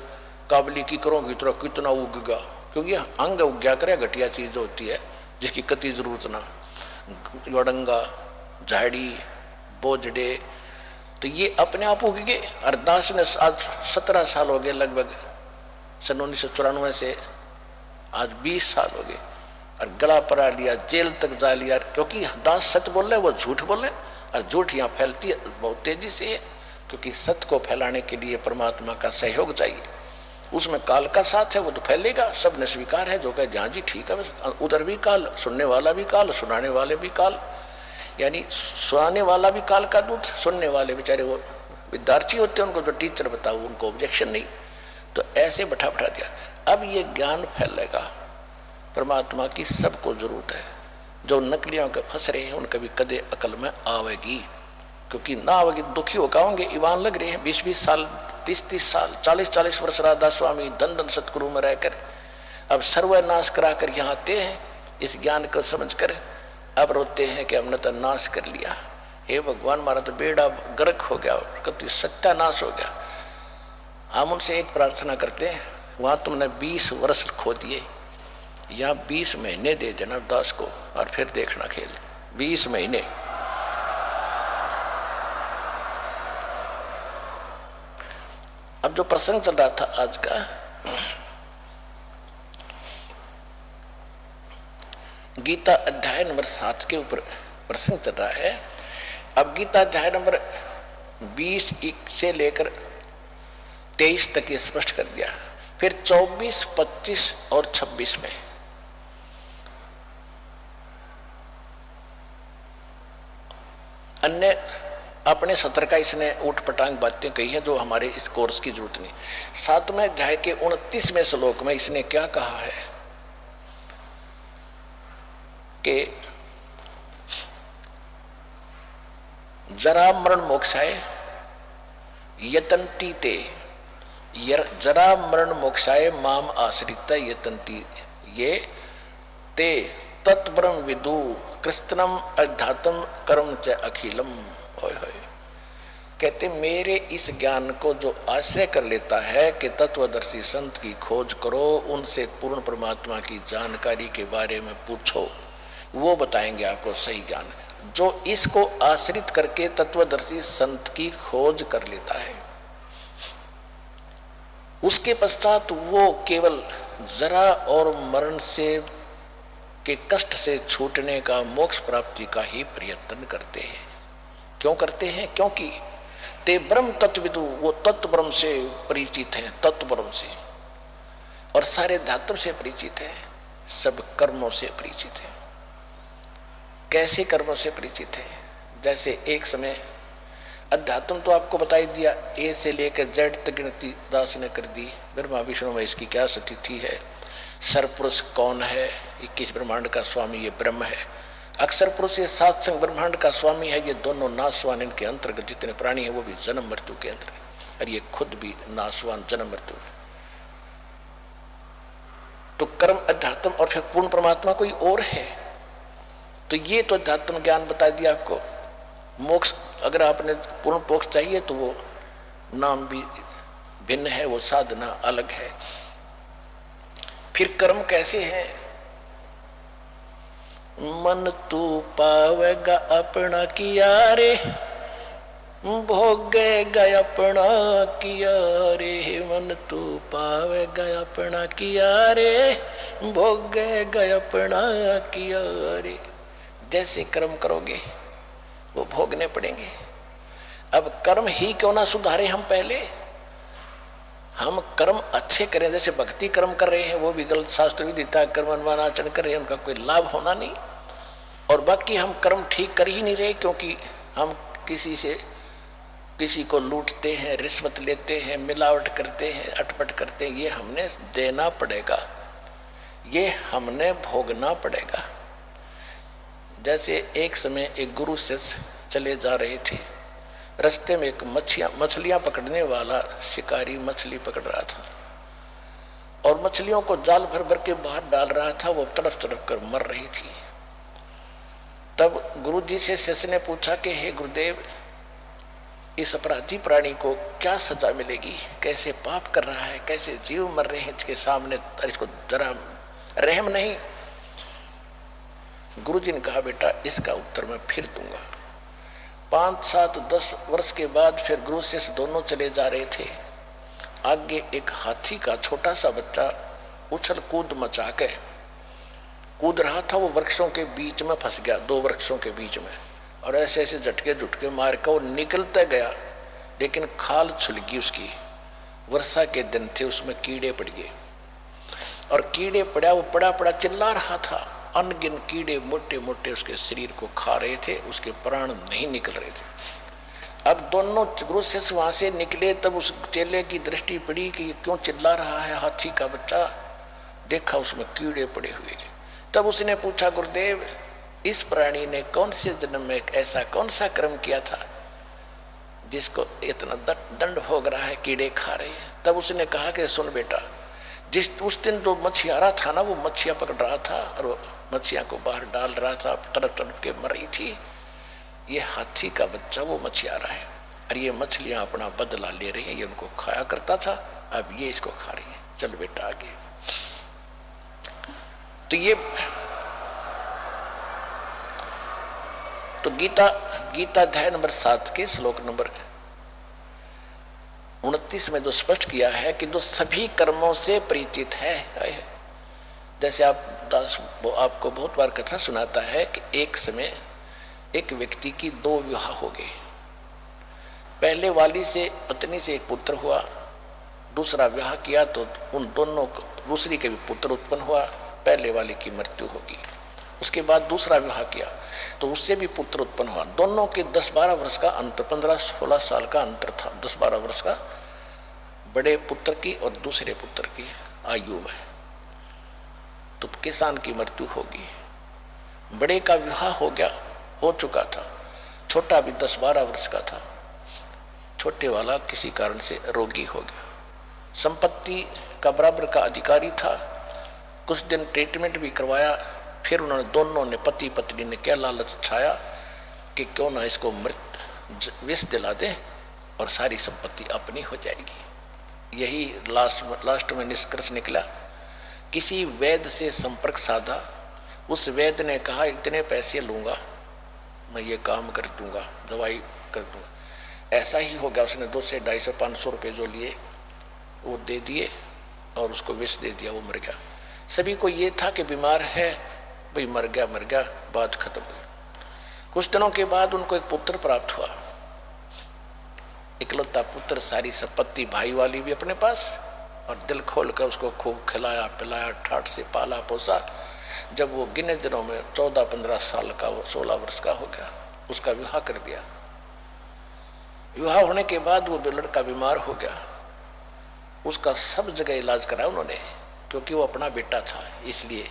काबली की करोगे तो कितना उगेगा, क्योंकि अंग उग्या करे घटिया चीज होती है जिसकी कति जरूरत ना, वडंगा झाड़ी बोझडे, तो ये अपने आप उग गए। अरदास ने आज 17 साल हो गए, लगभग सन 1994 से आज 20 साल हो गए, और गला पड़ा लिया, जेल तक जा लिया, क्योंकि दास सच बोल रहे वो झूठ बोल रहे, और झूठ यहाँ फैलती है बहुत तेजी से है, क्योंकि सत्य को फैलाने के लिए परमात्मा का सहयोग चाहिए। उसमें काल का साथ है, वो तो फैलेगा, सब ने स्वीकार है। जो कहे हाँ जी ठीक है, उधर भी काल, सुनने वाला भी काल, सुनाने वाले भी काल, यानी सुनाने वाला भी काल का दूत, सुनने वाले बेचारे वो विद्यार्थी होते हैं, उनको जो टीचर बताओ उनको ऑब्जेक्शन नहीं, तो ऐसे बैठा दिया। अब ये ज्ञान फैलेगा, परमात्मा की सबको जरूरत है। जो नकलियों के फंस रहे हैं उनका भी कदे अकल में आवेगी, क्योंकि ना आवेगी दुखी हो होंगे। ईवान लग रहे हैं 20-20 साल, 30-30 साल, 40-40 वर्ष राधा स्वामी धन सतगुरु में रहकर अब सर्वनाश कराकर यहाँ आते हैं, इस ज्ञान को समझकर अब रोते हैं कि हमने तो नाश कर लिया। हे भगवान, हमारा तो बेड़ा गर्क हो गया, कभी सत्यानाश हो गया। हम उनसे एक प्रार्थना करते हैं, वहां तुमने 20 वर्ष खो दिए, या 20 महीने दे देना दास को और फिर देखना खेल। 20 महीने। अब जो प्रसंग चल रहा था आज का, गीता अध्याय नंबर 7 के ऊपर प्रसंग चल रहा है। अब गीता अध्याय नंबर 20 से लेकर 23 तक ये स्पष्ट कर दिया। फिर 24, 25 और 26 में अन्य अपने सत्र का इसने ऊटपटांग बातें कही है जो हमारे इस कोर्स की जरूरत नहीं। 7वें अध्याय के 29वें श्लोक में इसने क्या कहा है कि जरा मरण मोक्षाय यतन्ति ते, जरा मरण मोक्षाय माम आश्रिता यतन्ति ये ते तत्ब्रह्म विदु कृष्णम अध्यात्म कर्म च अखिलम। होय होय, कहते मेरे इस ज्ञान को जो आश्रय कर लेता है कि तत्वदर्शी संत की खोज करो, उनसे पूर्ण परमात्मा की जानकारी के बारे में पूछो, वो बताएंगे आपको सही ज्ञान। जो इसको आश्रित करके तत्वदर्शी संत की खोज कर लेता है, उसके पश्चात वो केवल जरा और मरण से के कष्ट से छूटने का, मोक्ष प्राप्ति का ही प्रयत्न करते हैं। क्यों करते हैं? क्योंकि ते ब्रह्म तत्विदु, वो तत्व ब्रह्म से परिचित हैं, तत्व ब्रह्म से, और सारे धातु से परिचित है, सब कर्मों से परिचित है। कैसे कर्मों से परिचित है? जैसे एक समय अध्यात्म तो आपको बताई दिया, ए से लेकर जेड तक गिनती दास ने कर दी। ब्रह्मा विष्णु में इसकी क्या स्थिति है, सरपुरुष कौन है, 21 ब्रह्मांड का स्वामी ये ब्रह्म है। अक्षर पुरुष ये 7 संग ब्रह्मांड का स्वामी है, ये दोनों नाशवान, इनके अंतर्गत जितने प्राणी हैं वो भी जन्म मृत्यु के अंतर है, और ये खुद भी नाशवान जन्म मृत्यु। तो कर्म अध्यात्म और फिर पूर्ण परमात्मा कोई और है। तो ये तो अध्यात्म ज्ञान बता दिया आपको। मोक्ष अगर आपने पूर्ण मोक्ष चाहिए तो वो नाम भी भिन्न है, वो साधना अलग है। फिर कर्म कैसे है? मन तू पावेगा अपना किया रे, भोगेगा अपना किया रे। मन तू पावेगा अपना किया रे, भोगेगा अपना किया रे। जैसे कर्म करोगे वो भोगने पड़ेंगे। अब कर्म ही क्यों ना सुधारे हम पहले, हम कर्म अच्छे करें। जैसे भक्ति कर्म कर रहे हैं वो भी गलत शास्त्र विदिता कर्म आचरण कर रहे हैं, उनका कोई लाभ होना नहीं। और बाकी हम कर्म ठीक कर ही नहीं रहे, क्योंकि हम किसी को लूटते हैं, रिश्वत लेते हैं, मिलावट करते हैं, अटपट करते हैं। ये हमने देना पड़ेगा, ये हमने भोगना पड़ेगा। जैसे एक समय एक गुरु शिष्य चले जा रहे थे, रास्ते में एक मछलियां पकड़ने वाला शिकारी मछली पकड़ रहा था और मछलियों को जाल भर भर के बाहर डाल रहा था, वो तड़प तड़प कर मर रही थी। तब गुरु जी से शिष्य ने पूछा कि हे गुरुदेव, इस अपराधी प्राणी को क्या सजा मिलेगी, कैसे पाप कर रहा है, कैसे जीव मर रहे हैं इसके सामने, इसको जरा रहम नहीं। गुरु जी ने कहा बेटा इसका उत्तर मैं फिर दूंगा। 5, 7, 10 वर्ष के बाद फिर गुरु शिष्य दोनों चले जा रहे थे। आगे एक हाथी का छोटा सा बच्चा उछल कूद मचा के कूद रहा था, वो वृक्षों के बीच में फंस गया, 2 वृक्षों के बीच में, और ऐसे ऐसे झटके झुटके मार कर वो निकलता गया, लेकिन खाल छुल गई उसकी। वर्षा के दिन थे, उसमें कीड़े पड़ गए, और कीड़े पड़ा, वो पड़ा पड़ा चिल्ला रहा था। अनगिन कीड़े मोटे मोटे उसके शरीर को खा रहे थे, उसके प्राण नहीं निकल रहे थे। अब दोनों गुरु शिष्य वहां से निकले, तब उस चेले की दृष्टि पड़ी कि ये क्यों चिल्ला रहा है हाथी का बच्चा। देखा उसमें कीड़े पड़े हुए। तब उसने पूछा गुरुदेव, इस प्राणी ने कौन से जन्म में ऐसा कौन सा कर्म किया था जिसको इतना दंड भोग रहा है, कीड़े खा रहे हैं। तब उसने कहा कि सुन बेटा, उस दिन जो मछियारा था ना, वो मछिया पकड़ रहा था और वो मछिया को बाहर डाल रहा था, तड़प तड़प के मर रही थी। ये हाथी का बच्चा वो मछियारा है, और ये मछलियां अपना बदला ले रही हैं। ये उनको खाया करता था, अब ये इसको खा रही है। चल बेटा आगे। तो ये तो गीता अध्याय नंबर 7 के श्लोक नंबर 29 में जो स्पष्ट किया है कि जो सभी कर्मों से परिचित है। जैसे आपको बहुत बार कथा सुनाता है कि एक समय एक व्यक्ति की 2 विवाह हो गए। पहले वाली से पत्नी से एक पुत्र हुआ, दूसरा विवाह किया तो उन दोनों को दूसरी के भी पुत्र उत्पन्न हुआ, पहले वाली की मृत्यु होगी। उसके बाद दूसरा विवाह किया तो उससे भी पुत्र उत्पन्न हुआ। दोनों के 10-12 वर्ष का अंतर, 15-16 साल का अंतर था, 10-12 वर्ष का बड़े पुत्र की और दूसरे पुत्र की आयु में। तो किसान की मृत्यु होगी। बड़े का विवाह हो चुका था, छोटा भी 10-12 वर्ष का था। छोटे वाला किसी कारण से रोगी हो गया, संपत्ति का बराबर का अधिकारी था। कुछ दिन ट्रीटमेंट भी करवाया, फिर उन्होंने दोनों ने पति पत्नी ने क्या लालच छाया कि क्यों ना इसको विष दिला दे और सारी संपत्ति अपनी हो जाएगी। यही लास्ट में निष्कर्ष निकला। किसी वैद्य से संपर्क साधा, उस वैद्य ने कहा इतने पैसे लूंगा, मैं ये काम कर दूंगा, दवाई कर दूंगा। ऐसा ही हो गया। उसने 200, 250, 500 रुपये जो लिए वो दे दिए और उसको विष दे दिया, वो मर गया। सभी को ये था कि बीमार है भाई, मर गया, बात खत्म हुई। कुछ दिनों के बाद उनको एक पुत्र प्राप्त हुआ, इकलौता पुत्र, सारी संपत्ति भाई वाली भी अपने पास, और दिल खोल कर उसको खूब खिलाया पिलाया, ठाठ से पाला पोसा। जब वो गिने दिनों में 14-15 साल का, वो 16 वर्ष का हो गया, उसका विवाह कर दिया। विवाह होने के बाद वो लड़का बीमार हो गया। उसका सब जगह इलाज कराया उन्होंने, क्योंकि वो अपना बेटा था। इसलिए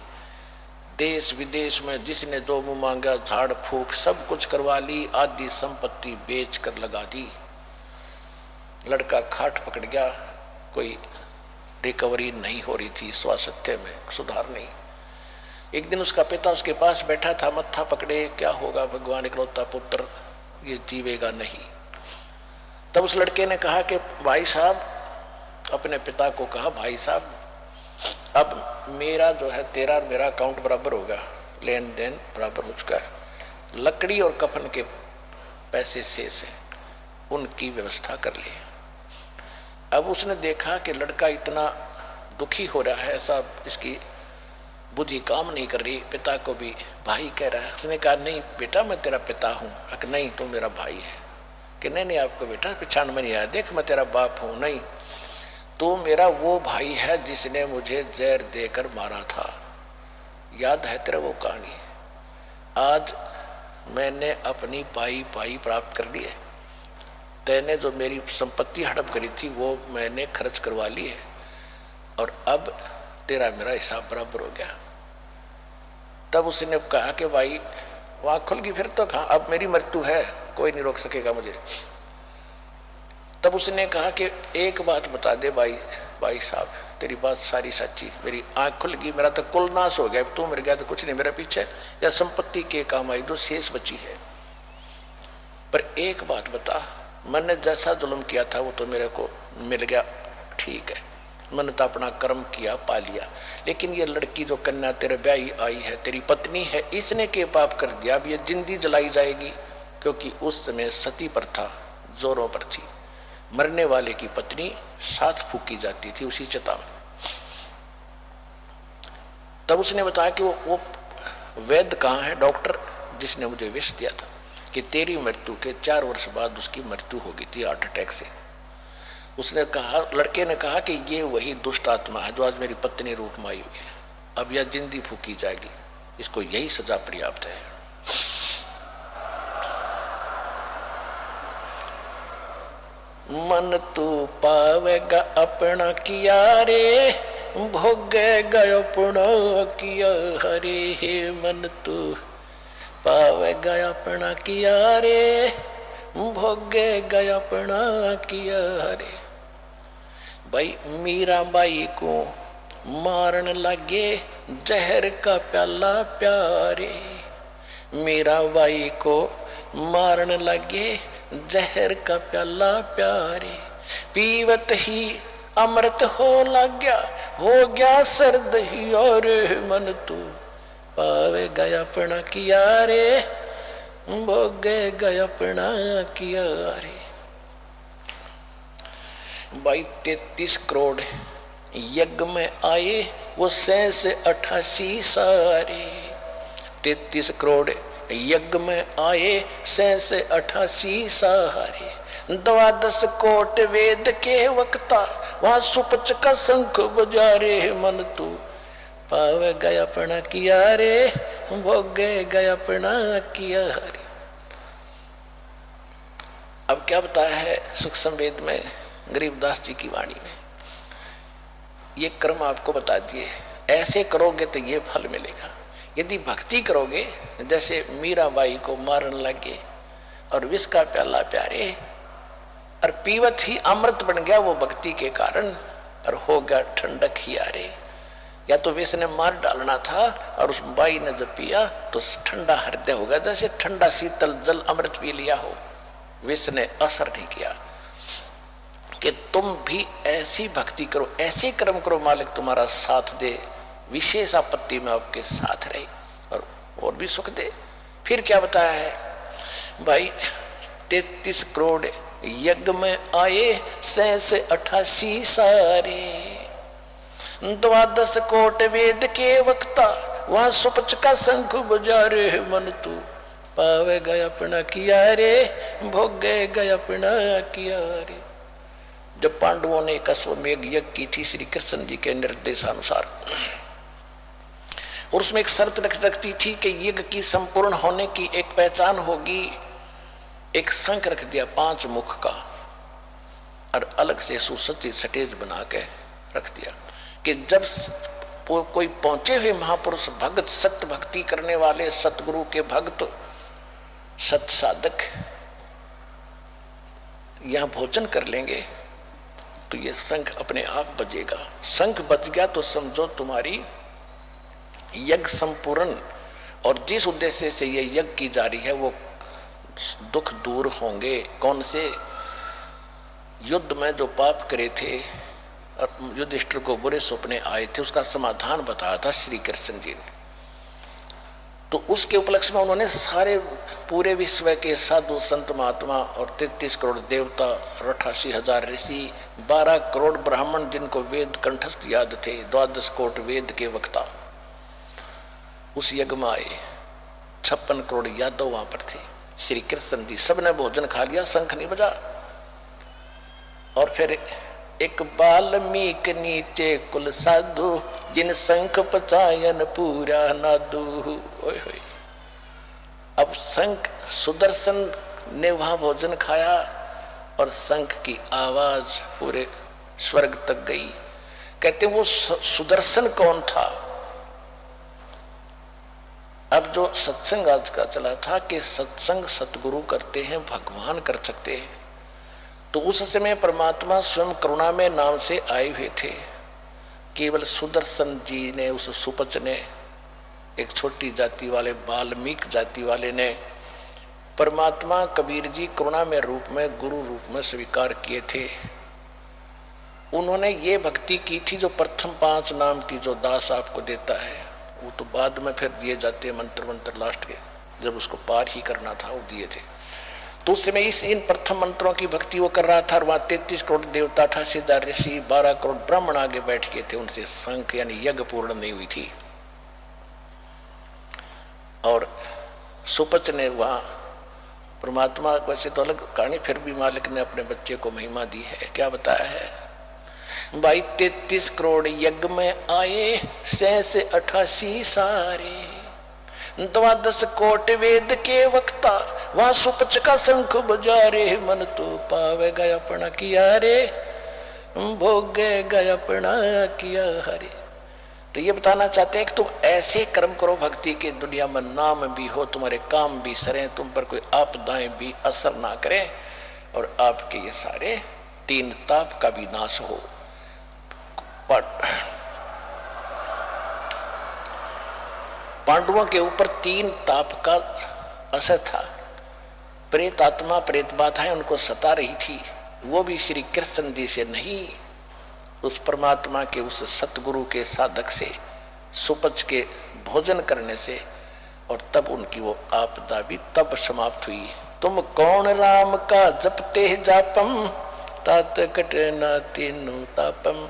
देश विदेश में जिसने जो मुँह मांगा, झाड़ फूक सब कुछ करवा ली, आधी संपत्ति बेच कर लगा दी। लड़का खाट पकड़ गया, कोई रिकवरी नहीं हो रही थी, स्वास्थ्य में सुधार नहीं। एक दिन उसका पिता उसके पास बैठा था, मत्था पकड़े, क्या होगा भगवान, इकलौता पुत्र, ये जीवेगा नहीं। तब उस लड़के ने कहा कि भाई साहब, अपने पिता को कहा, भाई साहब अब मेरा जो है तेरा और मेरा अकाउंट बराबर होगा, लेन देन बराबर हो चुका है, लकड़ी और कफन के पैसे शेष हैं, उनकी व्यवस्था कर ली। अब उसने देखा कि लड़का इतना दुखी हो रहा है, ऐसा इसकी बुद्धि काम नहीं कर रही, पिता को भी भाई कह रहा है। उसने कहा नहीं बेटा मैं तेरा पिता हूँ। अक नहीं तू मेरा भाई है। कि नहीं आपको बेटा पहचान में नहीं आया, देख मैं तेरा बाप हूँ। नहीं, तो मेरा वो भाई है जिसने मुझे जहर देकर मारा था, याद है तेरा वो कहानी। आज मैंने अपनी पाई प्राप्त कर ली है, तैने जो मेरी संपत्ति हड़प करी थी वो मैंने खर्च करवा ली है, और अब तेरा मेरा हिसाब बराबर हो गया। तब उसने कहा कि भाई वहाँ खुल गई, फिर तो कहा अब मेरी मृत्यु है, कोई नहीं रोक सकेगा मुझे। तब उसने कहा कि एक बात बता दे भाई साहब, तेरी बात सारी सच्ची, मेरी आँख खुल गई, मेरा तो कुल नाश हो गया, तू मर गया तो कुछ नहीं मेरा पीछे, या संपत्ति के काम आई जो शेष बची है। पर एक बात बता, मैंने जैसा जुल्म किया था वो तो मेरे को मिल गया, ठीक है, मैंने तो अपना कर्म किया, पा लिया। लेकिन ये लड़की जो कन्या तेरे ब्याही आई है, तेरी पत्नी है, इसने के पाप कर दिया, अब ये जिंदी जलाई जाएगी। क्योंकि उस समय सती प्रथा जोरों पर थी, मरने वाले की पत्नी साथ फूकी जाती थी उसी चिता में। तब उसने बताया कि वो वैद्य कहाँ है, डॉक्टर जिसने मुझे विष दिया था, कि तेरी मृत्यु के 4 वर्ष बाद उसकी मृत्यु हो गई थी हार्ट अटैक से। उसने कहा, लड़के ने कहा कि ये वही दुष्ट आत्मा है जो आज मेरी पत्नी रूप में आई हुई है, अब यह जिंदी फूकी जाएगी, इसको यही सजा पर्याप्त है। मन तू पावेगा अपना किया रे, भोगे गयो पुणो किया हरे। हे मन तू पावेगा अपना किया रे, भोगे गया अपना किया हरे। भाई मीरा बाई को मारन लगे जहर का प्याला प्यारे, मीरा बाई को मारन लगे जहर का प्याला प्यारे। पीवत ही अमृत हो लग गया, हो गया सर्द ही और मन तू पावे गया अपना किया रे, भोगे गया अपना किया रे। भाई 33 करोड़ यज्ञ में आए वो 88 सारे, 33 करोड़ यज्ञ में आए 88 सारे, 12 कोट वेद के वक्ता वहां सुपच का शंख बजा रे, मन तू पावे गया अपना किया रे, भोगे गया अपना किया रे। अब क्या बताया है सूक्ष्म वेद में गरीबदास जी की वाणी में, ये कर्म आपको बता दिए, ऐसे करोगे तो ये फल मिलेगा। यदि भक्ति करोगे, जैसे मीराबाई को मारन लगे और विष का प्याला प्यारे और पीवत ही अमृत बन गया वो भक्ति के कारण, और हो गया ठंडक ही आरे। या तो विष ने मार डालना था और उस बाई ने जब पिया तो ठंडा हृदय हो गया, जैसे ठंडा शीतल जल अमृत पी लिया हो, विष ने असर नहीं किया। कि तुम भी ऐसी भक्ति करो, ऐसे कर्म करो, मालिक तुम्हारा साथ दे, विशेष आपत्ति में आपके साथ रहे और भी सुख दे। फिर क्या बताया है भाई, 33 करोड़ यज्ञ में आए 88 सारे, 12 कोट वेद के वक्ता वहां सुपच का शंख बजा रे, मन तू पावे गया अपना किया रे, भोगे गया अपना किया रे। जब पांडवों ने एक अश्वमेघ यज्ञ की थी श्री कृष्ण जी के निर्देशानुसार, और उसमें एक शर्त रखती थी कि यज्ञ की संपूर्ण होने की एक पहचान होगी, एक शंख रख दिया 5 मुख का और अलग से सुसज्जित स्टेज बना के रख दिया कि जब कोई पहुंचे हुए महापुरुष भक्त, सत्य भक्ति करने वाले सतगुरु के भक्त, सत साधक यहां भोजन कर लेंगे तो ये शंख अपने आप बजेगा। शंख बज गया तो समझो तुम्हारी यज्ञ संपूर्ण, और जिस उद्देश्य से ये यज्ञ की जा रही है वो दुख दूर होंगे। कौन से? युद्ध में जो पाप करे थे और युधिष्ठिर को बुरे सपने आए थे, उसका समाधान बताया था श्री कृष्ण जी ने। तो उसके उपलक्ष्य में उन्होंने सारे पूरे विश्व के साधु संत महात्मा और 33 करोड़ देवता, 88,000 ऋषि, 12 करोड़ ब्राह्मण जिनको वेद कंठस्थ याद थे, 12 कोट वेद के वक्ता उस यज्ञ में आए। 56 करोड़ यादव वहां पर थे। श्री कृष्ण जी सबने भोजन खा लिया, शंख नहीं बजा। और फिर एक बाल्मीक नीचे कुल साधु, जिन शंख पचायन पूरा नादू। अब शंख सुदर्शन ने वहां भोजन खाया और शंख की आवाज पूरे स्वर्ग तक गई। कहते वो सुदर्शन कौन था? अब जो सत्संग आज का चला था कि सत्संग सतगुरु करते हैं, भगवान कर सकते हैं, तो उस समय परमात्मा स्वयं करुणा में नाम से आए हुए थे। केवल सुदर्शन जी ने, उस सुपच ने, एक छोटी जाति वाले बाल्मीक जाति वाले ने परमात्मा कबीर जी करुणा में रूप में, गुरु रूप में स्वीकार किए थे। उन्होंने ये भक्ति की थी जो प्रथम 5 नाम की जो दास आपको देता है, वो तो बाद में फिर दिए जाते हैं मंत्र लास्ट के, जब उसको पार ही करना था वो दिए थे। तो उस समय इन प्रथम मंत्रों की भक्ति वो कर रहा था, और वहाँ 33 करोड़ देवता, 88,000 ऋषि, 12 करोड़ ब्राह्मण आगे बैठ गए थे। उनसे शंख यानी यज्ञ पूर्ण नहीं हुई थी। और सुपच ने वहाँ परमात्मा वैसे तो अलग कहानी, फिर भी मालिक ने अपने बच्चे को महिमा दी है। क्या बताया है भाई, 33 करोड़ यज्ञ में आए 88 सारे, 12 कोट वेद के वक्ता वहां सुपच का शंख बजा रे, मन तो पावे गया अपना किया रे, भोगे गया अपना किया हरे। तो ये बताना चाहते हैं कि तुम ऐसे कर्म करो भक्ति के, दुनिया में नाम भी हो, तुम्हारे काम भी सरें, तुम पर कोई आपदाएं भी असर ना करें, और आपके ये सारे 3 ताप का भी नाश हो। पांडवों के ऊपर 3 ताप का असर था। प्रेत आत्मा, प्रेत बाधाएं उनको सता रही थी, वो भी श्री कृष्ण जी से नहीं, उस परमात्मा के उस सतगुरु के साधक से सुपच के भोजन करने से, और तब उनकी वो आपदा भी तब समाप्त हुई। तुम कौन राम का जपते जापम, तात कटे न तीनु तापम।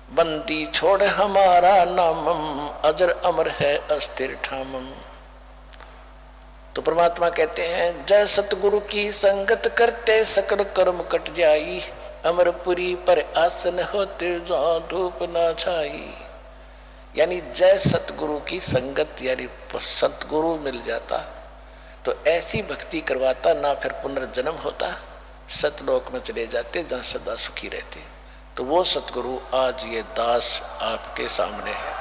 बंदी छोड़ हमारा नामम, अजर अमर है अस्थिर ठामम। तो परमात्मा कहते हैं, जय सतगुरु की संगत करते सकल कर्म कट जाई, अमरपुरी पर आसन होते जहाँ धूप ना छाई। यानी जय सतगुरु की संगत, यानी सतगुरु मिल जाता तो ऐसी भक्ति करवाता, ना फिर पुनर्जन्म होता, सतलोक में चले जाते जहाँ सदा सुखी रहते। तो वो सतगुरु आज ये दास आपके सामने है,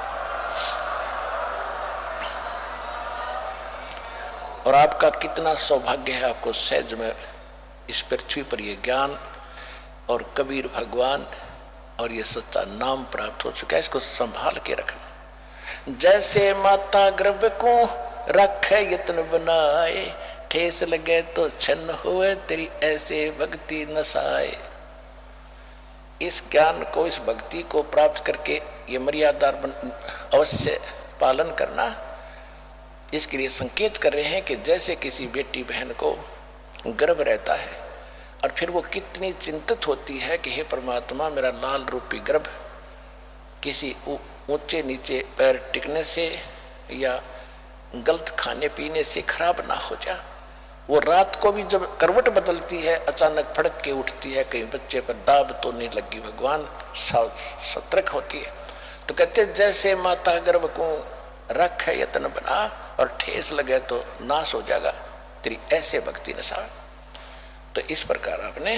और आपका कितना सौभाग्य है, आपको सहज में इस पृथ्वी पर ये ज्ञान और कबीर भगवान और ये सच्चा नाम प्राप्त हो चुका है। इसको संभाल के रखना। जैसे माता गर्भ को रखे यत्न बनाए, ठेस लगे तो छन्न हुए तेरी ऐसे भक्ति नसाए। इस ज्ञान को, इस भक्ति को प्राप्त करके ये मर्यादा अवश्य पालन करना। इसके लिए संकेत कर रहे हैं कि जैसे किसी बेटी बहन को गर्भ रहता है और फिर वो कितनी चिंतित होती है कि हे परमात्मा, मेरा लाल रूपी गर्भ किसी ऊंचे नीचे पैर टिकने से या गलत खाने पीने से खराब ना हो जा। वो रात को भी जब करवट बदलती है, अचानक फड़क के उठती है, कहीं बच्चे पर दाब तो नहीं लगी, भगवान सतर्क होती है। तो कहते जैसे माता गर्भ को रख है यत्न बना और ठेस लगे तो नाश हो जाएगा, तेरी ऐसे भक्ति नशा। तो इस प्रकार आपने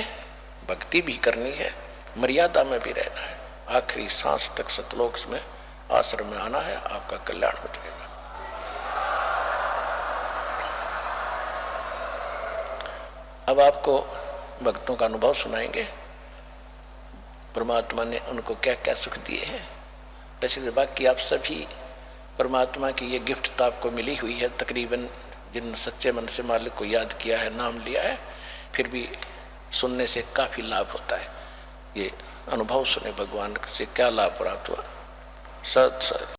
भक्ति भी करनी है, मर्यादा में भी रहना है, आखिरी सांस तक सतलोक में आश्रम में आना है, आपका कल्याण हो जाएगा। अब आपको भक्तों का अनुभव सुनाएंगे, परमात्मा ने उनको क्या क्या सुख दिए हैं। वैसे बाकी आप सभी परमात्मा की ये गिफ्ट तो आपको मिली हुई है, तकरीबन जिन सच्चे मन से मालिक को याद किया है, नाम लिया है, फिर भी सुनने से काफ़ी लाभ होता है। ये अनुभव सुने भगवान से क्या लाभ प्राप्त हुआ। सत